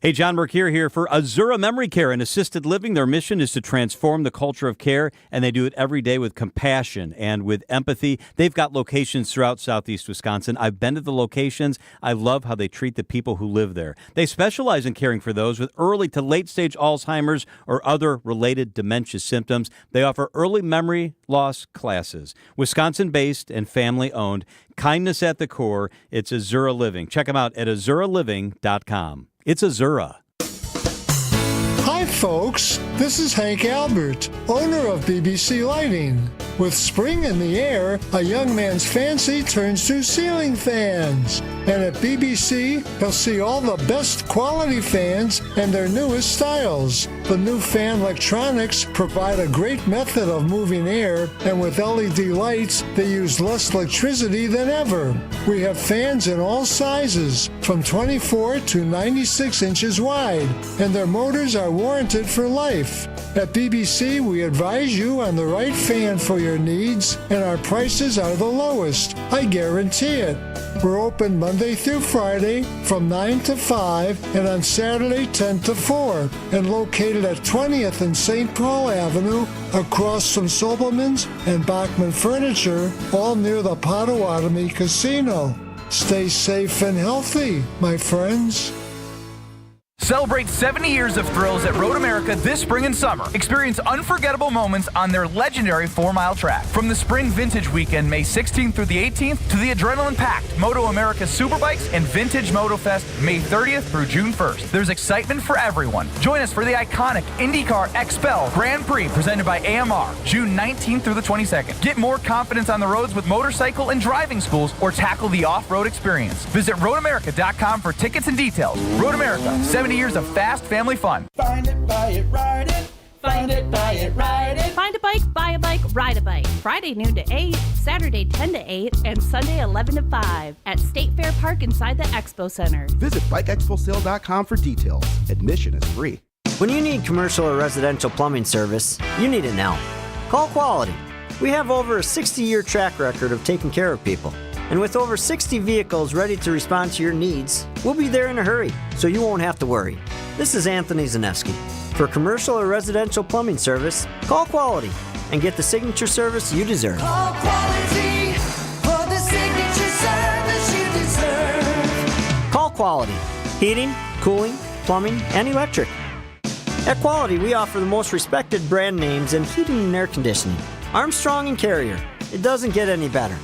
Hey, John Mercure here for Azura Memory Care and Assisted Living. Their mission is to transform the culture of care, and they do it every day with compassion and with empathy. They've got locations throughout Southeast Wisconsin. I've been to the locations. I love how they treat the people who live there. They specialize in caring for those with early to late-stage Alzheimer's or other related dementia symptoms. They offer early memory loss classes. Wisconsin-based and family-owned. Kindness at the core. It's Azura Living. Check them out at azuraliving.com. It's Azura. Hi, folks. This is Hank Albert, owner of BBC Lighting. With spring in the air, a young man's fancy turns to ceiling fans. And at BBC, he'll see all the best quality fans and their newest styles. The new fan electronics provide a great method of moving air, and with LED lights, they use less electricity than ever. We have fans in all sizes, from 24 to 96 inches wide, and their motors are warranted for life. At BBC, we advise you on the right fan for your needs, and our prices are the lowest. I guarantee it. We're open Monday through Friday from 9 to 5 and on Saturday 10 to 4 and located at 20th and St. Paul Avenue across from Sobelman's and Bachman Furniture, all near the Potawatomi Casino. Stay safe and healthy, my friends. Celebrate 70 years of thrills at Road America this spring and summer. Experience unforgettable moments on their legendary 4-mile track. From the Spring Vintage Weekend, May 16th through the 18th, to the adrenaline-packed Moto America Superbikes and Vintage Moto Fest, May 30th through June 1st. There's excitement for everyone. Join us for the iconic IndyCar XPEL Grand Prix presented by AMR, June 19th through the 22nd. Get more confidence on the roads with motorcycle and driving schools or tackle the off-road experience. Visit roadamerica.com for tickets and details. Road America, 70 years of fast family fun. Find it, buy it, ride it. Find it, buy it, ride it. Find a bike, buy a bike, ride a bike. Friday noon to 8, Saturday 10 to 8, and Sunday 11 to 5 at State Fair Park inside the Expo Center. Visit bikeexposale.com for details. Admission is free. When you need commercial or residential plumbing service, you need it now. Call Quality. We have over a 60-year track record of taking care of people. And with over 60 vehicles ready to respond to your needs, we'll be there in a hurry, so you won't have to worry. This is Anthony Zaneski. For commercial or residential plumbing service, call Quality and get the signature service you deserve. Call Quality for the signature service you deserve. Call Quality. Heating, cooling, plumbing, and electric. At Quality, we offer the most respected brand names in heating and air conditioning. Armstrong and Carrier. It doesn't get any better.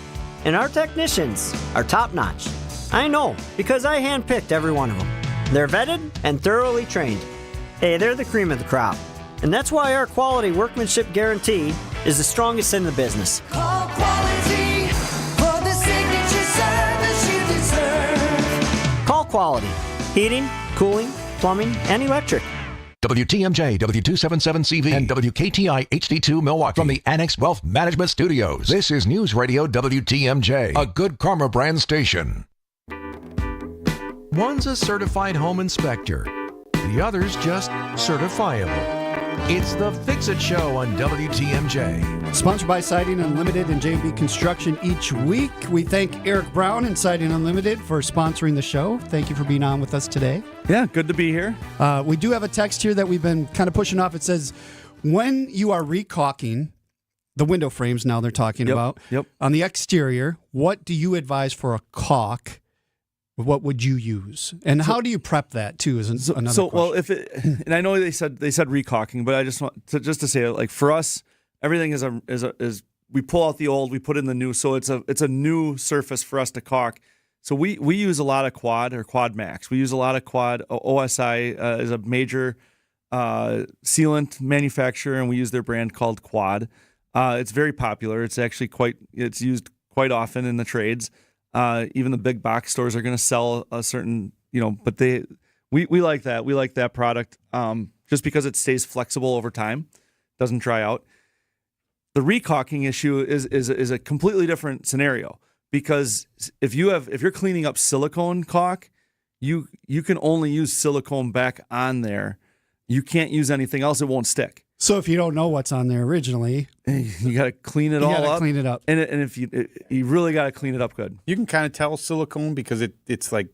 And our technicians are top-notch. I know, because I handpicked every one of them. They're vetted and thoroughly trained. Hey, they're the cream of the crop. And that's why our quality workmanship guarantee is the strongest in the business. Call Quality for the signature service you deserve. Call Quality. Heating, cooling, plumbing, and electric. WTMJ, W277CV, and WKTI HD2 Milwaukee. From the Annex Wealth Management Studios, this is News Radio WTMJ, a Good Karma brand station. One's a certified home inspector. The other's just certifiable. It's the Fix It Show on WTMJ. Sponsored by Siding Unlimited and J&B Construction each week. We thank Eric Brown and Siding Unlimited for sponsoring the show. Thank you for being on with us today. Yeah, good to be here. We do have a text here that we've been kind of pushing off. It says, when you are recaulking, the window frames now they're talking about. Yep. On the exterior, what do you advise for a caulk? What would you use, and how do you prep that too? Is another question. Well, and I know they said recaulking, but I just want to say, like, for us, everything is we pull out the old, we put in the new, so it's a new surface for us to caulk. So we use a lot of Quad Max. We use a lot of Quad. OSI is a major sealant manufacturer, and we use their brand called Quad. It's very popular. It's actually it's used quite often in the trades. Even the big box stores are going to sell a certain, but we like that. We like that product just because it stays flexible over time, doesn't dry out. The recaulking issue is a completely different scenario, because if you're cleaning up silicone caulk, you can only use silicone back on there. You can't use anything else; it won't stick. So if you don't know what's on there originally, you got to clean it all up. You got to clean it up. And if you really got to clean it up good. You can kind of tell silicone because it's like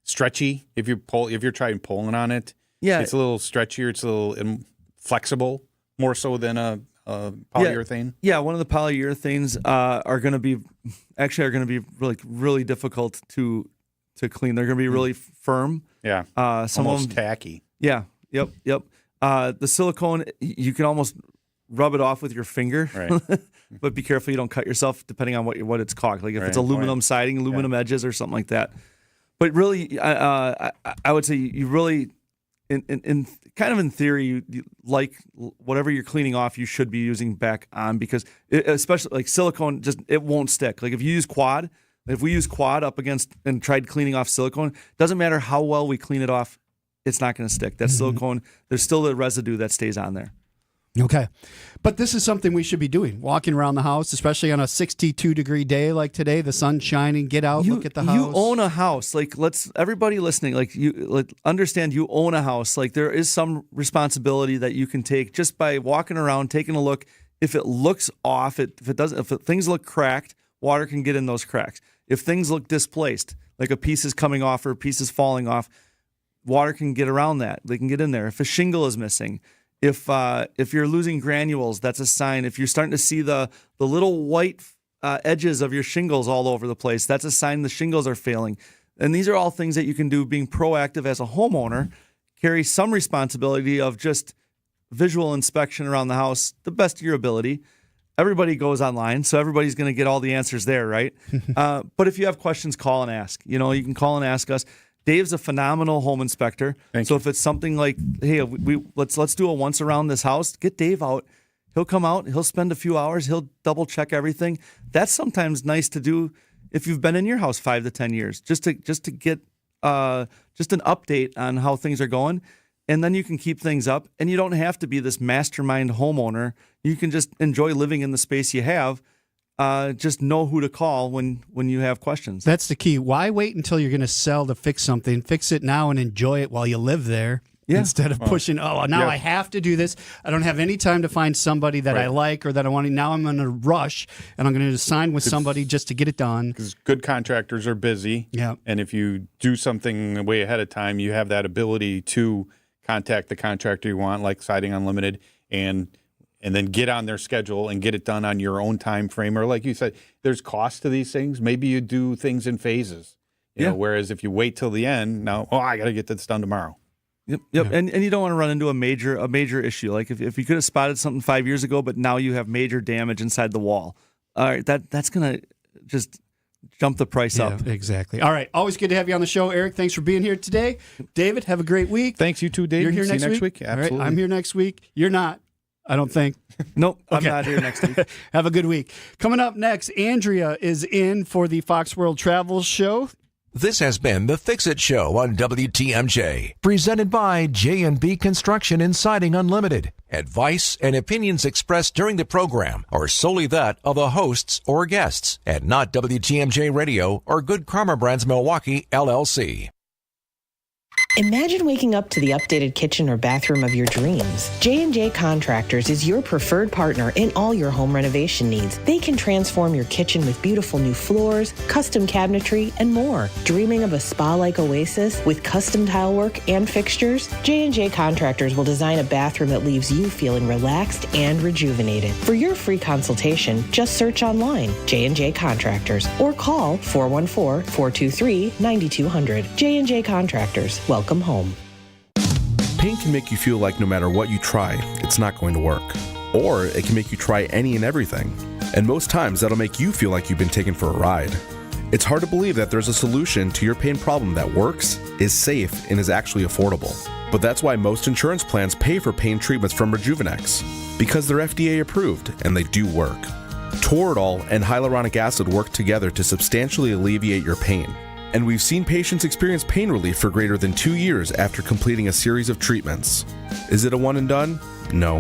stretchy. If you're trying pulling on it, it's a little stretchier. It's a little flexible, more so than a polyurethane. Yeah, one of the polyurethanes are going to be really, really difficult to clean. They're going to be really firm. Yeah, some almost of them, tacky. Yeah. Yep. The silicone, you can almost rub it off with your finger, right? But be careful you don't cut yourself, depending on what it's caulked. Like if it's aluminum siding, aluminum edges, or something like that. But really, I would say you really, in kind of in theory, you like whatever you're cleaning off, you should be using back on, because especially like silicone, it won't stick. Like if we use Quad up against and tried cleaning off silicone, doesn't matter how well we clean it off. It's not going to stick. That silicone, there's still the residue that stays on there. Okay. But this is something we should be doing, walking around the house, especially on a 62-degree day like today, the sun's shining, get out, look at the house. You own a house. Like, everybody listening, understand you own a house. Like, there is some responsibility that you can take just by walking around, taking a look. If it looks off, if things look cracked, water can get in those cracks. If things look displaced, like a piece is coming off or a piece is falling off, water can get around that. They can get in there. If a shingle is missing, if you're losing granules, that's a sign. If you're starting to see the little white edges of your shingles all over the place, that's a sign the shingles are failing. And these are all things that you can do being proactive as a homeowner. Carry some responsibility of just visual inspection around the house, the best of your ability. Everybody goes online, so everybody's going to get all the answers there, right? But if you have questions, call and ask. You can call and ask us. Dave's a phenomenal home inspector. So if it's something like, hey, let's do a once around this house, get Dave out. He'll come out. He'll spend a few hours. He'll double check everything. That's sometimes nice to do if you've been in your house 5 to 10 years, just to get just an update on how things are going, and then you can keep things up. And you don't have to be this mastermind homeowner. You can just enjoy living in the space you have. Just know who to call when you have questions. That's the key. Why wait until you're going to sell to fix something? Fix it now and enjoy it while you live there. Yeah. Instead of pushing, I have to do this. I don't have any time to find somebody that I like or that I want to. Now I'm going to rush and I'm going to sign with somebody just to get it done. Because good contractors are busy. Yeah. And if you do something way ahead of time, you have that ability to contact the contractor you want, like Siding Unlimited, and then get on their schedule and get it done on your own time frame. Or like you said, there's cost to these things. Maybe you do things in phases. You know, whereas if you wait till the end, I got to get this done tomorrow. Yep. Yeah. And you don't want to run into a major issue. Like if you could have spotted something 5 years ago, but now you have major damage inside the wall. All right, that's going to just jump the price up. Exactly. All right. Always good to have you on the show, Eric. Thanks for being here today. David, have a great week. Thanks, you too, Dave. You're here next week? Absolutely. All right, I'm here next week. You're not. I don't think. Nope, Okay. I'm not here next week. Have a good week. Coming up next, Andrea is in for the Fox World Travel Show. This has been the Fix-It Show on WTMJ, presented by J&B Construction and Siding Unlimited. Advice and opinions expressed during the program are solely that of the hosts or guests, and not WTMJ Radio or Good Karma Brands Milwaukee, LLC. Imagine waking up to the updated kitchen or bathroom of your dreams. J&J Contractors is your preferred partner in all your home renovation needs. They can transform your kitchen with beautiful new floors, custom cabinetry, and more. Dreaming of a spa-like oasis with custom tile work and fixtures? J&J Contractors will design a bathroom that leaves you feeling relaxed and rejuvenated. For your free consultation, just search online, J&J Contractors, or call 414-423-9200. J&J Contractors. Welcome home. Pain can make you feel like no matter what you try, it's not going to work. Or it can make you try any and everything. And most times that'll make you feel like you've been taken for a ride. It's hard to believe that there's a solution to your pain problem that works, is safe, and is actually affordable. But that's why most insurance plans pay for pain treatments from Rejuvenex, because they're FDA approved and they do work. Toradol and hyaluronic acid work together to substantially alleviate your pain. And we've seen patients experience pain relief for greater than 2 years after completing a series of treatments. Is it a one and done? No.